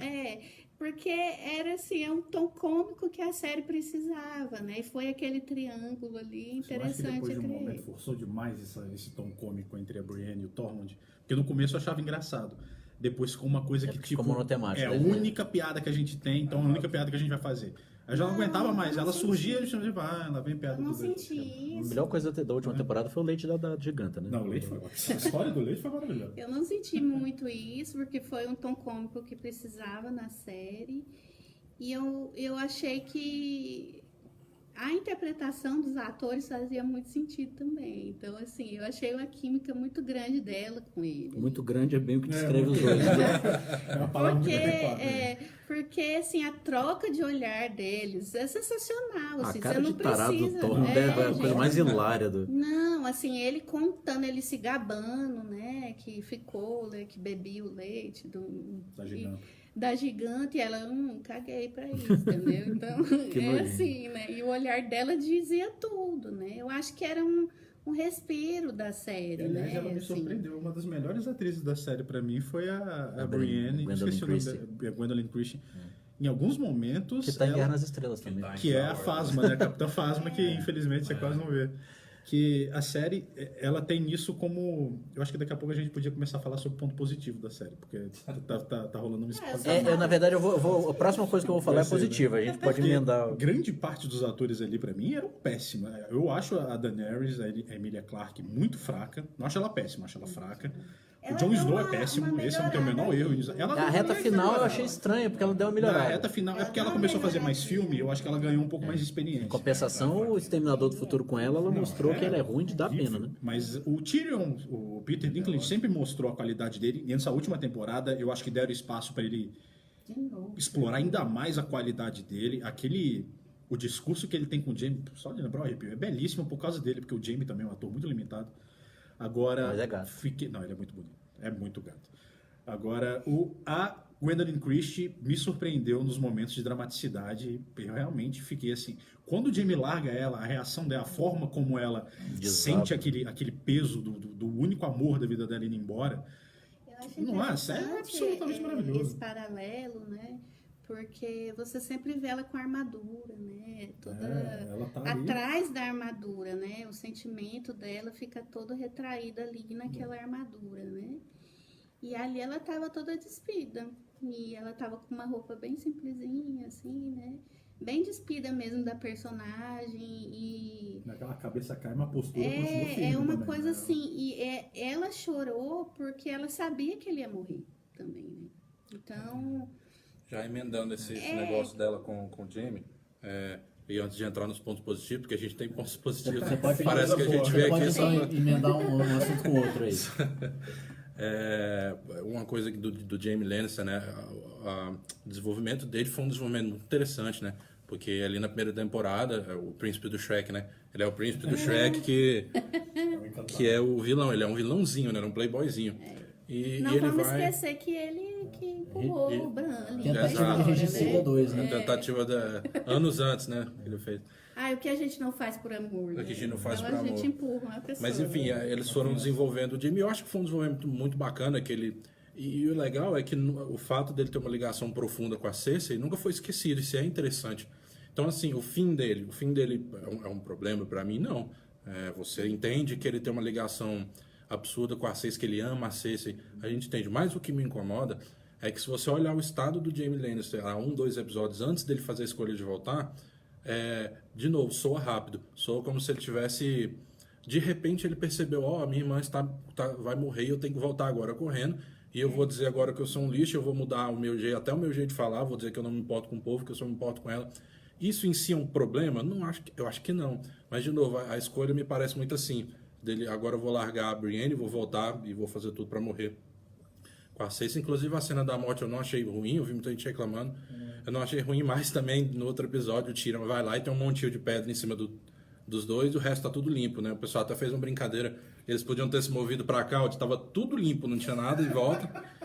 Porque era assim, um tom cômico que a série precisava, né? E foi aquele triângulo ali interessante. Eu acho que depois de um momento forçou demais esse tom cômico entre a Brienne e o Tormund. Porque no começo eu achava engraçado. Depois ficou uma coisa que tipo... monotemática, a única piada que a gente tem, então a única piada que a gente vai fazer. Eu já não aguentava mais. Ela surgia e eu tipo, lá vem piada. Eu não tudo senti A isso. melhor coisa da última temporada foi o leite da giganta, né? Não, o leite foi ótimo. A história do leite foi maravilhosa. Eu não senti muito isso, porque foi um tom cômico que precisava na série. E eu achei que a interpretação dos atores fazia muito sentido também. Então, assim, eu achei uma química muito grande dela com ele. Muito grande é bem o que descreve os dois. Né? É uma palavra muito adequada. Porque, assim, a troca de olhar deles é sensacional. A Assim, cara você não de tarado precisa. do Tormund é a coisa gente. mais hilária do... Não, assim, ele contando, ele se gabando, né? Que ficou, né, que bebia o leite da gigante, e ela, caguei pra isso, entendeu? Então, assim, né? E o olhar dela dizia tudo, né? Eu acho que era um respiro da série, Aliás, né? ela me assim. surpreendeu. Uma das melhores atrizes da série pra mim foi a Brienne. Esqueci o nome dela, Gwendolyn Christie. Em alguns momentos... Que tá em Guerra nas Estrelas também. Que é a Phasma, né? A Capitã Phasma, que infelizmente você quase não vê. que a série, ela tem isso como... Eu acho que daqui a pouco a gente podia começar a falar sobre o ponto positivo da série, porque tá rolando um spoiler. Na verdade, a próxima coisa que eu vou falar é positiva. A gente pode emendar. Grande parte dos atores ali, pra mim, eram péssimos. Eu acho a Daenerys, a Emilia Clarke, muito fraca. Não acho ela péssima, acho ela fraca. O Jon Snow é péssimo, esse não tem o menor erro. A reta final eu achei estranha, porque ela deu uma melhorada. A reta final, é porque ela começou a fazer mais filme, eu acho que ela ganhou um pouco mais de experiência. Em compensação, o Exterminador do Futuro com ela mostrou que ela é ruim de dar pena, né? Mas o Tyrion, o Peter Dinklage, sempre mostrou a qualidade dele. E nessa última temporada, eu acho que deram espaço para ele explorar ainda mais a qualidade dele. O discurso que ele tem com o Jaime, só de lembrar o arrepio, é belíssimo por causa dele, porque o Jaime também é um ator muito limitado. Agora, mas é gato. Não, ele é muito bonito. É muito gato. Agora, a Gwendoline Christie me surpreendeu nos momentos de dramaticidade. Eu realmente fiquei assim... Quando o Jaime larga ela, a reação dela, a forma como ela sente aquele peso do único amor da vida dela indo embora... Nossa, é absolutamente maravilhoso. Esse paralelo, né? Porque você sempre vê ela com a armadura, né? Toda ela tá atrás da armadura, né? O sentimento dela fica todo retraído ali naquela armadura, né? E ali ela tava toda despida. E ela tava com uma roupa bem simplesinha, assim, né? Bem despida mesmo da personagem e... Naquela cabeça cai, uma postura continua firme. É uma também, coisa né? assim, e ela chorou porque ela sabia que ele ia morrer também, né? Então... Já emendando esse negócio dela com o Jaime, e antes de entrar nos pontos positivos, porque a gente tem pontos positivos, Você pode parece que a gente vê aqui só... emendar um assunto com o outro aí. Uma coisa do Jaime Lannister, né? O desenvolvimento dele foi um desenvolvimento muito interessante, né? Porque ali na primeira temporada, o príncipe do Shrek, né? Ele é o príncipe do Shrek que é o vilão. Ele é um vilãozinho, né? Um playboyzinho. E não ele vamos vai... esquecer que ele que empurrou o Bran ali. Tentativa de Regicida 2, né? Tentativa anos antes, né? Ele fez. O que a gente não faz por amor, né? O que a gente não faz então por a gente amor. empurra uma pessoa. Mas enfim, eles foram desenvolvendo o Jaime. Eu acho que foi um desenvolvimento muito bacana. E o legal é que o fato dele ter uma ligação profunda com a Cersei nunca foi esquecido. Isso é interessante. Então, assim, o fim dele é um problema pra mim? Não. Você entende que ele tem uma ligação absurda com a Cersei, que ele ama a Cersei. A gente entende. Mas o que me incomoda é que se você olhar o estado do Jaime Lannister há 2 episódios antes dele fazer a escolha de voltar, de novo, soa rápido. Soa como se ele tivesse... De repente ele percebeu, a minha irmã vai morrer e eu tenho que voltar agora correndo. E eu vou dizer agora que eu sou um lixo, eu vou mudar o meu jeito, até o meu jeito de falar, vou dizer que eu não me importo com o povo, que eu só me importo com ela. Isso em si é um problema? Eu acho que não. Mas, de novo, a escolha me parece muito assim. Agora eu vou largar a Brienne, vou voltar e vou fazer tudo pra morrer com a Cersei. Inclusive a cena da morte eu não achei ruim, eu vi muita gente reclamando. Eu não achei ruim, mas também no outro episódio o Tyrion vai lá e tem um montinho de pedra em cima dos dois e o resto tá tudo limpo, né? O pessoal até fez uma brincadeira. Eles podiam ter se movido pra cá, onde tava tudo limpo, não tinha nada em volta.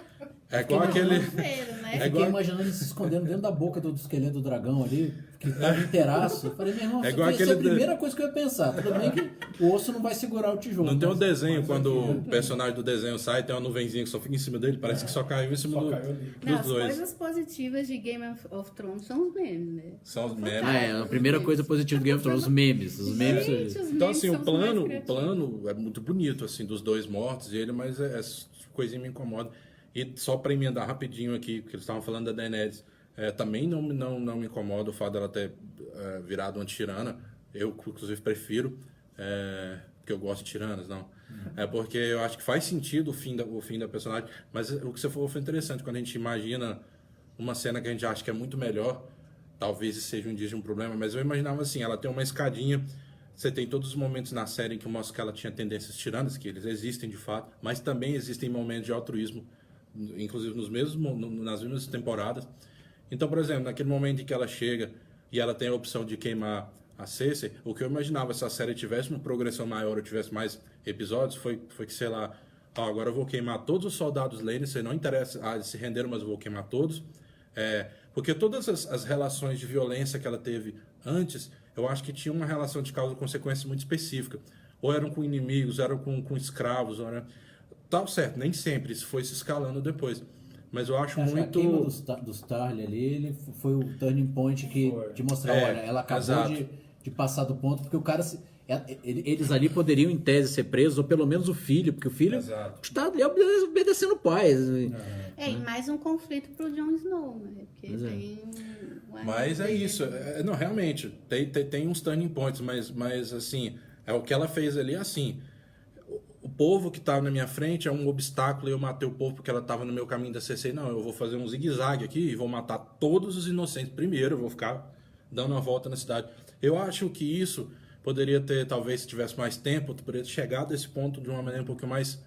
É igual aquele... Né? Fiquei imaginando ele se escondendo dentro da boca do esqueleto do dragão ali, que tava inteiraço. Eu falei, meu irmão, essa é a primeira coisa que eu ia pensar. Tudo bem que o osso não vai segurar o tijolo. Não tem um desenho, quando o personagem do desenho sai, tem uma nuvenzinha que só fica em cima dele, parece que só caiu em cima dos dois. As coisas positivas de Game of Thrones são os memes, né? São os memes. A primeira coisa positiva do Game of Thrones, os memes. Os memes. Então, assim, o plano é muito bonito, assim, dos dois mortos e ele, mas essa coisinha me incomoda. E só para emendar rapidinho aqui, porque eles estavam falando da Daenerys, também não me incomoda o fato dela ter virado uma tirana. Eu, inclusive, prefiro, porque eu gosto de tiranas, não. É porque eu acho que faz sentido o fim da personagem, mas o que você falou foi interessante, quando a gente imagina uma cena que a gente acha que é muito melhor, talvez seja um dia de um problema, mas eu imaginava assim, ela tem uma escadinha, você tem todos os momentos na série em que mostra que ela tinha tendências tiranas, que eles existem de fato, mas também existem momentos de altruísmo, inclusive nas mesmas temporadas. Então, por exemplo, naquele momento em que ela chega e ela tem a opção de queimar a Cersei, o que eu imaginava se a série tivesse uma progressão maior ou tivesse mais episódios, foi que, sei lá, agora eu vou queimar todos os soldados Lannister, não interessa, eles se renderam, mas eu vou queimar todos. Porque todas as relações de violência que ela teve antes, eu acho que tinha uma relação de causa e consequência muito específica. Ou eram com inimigos, eram com escravos, ou era... Tá certo, nem sempre, isso foi se escalando depois. Mas eu acho muito... A queima dos Tarly ali, ele foi o turning point de mostrar, olha, ela acabou de passar do ponto, porque o cara... Eles ali poderiam, em tese, ser presos, ou pelo menos o filho, porque o filho está ali obedecendo o pai. E mais um conflito pro Jon Snow, né? Porque tem... Mas é isso. Não, realmente, tem uns turning points, mas assim, o que ela fez ali, assim, o povo que estava na minha frente é um obstáculo e eu matei o povo porque ela estava no meu caminho da CC. Não, eu vou fazer um zigue-zague aqui e vou matar todos os inocentes primeiro, eu vou ficar dando uma volta na cidade. Eu acho que isso poderia ter, talvez, se tivesse mais tempo, poderia ter chegado a esse ponto de uma maneira um pouco mais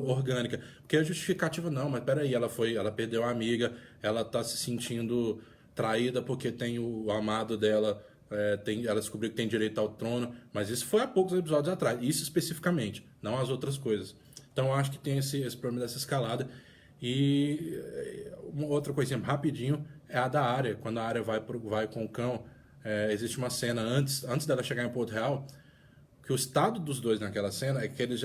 orgânica. Porque a justificativa, não, mas peraí, ela perdeu a amiga, ela tá se sentindo traída porque tem o amado dela, ela descobriu que tem direito ao trono, mas isso foi há poucos episódios atrás, isso especificamente, não as outras coisas. Então eu acho que tem esse problema dessa escalada. E uma outra coisinha rapidinho é a da Arya, quando a Arya vai com o cão. Existe uma cena antes dela chegar em Porto Real, que o estado dos dois naquela cena é que eles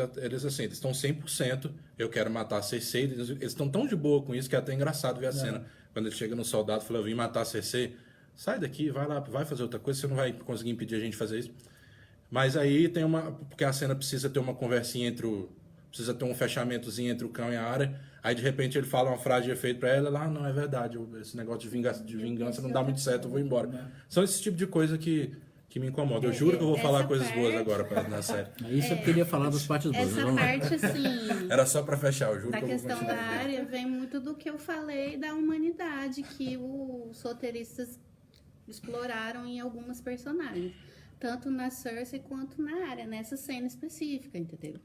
estão 100%, eu quero matar a Cersei, eles estão tão de boa com isso que é até engraçado ver a cena. Quando ele chega no soldado e fala, eu vim matar a Cersei, sai daqui, vai lá, vai fazer outra coisa, você não vai conseguir impedir a gente de fazer isso. Mas aí tem porque a cena precisa ter uma conversinha precisa ter um fechamentozinho entre o cão e a Arya, aí de repente ele fala uma frase de efeito pra ela, não, é verdade, esse negócio de vingança não dá muito certo, eu vou embora. São esse tipo de coisa que me incomoda. Eu juro que eu vou falar coisas boas agora na série. Isso eu queria falar das partes boas. Essa parte, assim... Era só pra fechar, eu juro da que eu vou continuar. questão da Arya vem muito do que eu falei da humanidade, que os roteiristas exploraram em algumas personagens. Tanto na Cersei quanto na Arya, nessa cena específica, entendeu?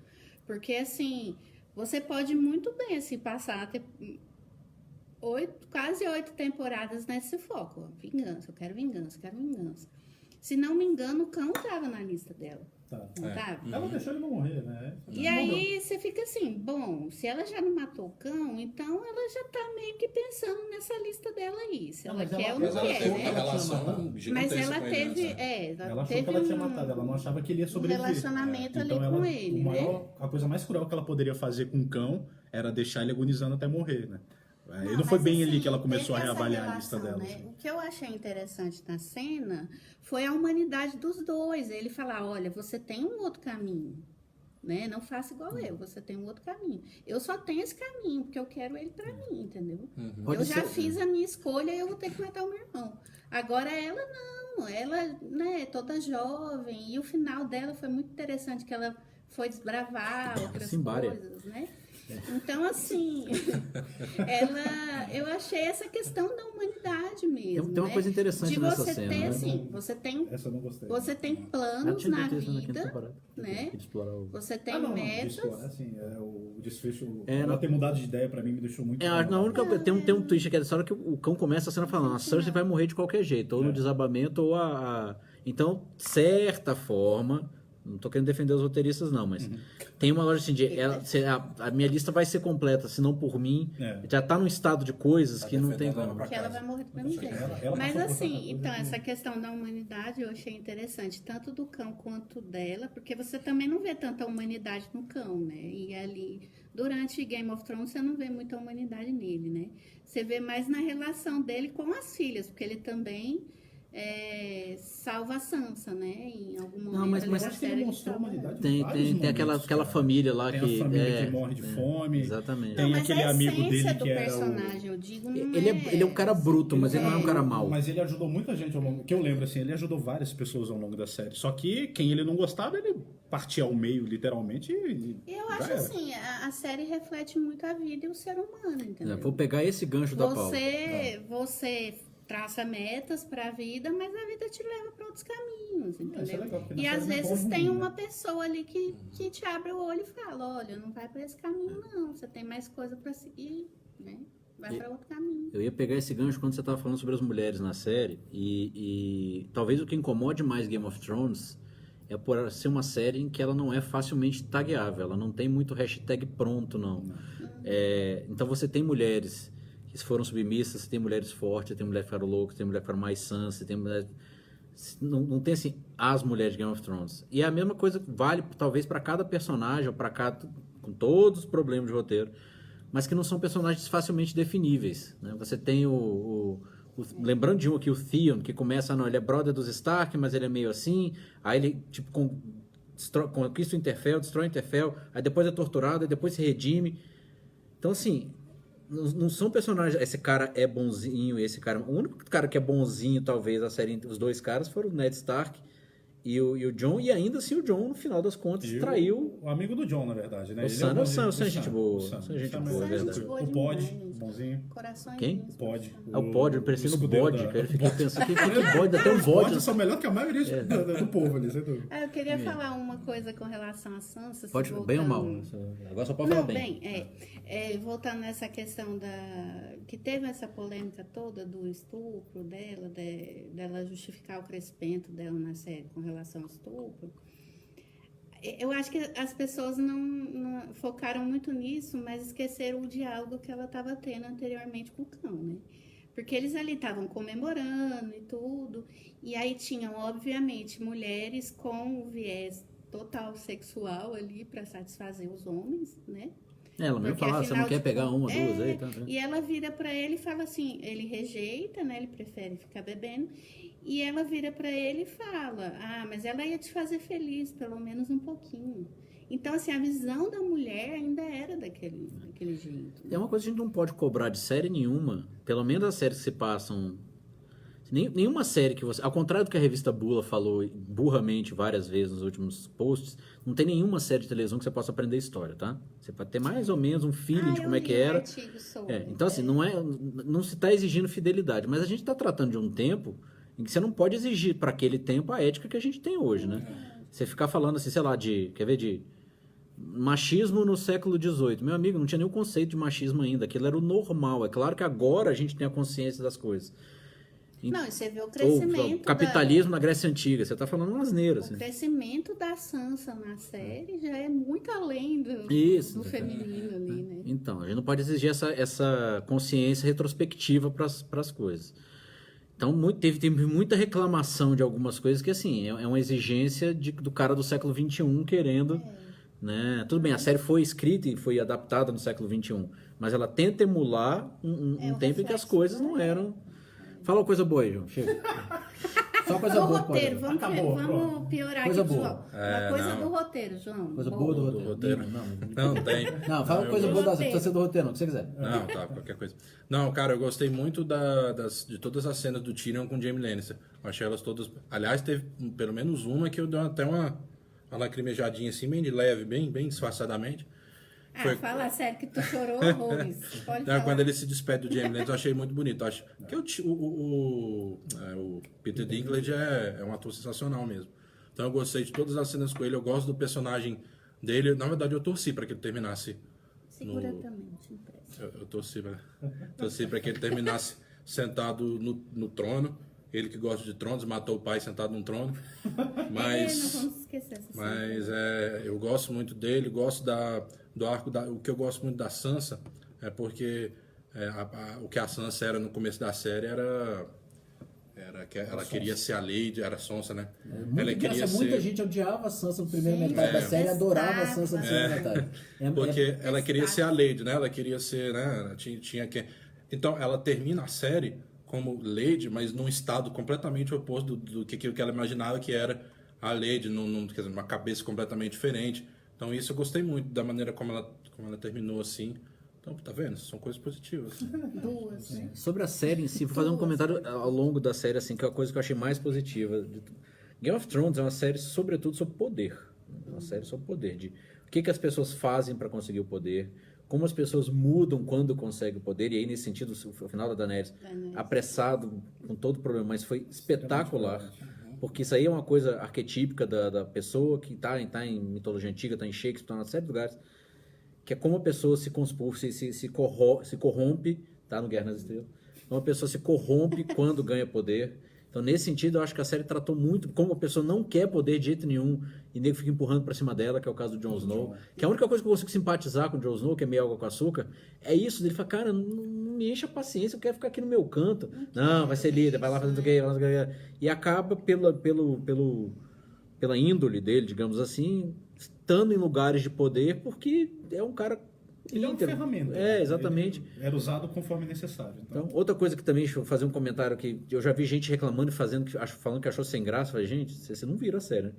Porque, assim, você pode muito bem, assim, passar quase 8 temporadas nesse foco. Vingança, eu quero vingança, eu quero vingança. Se não me engano, o cão tava na lista dela. Não tava? Ela deixou ele não morrer, né? E aí você fica assim, bom, se ela já não matou o cão, então ela já tá meio que pensando nessa lista dela aí. Se ela quer ou não quer, né? Mas ela teve... Ela achou que ela tinha matado, ela não achava que ele ia sobreviver. Um relacionamento ali Então com ele, né? A coisa mais cruel que ela poderia fazer com o cão era deixar ele agonizando até morrer, né? Não, não foi mas, bem assim, ali que ela começou a teve essa reavaliar a lista relação, dela. né? Assim. O que eu achei interessante na cena foi a humanidade dos dois. Ele falar, olha, você tem um outro caminho, né? Não faça igual eu, você tem um outro caminho. Eu só tenho esse caminho, porque eu quero ele pra mim, entendeu? Eu já fiz a minha escolha e eu vou ter que matar o meu irmão. Agora ela não, ela, né, toda jovem, e o final dela foi muito interessante, que ela foi desbravar outras coisas, né? Então, assim, eu achei essa questão da humanidade mesmo. Tem uma coisa interessante de nessa você cena. ter, Né? assim, você tem, Essa eu não gostei. você tem planos na vida, né? Você tem metas. Assim, o desfecho, ela ter mudado de ideia pra mim me deixou muito... Na única tem um twist aqui dessa hora que o cão começa a cena falando, a Cersei vai morrer de qualquer jeito, ou no desabamento, ou Então, de certa forma... Não tô querendo defender os roteiristas, não, mas tem uma loja assim de... a minha lista vai ser completa, se não por mim. Já tá num estado de coisas que não tem como. Que ela vai morrer do mesmo jeito. Mas assim, então, essa questão da humanidade eu achei interessante, tanto do cão quanto dela, porque você também não vê tanta humanidade no cão, né? E ali, durante Game of Thrones, você não vê muita humanidade nele, né? Você vê mais na relação dele com as filhas, porque ele também... salva a Sansa, né? Em algum momento. Não, mas acho que ele mostrou a humanidade. Tem aquela família lá tem que. A família que morre de fome. Exatamente. Tem aquele amigo dele que era. Personagem, eu digo, ele é um cara bruto, mas ele não é um cara mau. Mas ele ajudou muita gente ao longo. Que eu lembro, assim, ele ajudou várias pessoas ao longo da série. Só que quem ele não gostava, ele partia ao meio, literalmente. Eu acho assim, a série reflete muito a vida e o ser humano, entendeu? Vou pegar esse gancho da Paula. Você traça metas para a vida, mas a vida te leva para outros caminhos, entendeu? Legal, e às vezes tem uma pessoa ali que te abre o olho e fala, olha, não vai para esse caminho não, você tem mais coisa para seguir, né? Vai para outro caminho. Eu ia pegar esse gancho quando você estava falando sobre as mulheres na série e talvez o que incomode mais Game of Thrones é por ser uma série em que ela não é facilmente tagueável, ela não tem muito hashtag pronto, não. Então você tem mulheres que foram submissas, você tem mulheres fortes, você tem mulheres que ficaram loucas, você tem mulheres que ficaram mais sãs, você tem mulheres... Não tem assim, as mulheres de Game of Thrones. E a mesma coisa vale talvez para cada personagem, ou para cada... com todos os problemas de roteiro, mas que não são personagens facilmente definíveis, né? Você tem o lembrando de um aqui, o Theon, que começa, não, ele é brother dos Stark, mas ele é meio assim, aí ele, tipo, conquista o Interfell, destrói o Interfell, aí depois é torturado, aí depois se redime. Então, assim, não são personagens... Esse cara é bonzinho, esse cara... O único cara que é bonzinho, talvez, a série, os dois caras foram o Ned Stark e o Jon, e ainda assim o Jon, no final das contas, traiu... O amigo do John, na verdade, né? O Sam é gente boa. O Sam é gente boa, é verdade. O Pod, bonzinho. Corações. Quem? O Pod. O bode, parecendo um bode, cara. Eu fiquei pensando, que bode? Até um Os bode. pods são melhor que a maioria do povo ali, sem dúvida. Eu queria falar uma coisa com relação a Sansa. Pode, voltando... bem ou mal? Agora só pode falar Não, bem. voltando nessa questão que teve essa polêmica toda do estupro dela, dela justificar o crescimento dela na série com relação ao estupro. Eu acho que as pessoas não focaram muito nisso, mas esqueceram o diálogo que ela estava tendo anteriormente com o cão, né? Porque eles ali estavam comemorando e tudo, e aí tinham, obviamente, mulheres com o viés total sexual ali para satisfazer os homens, né? Ela mesmo Porque, fala, você não afinal, quer tipo, pegar uma, duas aí, tá? E ela vira pra ele e fala assim, ele rejeita, né? Ele prefere ficar bebendo. E ela vira pra ele e fala, mas ela ia te fazer feliz, pelo menos um pouquinho. Então, assim, a visão da mulher ainda era daquele jeito. É uma coisa que a gente não pode cobrar de série nenhuma, pelo menos as séries que se passam... Nenhuma série que você... Ao contrário do que a revista Bula falou burramente várias vezes nos últimos posts, não tem nenhuma série de televisão que você possa aprender história, tá? Você pode ter mais ou menos um feeling de como é que era. Então, assim, não se está exigindo fidelidade, mas a gente está tratando de um tempo em que você não pode exigir para aquele tempo a ética que a gente tem hoje, né? Você ficar falando assim, sei lá, de machismo no século XVIII. Meu amigo, não tinha nem o conceito de machismo ainda. Aquilo era o normal. É claro que agora a gente tem a consciência das coisas. Não, e você vê o crescimento... O capitalismo na Grécia Antiga. Você está falando uma asneira. Assim. O crescimento da Sansa na série já é muito além do feminino ali, né? Então, a gente não pode exigir essa consciência retrospectiva para as coisas. Então, teve muita reclamação de algumas coisas que, assim, é uma exigência do cara do século XXI querendo... Né? Tudo bem, a série foi escrita e foi adaptada no século XXI, mas ela tenta emular um tempo em que as coisas não eram... Fala uma coisa boa aí, João. Chega. Só coisa boa. Roteiro, vamos piorar coisa aqui, boa. João. Uma coisa do roteiro, João. Coisa boa do roteiro. Não tem. Não, fala uma coisa boa da série. Precisa ser do roteiro, não, o que você quiser. Não, tá, qualquer coisa. Não, cara, eu gostei muito de todas as cenas do Tyrion com o Jaime Lannister. Eu achei elas todas... Aliás, teve pelo menos uma que eu dei até uma lacrimejadinha assim, bem de leve, bem disfarçadamente. Fala sério que tu chorou horrores. Pode falar. Quando ele se despede do Jaime Lannister, eu achei muito bonito. Eu acho que o Peter Dinklage é um ator sensacional mesmo. Então eu gostei de todas as cenas com ele. Eu gosto do personagem dele. Na verdade, eu torci para que ele terminasse. Segura também, te empresto. Eu torci para que ele terminasse sentado no trono. Ele que gosta de tronos, matou o pai sentado num trono. Mas, não vamos esquecer essa cena. Mas eu gosto muito dele, gosto do arco. O que eu gosto muito da Sansa é porque o que a Sansa era no começo da série era que ela queria ser a Lady, era Sonsa, né? Muita gente odiava a Sansa no primeiro metade da série e adorava a Sansa na segunda metade. Porque ela queria ser a Lady, né? Ela queria ser, né? Tinha que... Então, ela termina a série como Lady, mas num estado completamente oposto do que ela imaginava que era a Lady, quer dizer, numa cabeça completamente diferente. Então isso eu gostei muito da maneira como ela terminou assim. Então, tá vendo? São coisas positivas. Duas, né? Sobre a série em si, vou fazer um comentário ao longo da série, assim, que é a coisa que eu achei mais positiva. Game of Thrones é uma série, sobretudo, sobre poder. É uma série sobre poder, de o que as pessoas fazem para conseguir o poder, como as pessoas mudam quando conseguem o poder, e aí nesse sentido o final da Daenerys apressado, com todo o problema, mas foi espetacular, porque isso aí é uma coisa arquetípica da pessoa que tá em mitologia antiga, está em Shakespeare, está em uma série de lugares, que é como a pessoa se corrompe, tá no Guerra nas Estrelas, como a pessoa se corrompe quando ganha poder. Então, nesse sentido, eu acho que a série tratou muito como a pessoa não quer poder de jeito nenhum e o nego fica empurrando pra cima dela, que é o caso do Jon Snow. Que a única coisa que eu consigo simpatizar com o Jon Snow, que é meio água com açúcar, é isso. Ele fala, cara, não me enche a paciência, eu quero ficar aqui no meu canto. Não, vai ser líder, vai lá fazendo o que, e acaba pela índole dele, digamos assim, estando em lugares de poder, porque é um cara Ele é uma ferramenta. É, exatamente. Ele era usado conforme necessário. Então, outra coisa que também, deixa eu fazer um comentário que eu já vi gente reclamando e falando que achou sem graça. Falei, gente, você não vira a série, né?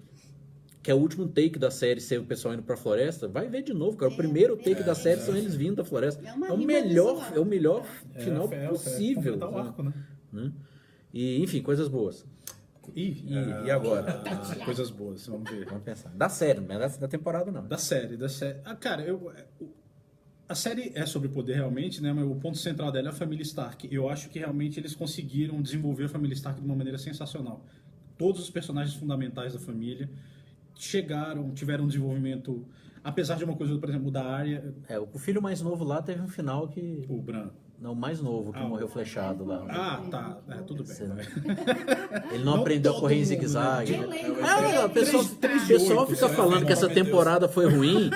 Que é o último take da série ser o pessoal indo pra floresta. Vai ver de novo, cara. O primeiro take da série são eles vindo da floresta. É o uma melhor, visual. é o melhor final possível. completar o sabe? arco, né? Né? E, enfim, coisas boas. E agora? Coisas boas, vamos ver. Vamos pensar. Da série, não é da temporada, não. Da série. Cara, a série é sobre poder realmente, né? Mas o ponto central dela é a família Stark. Eu acho que realmente eles conseguiram desenvolver a família Stark de uma maneira sensacional. Todos os personagens fundamentais da família tiveram um desenvolvimento, apesar de uma coisa, por exemplo, da Arya, O filho mais novo lá teve um final que... o Bran. Não, o mais novo, que morreu flechado lá. Tá. Tudo bem. Vai. Ele não Não aprendeu a todo correr em mundo, zigue-zague. né? O pessoal fica falando que essa temporada foi ruim.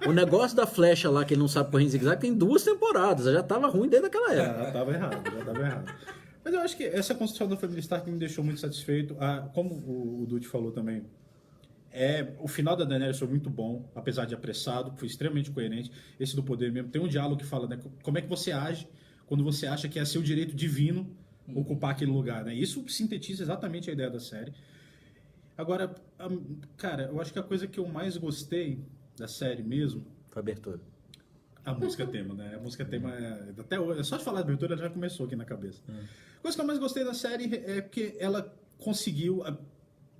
O negócio da flecha lá, que ele não sabe correr em zigue-zague, tem 2 temporadas. Já tava ruim desde aquela época. Já tava errado. Mas eu acho que essa construção da família Stark me deixou muito satisfeito. Como o Dutti falou também, o final da Daenerys foi muito bom, apesar de apressado, foi extremamente coerente. Esse do poder mesmo. Tem um diálogo que fala, né, como é que você age quando você acha que é seu direito divino ocupar aquele lugar, né? Isso sintetiza exatamente a ideia da série. Agora, cara, eu acho que a coisa que eu mais gostei da série mesmo... Foi a abertura. A música tema, né? A música tema até hoje, só de falar da abertura já começou aqui na cabeça. A coisa que eu mais gostei da série é porque ela conseguiu,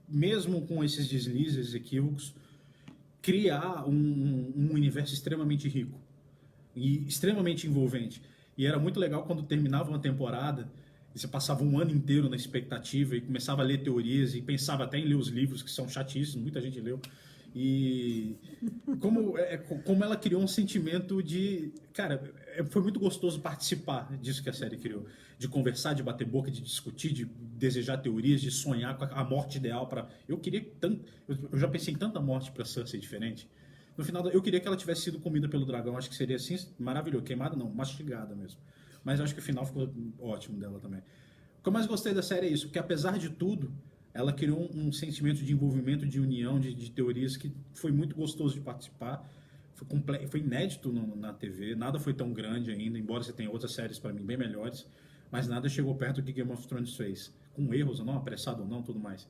mesmo com esses deslizes, equívocos, criar um universo extremamente rico e extremamente envolvente. E era muito legal quando terminava uma temporada e você passava um ano inteiro na expectativa e começava a ler teorias e pensava até em ler os livros, que são chatíssimos, muita gente leu. E como ela criou um sentimento de... Cara, foi muito gostoso participar disso que a série criou. De conversar, de bater boca, de discutir, de desejar teorias, de sonhar com a morte ideal para... Eu queria tanto... Eu já pensei em tanta morte para Cersei diferente. No final, eu queria que ela tivesse sido comida pelo dragão. Acho que seria assim, maravilhoso. Queimada não, mastigada mesmo. Mas eu acho que o final ficou ótimo dela também. O que eu mais gostei da série é isso, porque apesar de tudo, ela criou um sentimento de envolvimento, de união, de teorias que foi muito gostoso de participar. Foi inédito na TV, nada foi tão grande ainda, embora você tenha outras séries para mim bem melhores, mas nada chegou perto do que Game of Thrones fez. Com erros ou não, apressado ou não, tudo mais.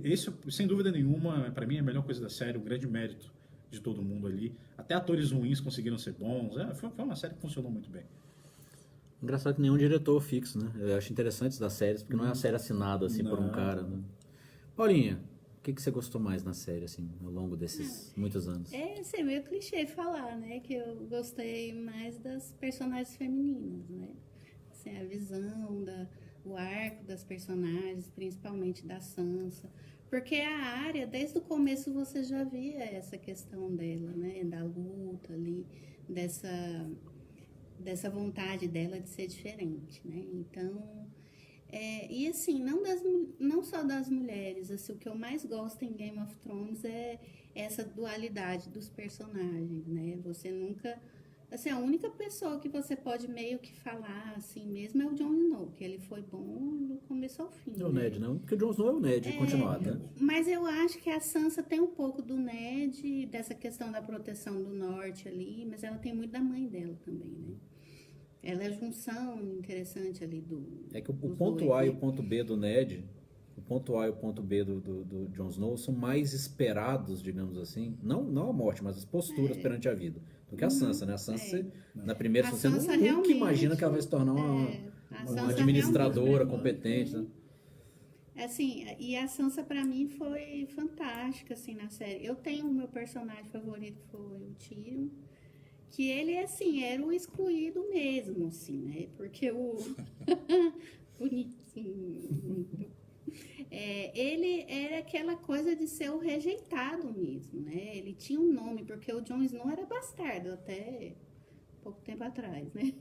Esse, sem dúvida nenhuma, para mim é a melhor coisa da série, um grande mérito de todo mundo ali. Até atores ruins conseguiram ser bons. Foi uma série que funcionou muito bem. Engraçado que nenhum diretor fixo, né? Eu acho interessante isso das séries, porque não é uma série assinada assim por um cara. Né? Paulinha, o que você gostou mais na série, assim, ao longo desses muitos anos? É meio clichê falar, né? Que eu gostei mais das personagens femininas, né? Assim, a visão, o arco das personagens, principalmente da Sansa. Porque a Arya, desde o começo, você já via essa questão dela, né? Da luta ali, dessa vontade dela de ser diferente, né? Então, e assim, não só das mulheres, assim, o que eu mais gosto em Game of Thrones é essa dualidade dos personagens, né? Você nunca... Assim, a única pessoa que você pode meio que falar assim mesmo é o Jon Snow, que ele foi bom do começo ao fim. É o Ned, não? Porque o Jon Snow é o Ned, continuado, né? Mas eu acho que a Sansa tem um pouco do Ned, dessa questão da proteção do norte ali, mas ela tem muito da mãe dela também, né? Ela é a junção interessante ali É que o ponto A e o ponto B do Ned, o ponto A e o ponto B do Jon Snow são mais esperados, digamos assim. Não a morte, mas as posturas perante a vida. Do que a Sansa, né? A Sansa, na primeira, você nunca imagina que ela vai se tornar uma administradora competente, né? Assim, e a Sansa pra mim foi fantástica, assim, na série. Eu tenho o meu personagem favorito, que foi o Tyrion, que ele, assim, era o excluído mesmo, assim, né? Porque bonitinho. Ele era aquela coisa de ser o rejeitado mesmo, né? Ele tinha um nome, porque o Jon Snow era bastardo até pouco tempo atrás, né?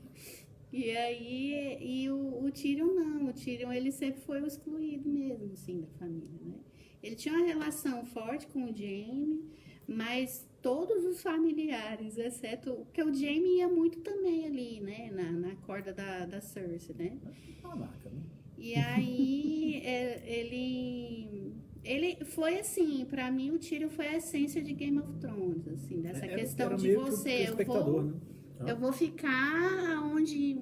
E aí, o Tyrion não. O Tyrion, ele sempre foi o excluído mesmo, assim, da família, né? Ele tinha uma relação forte com o Jaime, mas todos os familiares, exceto... Porque o Jaime ia muito também ali, né? Na corda da Cersei, né? Caraca, né? E aí, Ele foi assim, pra mim o Tyrion foi a essência de Game of Thrones, assim, dessa questão era de meio que o você, espectador, né? eu vou ficar onde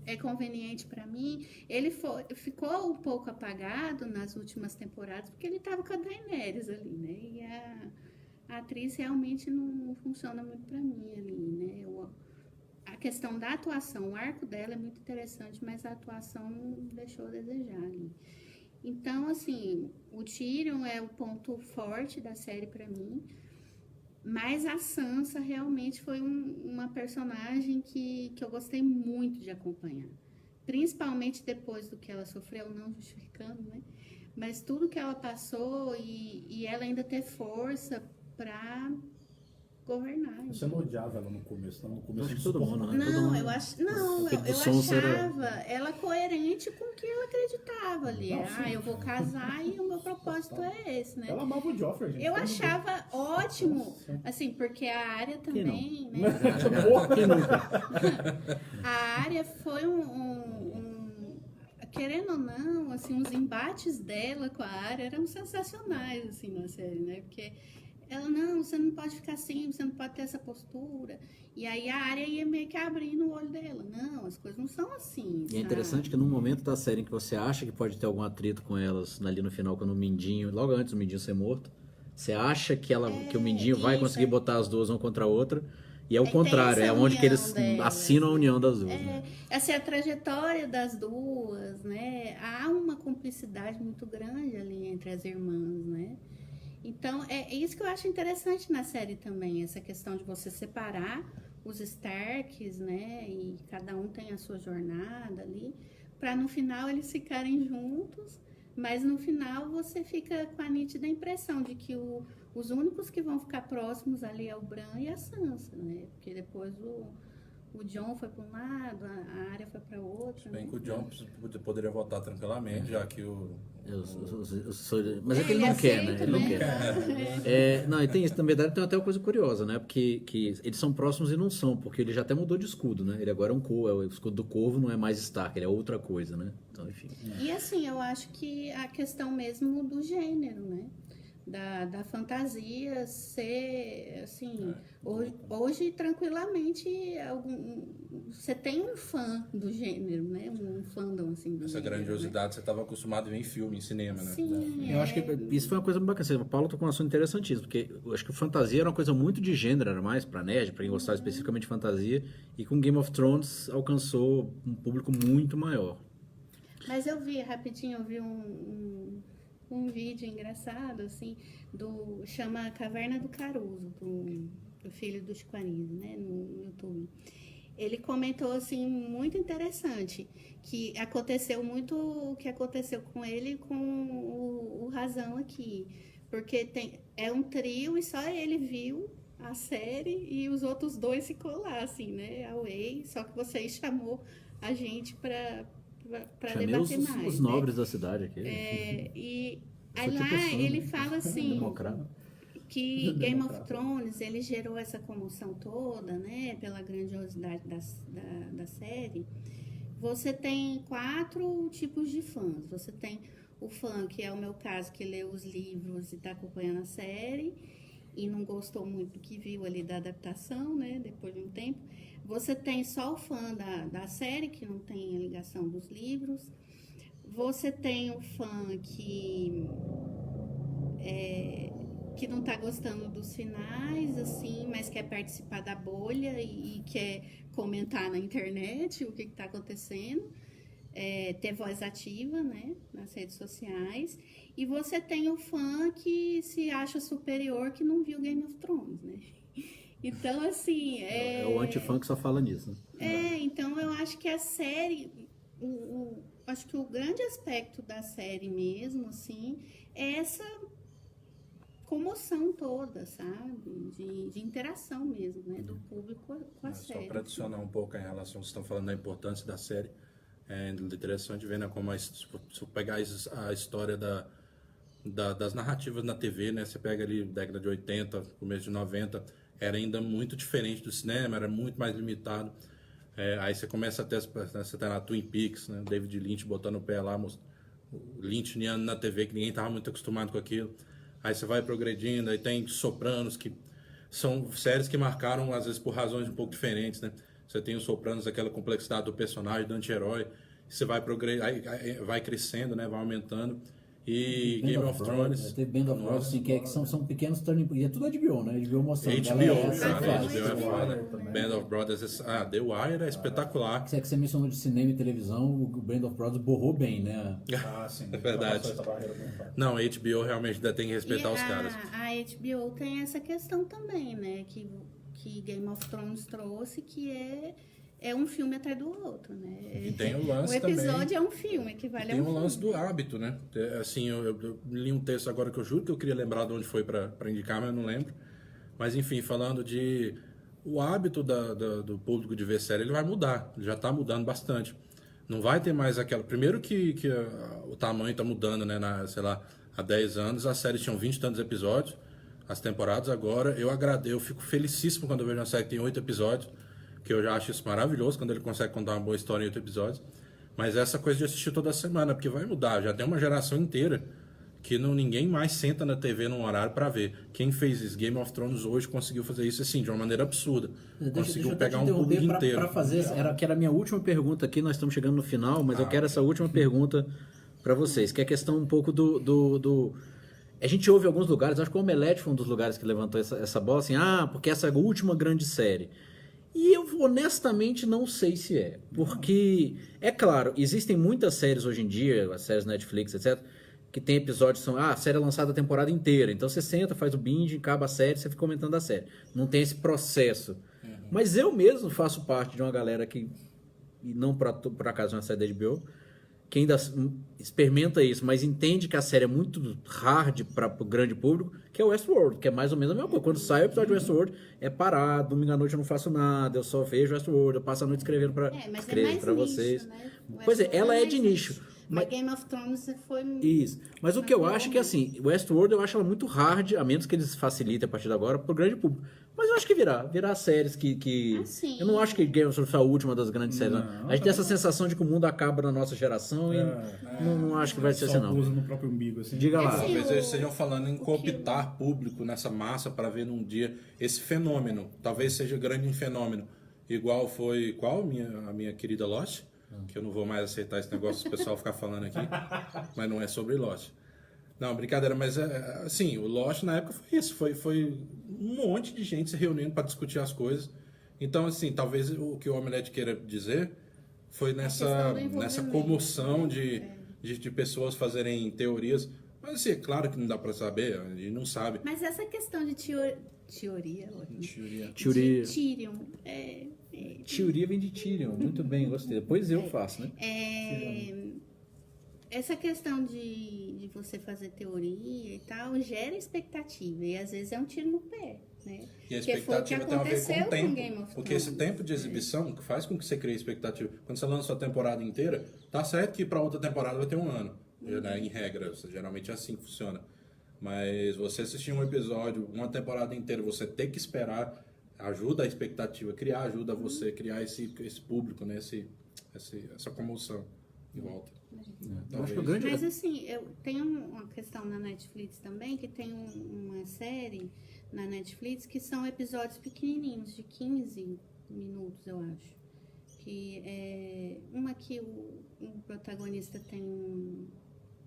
é conveniente pra mim. Ele ficou um pouco apagado nas últimas temporadas, porque ele tava com a Daenerys ali, né? E a atriz realmente não funciona muito pra mim ali, né? A questão da atuação, o arco dela é muito interessante, mas a atuação deixou a desejar ali. Então, assim, o Tyrion é o ponto forte da série pra mim, mas a Sansa realmente foi uma personagem que eu gostei muito de acompanhar. Principalmente depois do que ela sofreu, não justificando, né? Mas tudo que ela passou e ela ainda ter força pra governar. Você não odiava ela no começo, não? No começo Acho que não todo mundo, suportava. né? Todo Não, mundo- eu acho, não, Aquele eu do Sonsa era- achava ela coerente com o que ela acreditava ali. Eu vou casar e o meu propósito é esse, né? Ela amava o Joffrey, gente. Eu Todo mundo- achava ótimo, assim, porque a área também, né? Quem nunca? A área foi querendo ou não, assim, os embates dela com a área eram sensacionais, assim, na série, né? Porque ela, não, você não pode ficar assim, você não pode ter essa postura. E aí a área ia meio que abrindo o olho dela. Não, as coisas não são assim. E é sabe? interessante que num momento da série em que você acha que pode ter algum atrito com elas ali no final, quando o Mindinho, logo antes do Mindinho ser morto, você acha que o Mindinho vai isso, conseguir botar as duas uma contra a outra, e é o Tem contrário, é essa onde que união eles delas, assinam a união das duas. né? Essa é a trajetória das duas, né? Há uma cumplicidade muito grande ali entre as irmãs, né? Então, é isso que eu acho interessante na série também, essa questão de você separar os Starks, né? E cada um tem a sua jornada ali, para no final eles ficarem juntos, mas no final você fica com a nítida impressão de que os únicos que vão ficar próximos ali é o Bran e a Sansa, né? Porque depois o Jon foi para um lado, a Arya foi para outro. Bem Né? que o John poderia votar tranquilamente, já que o... Mas é que ele não quer, né? Ele não quer. Não, e tem isso, na verdade tem até uma coisa curiosa, né? Porque eles são próximos e não são, porque ele já até mudou de escudo, né? Ele agora é um corvo, o escudo do corvo não é mais Stark, ele é outra coisa, né? Então, enfim. E assim, eu acho que a questão mesmo do gênero, né? Da fantasia ser, assim, hoje tranquilamente você tem um fã do gênero, né? Um fandom, assim, do Essa gênero, grandiosidade você estava acostumado a ver em filme, em cinema, né? né? Sim, Eu acho que isso foi uma coisa bacana. O Paulo tocou um assunto interessantíssimo, porque eu acho que fantasia era uma coisa muito de gênero, era mais pra nerd, pra quem gostava especificamente de fantasia, e com Game of Thrones alcançou um público muito maior. Mas eu vi, rapidinho, eu vi um vídeo engraçado, assim, chama Caverna do Caruso, do filho do Chico Anísio, né, no YouTube. Ele comentou, assim, muito interessante, que aconteceu muito o que aconteceu com ele e com o Razão aqui, porque é um trio e só ele viu a série e os outros dois ficou lá, assim, né, away, só que vocês chamou a gente para Chamei debater mais, os né? nobres da cidade aqui. E Eu aí sou lá tipo assim, ele fala assim democrata. que Game of Thrones ele gerou essa comoção toda, né, pela grandiosidade da série. Você tem 4 tipos de fãs. Você tem o fã, que é o meu caso, que lê os livros e está acompanhando a série e não gostou muito do que viu ali da adaptação, né, depois de um tempo. Você tem só o fã da série, que não tem a ligação dos livros. Você tem o fã que não tá gostando dos finais, assim, mas quer participar da bolha e quer comentar na internet o que tá acontecendo. Ter voz ativa, né, nas redes sociais. E você tem o fã que se acha superior, que não viu Game of Thrones, né? Então, assim... É o antifã que só fala nisso. Né? Então eu acho que a série... acho que o grande aspecto da série mesmo, assim, é essa comoção toda, sabe? De interação mesmo, né? Do público com a Só série. para adicionar um pouco em relação, vocês estão falando da importância da série, é interessante ver, né, como se pegar a história das narrativas na TV, né, você pega ali década de 80, começo de 90, era ainda muito diferente do cinema, era muito mais limitado. Aí você começa até você tá na Twin Peaks, né, David Lynch botando o pé lá, lynchiano na TV, que ninguém tava muito acostumado com aquilo. Aí você vai progredindo, aí tem Sopranos, que são séries que marcaram, às vezes, por razões um pouco diferentes, né? Você tem os Sopranos, aquela complexidade do personagem, do anti-herói, você vai vai crescendo, né? Vai aumentando. E Game of Thrones... Tem Band of Brothers, assim, que são pequenos turning points. E é tudo HBO, né? HBO mostrando. HBO, essa cara, fase. HBO é foda. Band of Brothers, The Wire é espetacular. Se é que você mencionou de cinema e televisão, o Band of Brothers borrou bem, né? Ah, sim. É verdade. Passou essa barreira bem fácil. Não, a HBO realmente ainda tem que respeitar E os caras. a HBO tem essa questão também, né? Que Game of Thrones trouxe, que é um filme atrás do outro, né? E tem o lance O episódio também. é um filme, equivale Tem a um o filme. lance do hábito, né? Assim, eu li um texto agora que eu juro que eu queria lembrar de onde foi para indicar, mas eu não lembro. Mas enfim, falando de o hábito do público de ver série, ele vai mudar. Ele já está mudando bastante. Não vai ter mais aquela... Primeiro que o tamanho está mudando, né? Sei lá, há 10 anos as séries tinham 20 e tantos episódios. As temporadas agora, eu fico felicíssimo quando eu vejo uma série que tem 8 episódios, que eu já acho isso maravilhoso, quando ele consegue contar uma boa história em 8 episódios. Mas essa coisa de assistir toda semana, porque vai mudar. Já tem uma geração inteira que ninguém mais senta na TV num horário para ver. Quem fez isso? Game of Thrones hoje conseguiu fazer isso assim, de uma maneira absurda. Conseguiu pegar um público inteiro. Para fazer, que era a minha última pergunta aqui, nós estamos chegando no final, mas eu quero essa última pergunta para vocês, que é a questão um pouco do... A gente ouve em alguns lugares, acho que o Omelete foi um dos lugares que levantou essa bola, assim, porque essa é a última grande série. E eu honestamente não sei se é, porque, é claro, existem muitas séries hoje em dia, as séries Netflix, etc., que tem episódios, a série é lançada a temporada inteira, então você senta, faz o binge, acaba a série, você fica comentando a série. Não tem esse processo. Mas eu mesmo faço parte de uma galera que, e não por acaso uma série da HBO, que ainda experimenta isso, mas entende que a série é muito hard para o grande público, que é o Westworld, que é mais ou menos a mesma coisa. Quando sai o episódio do Westworld, é parado, domingo à noite eu não faço nada, eu só vejo o Westworld, eu passo a noite escrevendo para vocês. Né? Pois é, ela é mais de nicho. Mas Game of Thrones foi... Isso. Mas o que eu acho é que, assim, Westworld eu acho ela muito hard, a menos que eles facilitem a partir de agora pro grande público. Mas eu acho que virá séries que... sim. Eu não acho que Game of Thrones foi a última das grandes séries. Não. A gente tem essa sensação de que o mundo acaba na nossa geração e não acho que vai ser assim, não. Pousa no próprio umbigo, assim. Diga lá. Talvez eles estejam falando em cooptar público nessa massa para ver num dia esse fenômeno. Talvez seja grande em fenômeno. Igual foi... A minha querida Lost? Que eu não vou mais aceitar esse negócio do pessoal ficar falando aqui. Mas não é sobre Lost. Não, brincadeira, mas assim, o Lost na época foi isso. Foi um monte de gente se reunindo para discutir as coisas. Então, assim, talvez o que o Omelete queira dizer foi nessa comoção de pessoas fazerem teorias. Mas, assim, é claro que não dá para saber, a gente não sabe. Mas essa questão de teoria... Teoria. De Tyrion, Teoria vem de Tyrion. Muito bem, gostei. Depois eu faço, né? Essa questão de você fazer teoria e tal gera expectativa. E às vezes é um tiro no pé, né? E a Que foi o que expectativa tem a ver com aconteceu o tempo. Game of Porque Thrones. esse tempo de exibição que faz com que você crie expectativa. Quando você lança a temporada inteira, tá certo que para outra temporada vai ter um ano. Né? Em regra, geralmente é assim que funciona. Mas você assistir um episódio, uma temporada inteira, você ter que esperar, ajuda a expectativa, ajuda você a criar esse público, né? Essa comoção em volta. Eu acho que o grande... Mas assim, tem uma questão na Netflix também, que tem uma série na Netflix que são episódios pequenininhos, de 15 minutos, eu acho. Que é uma que o protagonista tem um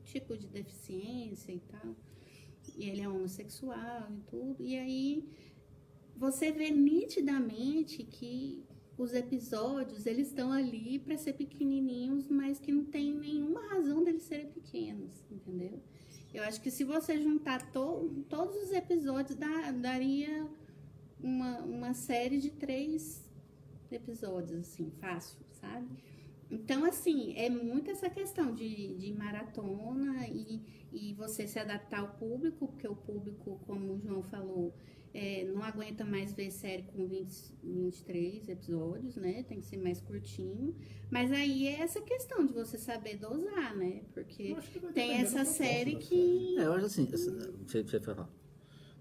tipo de deficiência e tal, e ele é homossexual e tudo, e aí você vê nitidamente que os episódios, eles estão ali para ser pequenininhos, mas que não tem nenhuma razão deles serem pequenos, entendeu? Eu acho que se você juntar todos os episódios, daria uma série de 3 episódios, assim, fácil, sabe? Então, assim, é muito essa questão de maratona e você se adaptar ao público, porque o público, como o João falou, não aguenta mais ver série com 23 episódios, né? Tem que ser mais curtinho. Mas aí é essa questão de você saber dosar, né? Porque tem essa série que... eu acho assim... Você vai falar.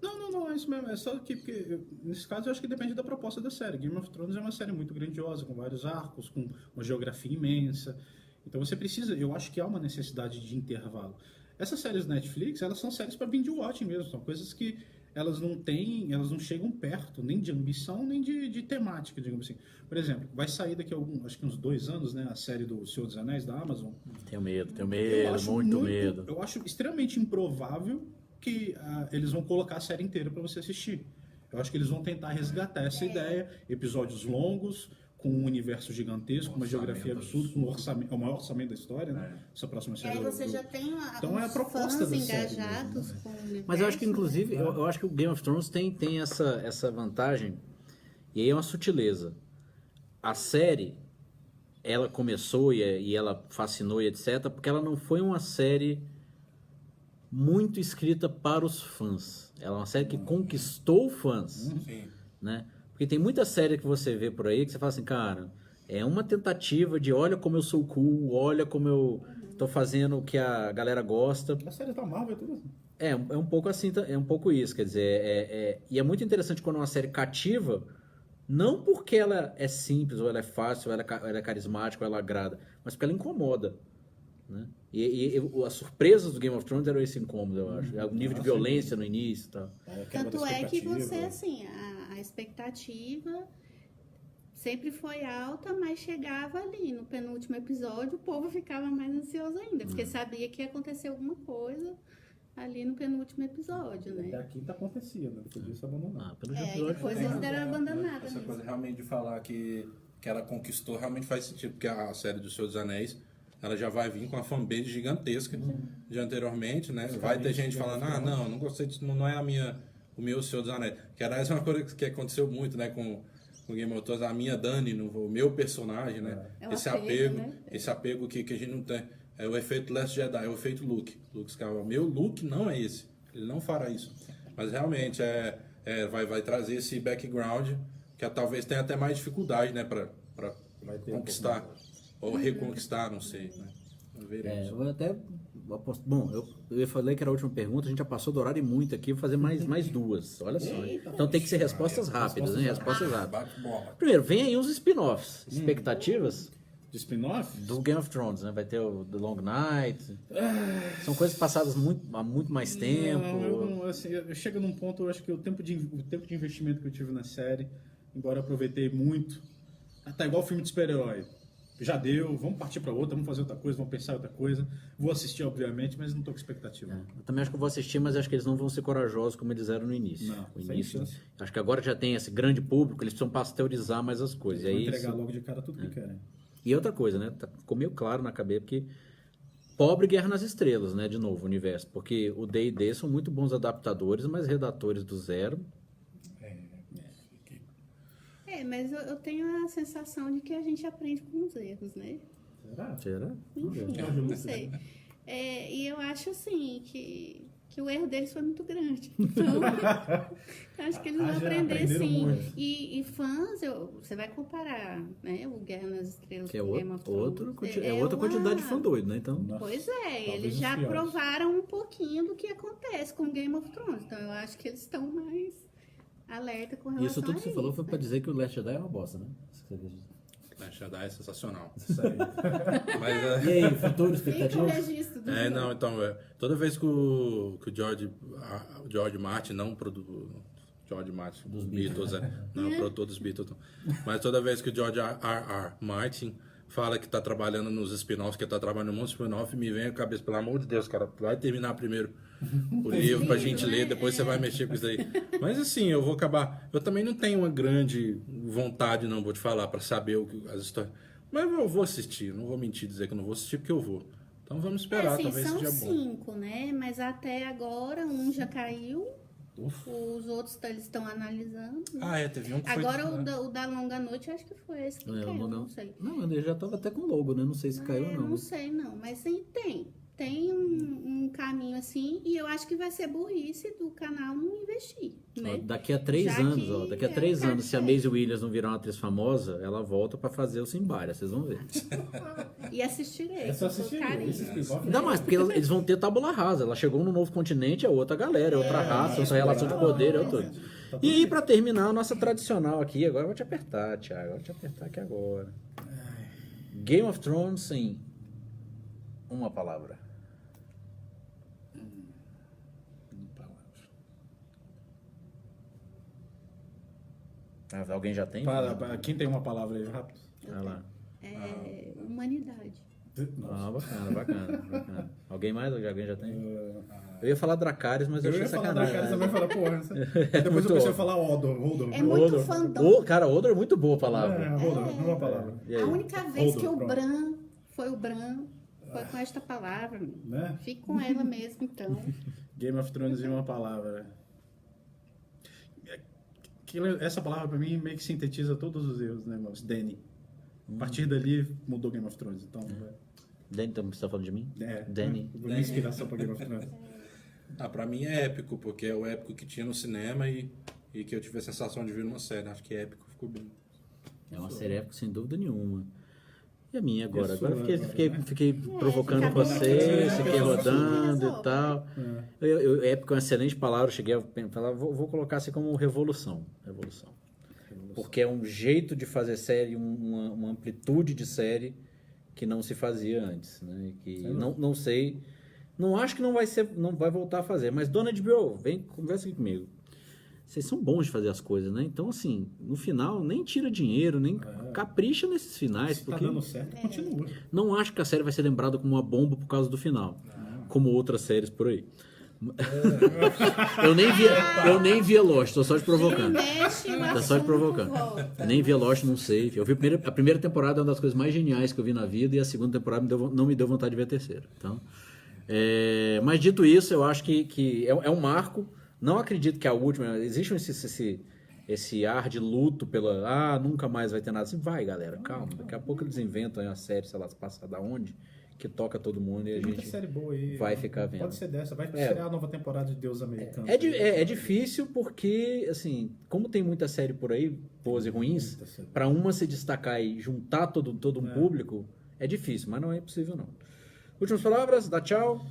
Não, é isso mesmo. É só que, porque, nesse caso, eu acho que depende da proposta da série. Game of Thrones é uma série muito grandiosa, com vários arcos, com uma geografia imensa. Então você precisa, eu acho que há uma necessidade de intervalo. Essas séries Netflix, elas são séries para binge watching mesmo, são coisas que elas não chegam perto nem de ambição, nem de temática, digamos assim. Por exemplo, vai sair daqui a acho que uns 2 anos, né, a série do Senhor dos Anéis da Amazon. Tenho medo, Eu acho muito medo. Eu acho extremamente improvável que eles vão colocar a série inteira para você assistir. Eu acho que eles vão tentar resgatar essa ideia, episódios longos, com um universo gigantesco, uma geografia absurda, com o maior orçamento da história, né? Essa próxima E série. aí você já tem Então é a proposta fãs da série engajados mesmo, com o universo. Mas eu acho que, inclusive, eu acho que o Game of Thrones tem essa vantagem, e aí é uma sutileza. A série, ela começou e ela fascinou e etc., porque ela não foi uma série muito escrita para os fãs. Ela é uma série que conquistou fãs, Sim. né? Porque tem muita série que você vê por aí que você fala assim, cara, é uma tentativa de olha como eu sou cool, olha como eu tô fazendo o que a galera gosta. A série da Marvel é tudo assim. É um pouco assim, é um pouco isso, quer dizer, e é muito interessante quando uma série cativa, não porque ela é simples, ou ela é fácil, ou ela é carismática, ou ela agrada, mas porque ela incomoda, né? E as surpresas do Game of Thrones eram esse incômodo, eu acho. O nível de violência no início e tal. Tanto é que você, assim, a expectativa sempre foi alta, mas chegava ali no penúltimo episódio, o povo ficava mais ansioso ainda, porque sabia que ia acontecer alguma coisa ali no penúltimo episódio, Até né? a quinta acontecia, né? Depois disso abandonar. Pelo É, e episódio depois foi- eles deram abandonada Essa mesmo. coisa realmente de falar que ela conquistou realmente faz sentido, porque a série do Senhor dos Anéis, ela já vai vir com uma fanbase gigantesca de anteriormente, né? Vai ter gente falando, não gostei disso, não é o meu Senhor dos Anéis. Que era essa uma coisa que aconteceu muito, né, com Game of Thrones, a minha Dani, o meu personagem, né? É o apego, né? Esse apego que a gente não tem. É o efeito Last Jedi, é o efeito Luke. Luke Skywalker. Meu Luke não é esse. Ele não fará isso. Mas realmente vai trazer esse background que talvez tenha até mais dificuldade, né, para Vai ter conquistar ou reconquistar, não sei, né? Veremos. eu até aposto. Bom, eu falei que era a última pergunta, a gente já passou do horário e muito aqui, vou fazer mais duas. Olha só. Então tem que ser respostas rápidas, né? Respostas rápidas. Bate bola. Primeiro, vem aí uns spin-offs. Expectativas De spin-off? do Game of Thrones, né? Vai ter o The Long Night. São coisas passadas há muito mais tempo. Não, assim, eu chego num ponto, eu acho que o tempo de investimento que eu tive na série, embora eu aproveitei muito, tá igual filme de super-herói. Já deu, vamos partir para outra, vamos fazer outra coisa, vamos pensar em outra coisa. Vou assistir, obviamente, mas não tô com expectativa. Eu também acho que eu vou assistir, mas acho que eles não vão ser corajosos como eles eram no início. Não, o sem início, chance. acho que agora já tem esse grande público, eles precisam pasteurizar mais as coisas. Vou E aí, entregar logo de cara tudo que querem. E outra coisa, né? Ficou meio claro na cabeça, porque pobre Guerra nas Estrelas, né? De novo, o universo. Porque o D&D são muito bons adaptadores, mas redatores do zero. Mas eu tenho a sensação de que a gente aprende com os erros, né? Será? Enfim, não sei. E eu acho assim que o erro deles foi muito grande. Então, eu acho que eles vão aprender aprenderam sim. muito. E fãs, você vai comparar, né? O Guerra nas Estrelas Que é com Game of Thrones. outra quantidade de fã doido, né? Então, Pois é, Talvez eles os já piores. provaram um pouquinho do que acontece com Game of Thrones. Então eu acho que eles estão mais alerta com relação isso tudo a que você falou foi né? pra dizer que o Last Jedi é uma bosta, né? Last Jedi é sensacional. Isso aí. Mas, E aí, futuro, Fica o expectativa? registro do jogo. não, então, toda vez que o George Martin, não George Martin dos Beatles, não o produtor dos Beatles, não. Mas toda vez que o George R.R. Martin fala que tá trabalhando nos spin-offs, que tá trabalhando em um monte de spin-off, me vem a cabeça, pelo amor de Deus, cara, vai terminar primeiro o livro pra gente ler, depois você vai mexer com isso aí. Mas assim, eu vou acabar. Eu também não tenho uma grande vontade, não vou te falar, pra saber as histórias. Mas eu vou assistir, não vou mentir dizer que eu não vou assistir, porque eu vou. Então vamos esperar, assim, talvez são seja bom. 5, né? Mas até agora um já caiu. Os outros eles estão analisando. né? Teve um que foi... Agora o da Longa Noite, acho que foi esse que caiu, não sei. Não, ele já tava até com logo, né? Não sei se caiu ou Eu não. não sei, não. Mas sim, tem um caminho assim. E eu acho que vai ser burrice do canal não investir, Ó, né? daqui a 3 Já anos, que daqui a é 3 um anos, se a cachê. Maisie Williams não virar uma atriz famosa, ela volta pra fazer o Simbária, vocês vão ver. E assistirei. É só com todo assistir. carinho. Esse spin-off Ainda mais, porque eles vão ter tábula rasa. Ela chegou num novo continente, é outra galera, é outra raça, outra relação de poder, é outra. E aí, pra terminar, a nossa tradicional aqui, agora eu vou te apertar, Thiago. Eu vou te apertar aqui agora. Game of Thrones, sim. Uma palavra. Alguém já tem? Quem tem uma palavra aí, rápido? Vai lá. Humanidade. Bacana. Alguém mais? Alguém já tem? Eu ia falar Dracarys, mas eu achei sacanagem. Você vai falar, porra. Depois eu pensei em falar Hodor. É muito fandom. Cara, Hodor é muito boa a palavra. Hodor, uma palavra. A única vez que Hodor, foi com esta palavra. Né? Fique com ela mesmo, então. Game of Thrones em uma palavra. Essa palavra pra mim meio que sintetiza todos os erros, né, meus? Dany. A partir dali mudou Game of Thrones, então. Dany, então você tá falando de mim? Dany. Minha inspiração pra Game of Thrones. Pra mim é épico, porque é o épico que tinha no cinema e que eu tive a sensação de ver numa série. Acho que épico ficou bem. É uma série épica, sem dúvida nenhuma. E a minha agora? E a sua, Agora agora, fiquei provocando fica vocês, bem, fiquei rodando resolve. e tal. Épica é uma excelente palavra, eu cheguei a falar, vou colocar assim como revolução. Porque é um jeito de fazer série, uma amplitude de série que não se fazia antes, né? Que não sei, não acho que não vai voltar a fazer, mas dona HBO, vem, conversa aqui comigo. Vocês são bons de fazer as coisas, né? Então, assim, no final, nem tira dinheiro, nem capricha nesses finais, Se tá porque dando certo, continua. não acho que a série vai ser lembrada como uma bomba por causa do final, como outras séries por aí. Eu nem via Lost, tô só te provocando. Tá só te provocando. Nem via Lost, não sei. Eu vi a primeira temporada, é uma das coisas mais geniais que eu vi na vida, e a segunda temporada não me deu vontade de ver a terceira. Então, mas dito isso, eu acho que é um marco. Não acredito que a última. Existe esse ar de luto pela. Nunca mais vai ter nada assim. Vai, galera, calma. Daqui a pouco eles inventam a série, sei lá, passa da onde, que toca todo mundo e a Tem muita gente série boa aí. vai ficar vendo. Pode ser dessa, vai estrear a nova temporada de Deus Americano. É difícil porque, assim, como tem muita série por aí, boas e ruins, para uma se destacar e juntar todo um público, é difícil, mas não é impossível não. Últimas palavras, dá tchau.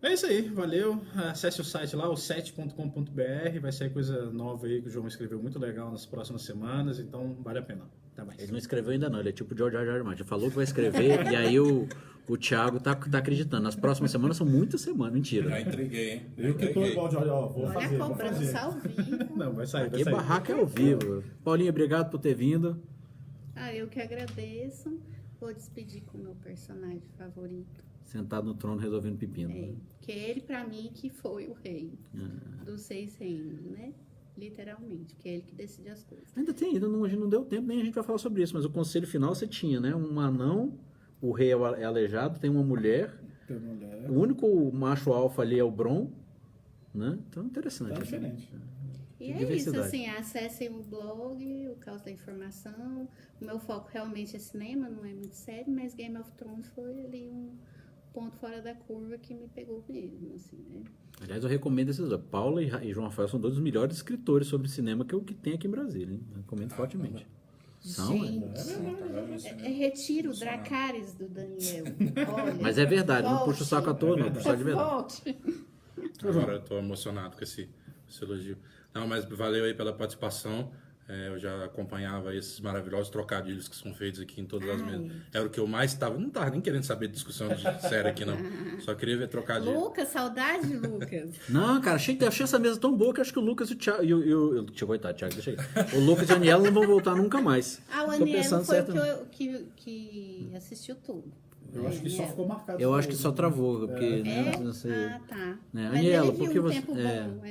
É isso aí, valeu. Acesse o site lá, o set.com.br. Vai sair coisa nova aí que o João escreveu muito legal nas próximas semanas, então vale a pena. Até mais. Ele não escreveu ainda não, ele é tipo George R. R. Martin. Falou que vai escrever e aí o Thiago tá acreditando. Nas próximas semanas são muitas semanas, mentira. Já entreguei, hein? Eu que tô igual, Jorge, vou Olha fazer, a vou fazer. cobrança ao vivo. Não, vai sair, vai Que sair. barraca é ao vivo. Paulinho, obrigado por ter vindo. Eu que agradeço. Vou despedir com o meu personagem favorito. Sentado no trono resolvendo pepino. Que ele, pra mim, que foi o rei dos 6 reinos, né? Literalmente, que é ele que decide as coisas. Ainda tem, hoje não deu tempo, nem a gente vai falar sobre isso, mas o conselho final você tinha, né? Um anão, o rei é aleijado, tem uma mulher, o único macho alfa ali é o Bron, né? Então, interessante. Tá assim. diferente. E é isso, Diversidade. assim, acessem o blog, o Caos da Informação. O meu foco realmente é cinema, não é muito sério, mas Game of Thrones foi ali um ponto fora da curva que me pegou mesmo, assim, né? Aliás, eu recomendo esses dois. Paula e João Rafael são dois dos melhores escritores sobre cinema que tem aqui em Brasília, hein? Recomendo fortemente. São, Gente, retiro o Dracarys do Daniel. Olha, Mas é verdade, não volte. puxa o saco à toa, não, puxa o saco de verdade. Volte. Agora eu tô emocionado com esse elogio. Não, mas valeu aí pela participação. Eu já acompanhava esses maravilhosos trocadilhos que são feitos aqui em todas as mesas. Era o que eu mais estava. Não estava nem querendo saber de discussão de série aqui, não. Só queria ver trocadilho. Lucas, saudade, Lucas. Não, cara, achei essa mesa tão boa que acho que o Lucas e o Thiago. Coitado, Thiago, deixa aí. O Lucas e a Aniela não vão voltar nunca mais. O Tô Anielo pensando foi certo. o que assistiu tudo. Eu acho que só ficou marcado. Eu acho que só travou, porque. Né, não sei, Tá. né? Mas Aniela, ele viu porque um você. tempo bom.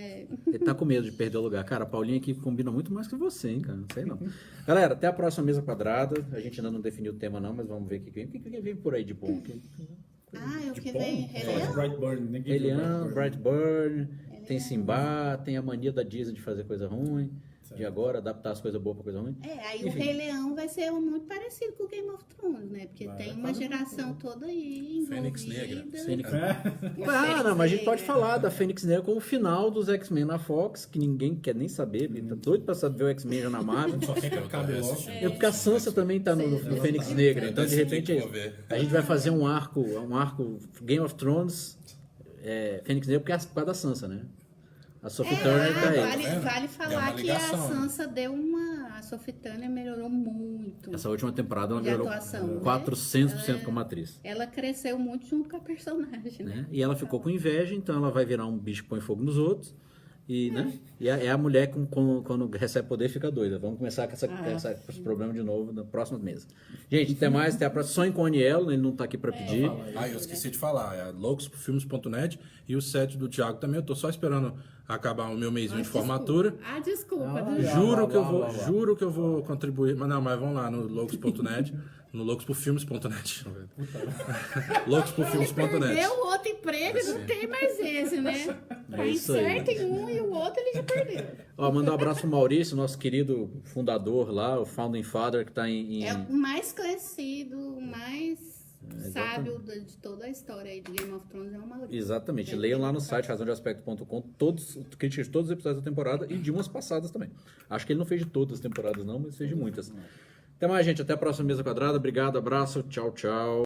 Ele tá com medo de perder o lugar. Cara, a Paulinha aqui combina muito mais que você, hein, cara? Não sei não. Galera, até a próxima mesa quadrada. A gente ainda não definiu o tema, não, mas vamos ver o que vem. O que vem por aí de bom? O que vem? Rei Leão? Brightburn, ninguém Rei viu Leão, Brightburn, tem Simba, tem a mania da Disney de fazer coisa ruim, de agora adaptar as coisas boas pra coisa ruim. Aí o Rei Leão vai ser muito parecido com o Game of Thrones, né? Porque tem uma geração toda aí envolvida. Fênix Negra. Não, mas a gente pode falar da Fênix Negra como o final dos X-Men na Fox, que ninguém quer nem saber, porque tá doido pra saber o X-Men já na Marvel. Só quer que acabe logo. É porque a Sansa também tá no Fênix Negra, então de repente a gente vai fazer um arco Game of Thrones, Fênix Negra, porque é por causa da Sansa, né? A Sophie Turner tá aí. Vale É falar uma que ligação, a né? Sansa deu uma... A Sophie Turner melhorou muito Essa última temporada ela de melhorou atuação, né? 400% como atriz. Ela cresceu muito junto com a personagem, né? Né? E ela ficou com inveja, então ela vai virar um bicho que põe fogo nos outros. E, né? E é a mulher que quando recebe poder fica doida. Vamos começar com esse problema de novo na próxima mesa. Gente, até mais, até a próxima. Sonhe com o Anielo, ele não tá aqui para pedir. Ah, eu esqueci de falar. É loucospofilmes.net e o set do Thiago também. Eu tô só esperando acabar o meu mêsinho de formatura. Desculpa. Juro que eu vou contribuir. Mas não, mas vamos lá no loucos.net, no loucospofilmes.net. loucospofilmes.net. Deu outro emprego e não tem mais esse, né? Tá isso aí. incerto em um e o outro ele já perdeu. Ó, mandar um abraço pro Maurício, nosso querido fundador lá, o Founding Father, que tá em... É o mais conhecido, o mais sábio de toda a história aí de Game of Thrones é o Maurício. Exatamente. Leiam lá no site razãodeaspecto.com críticas de todos os episódios da temporada e de umas passadas também. Acho que ele não fez de todas as temporadas não, mas fez de muitas. Até mais, gente. Até a próxima mesa quadrada. Obrigado, abraço. Tchau, tchau.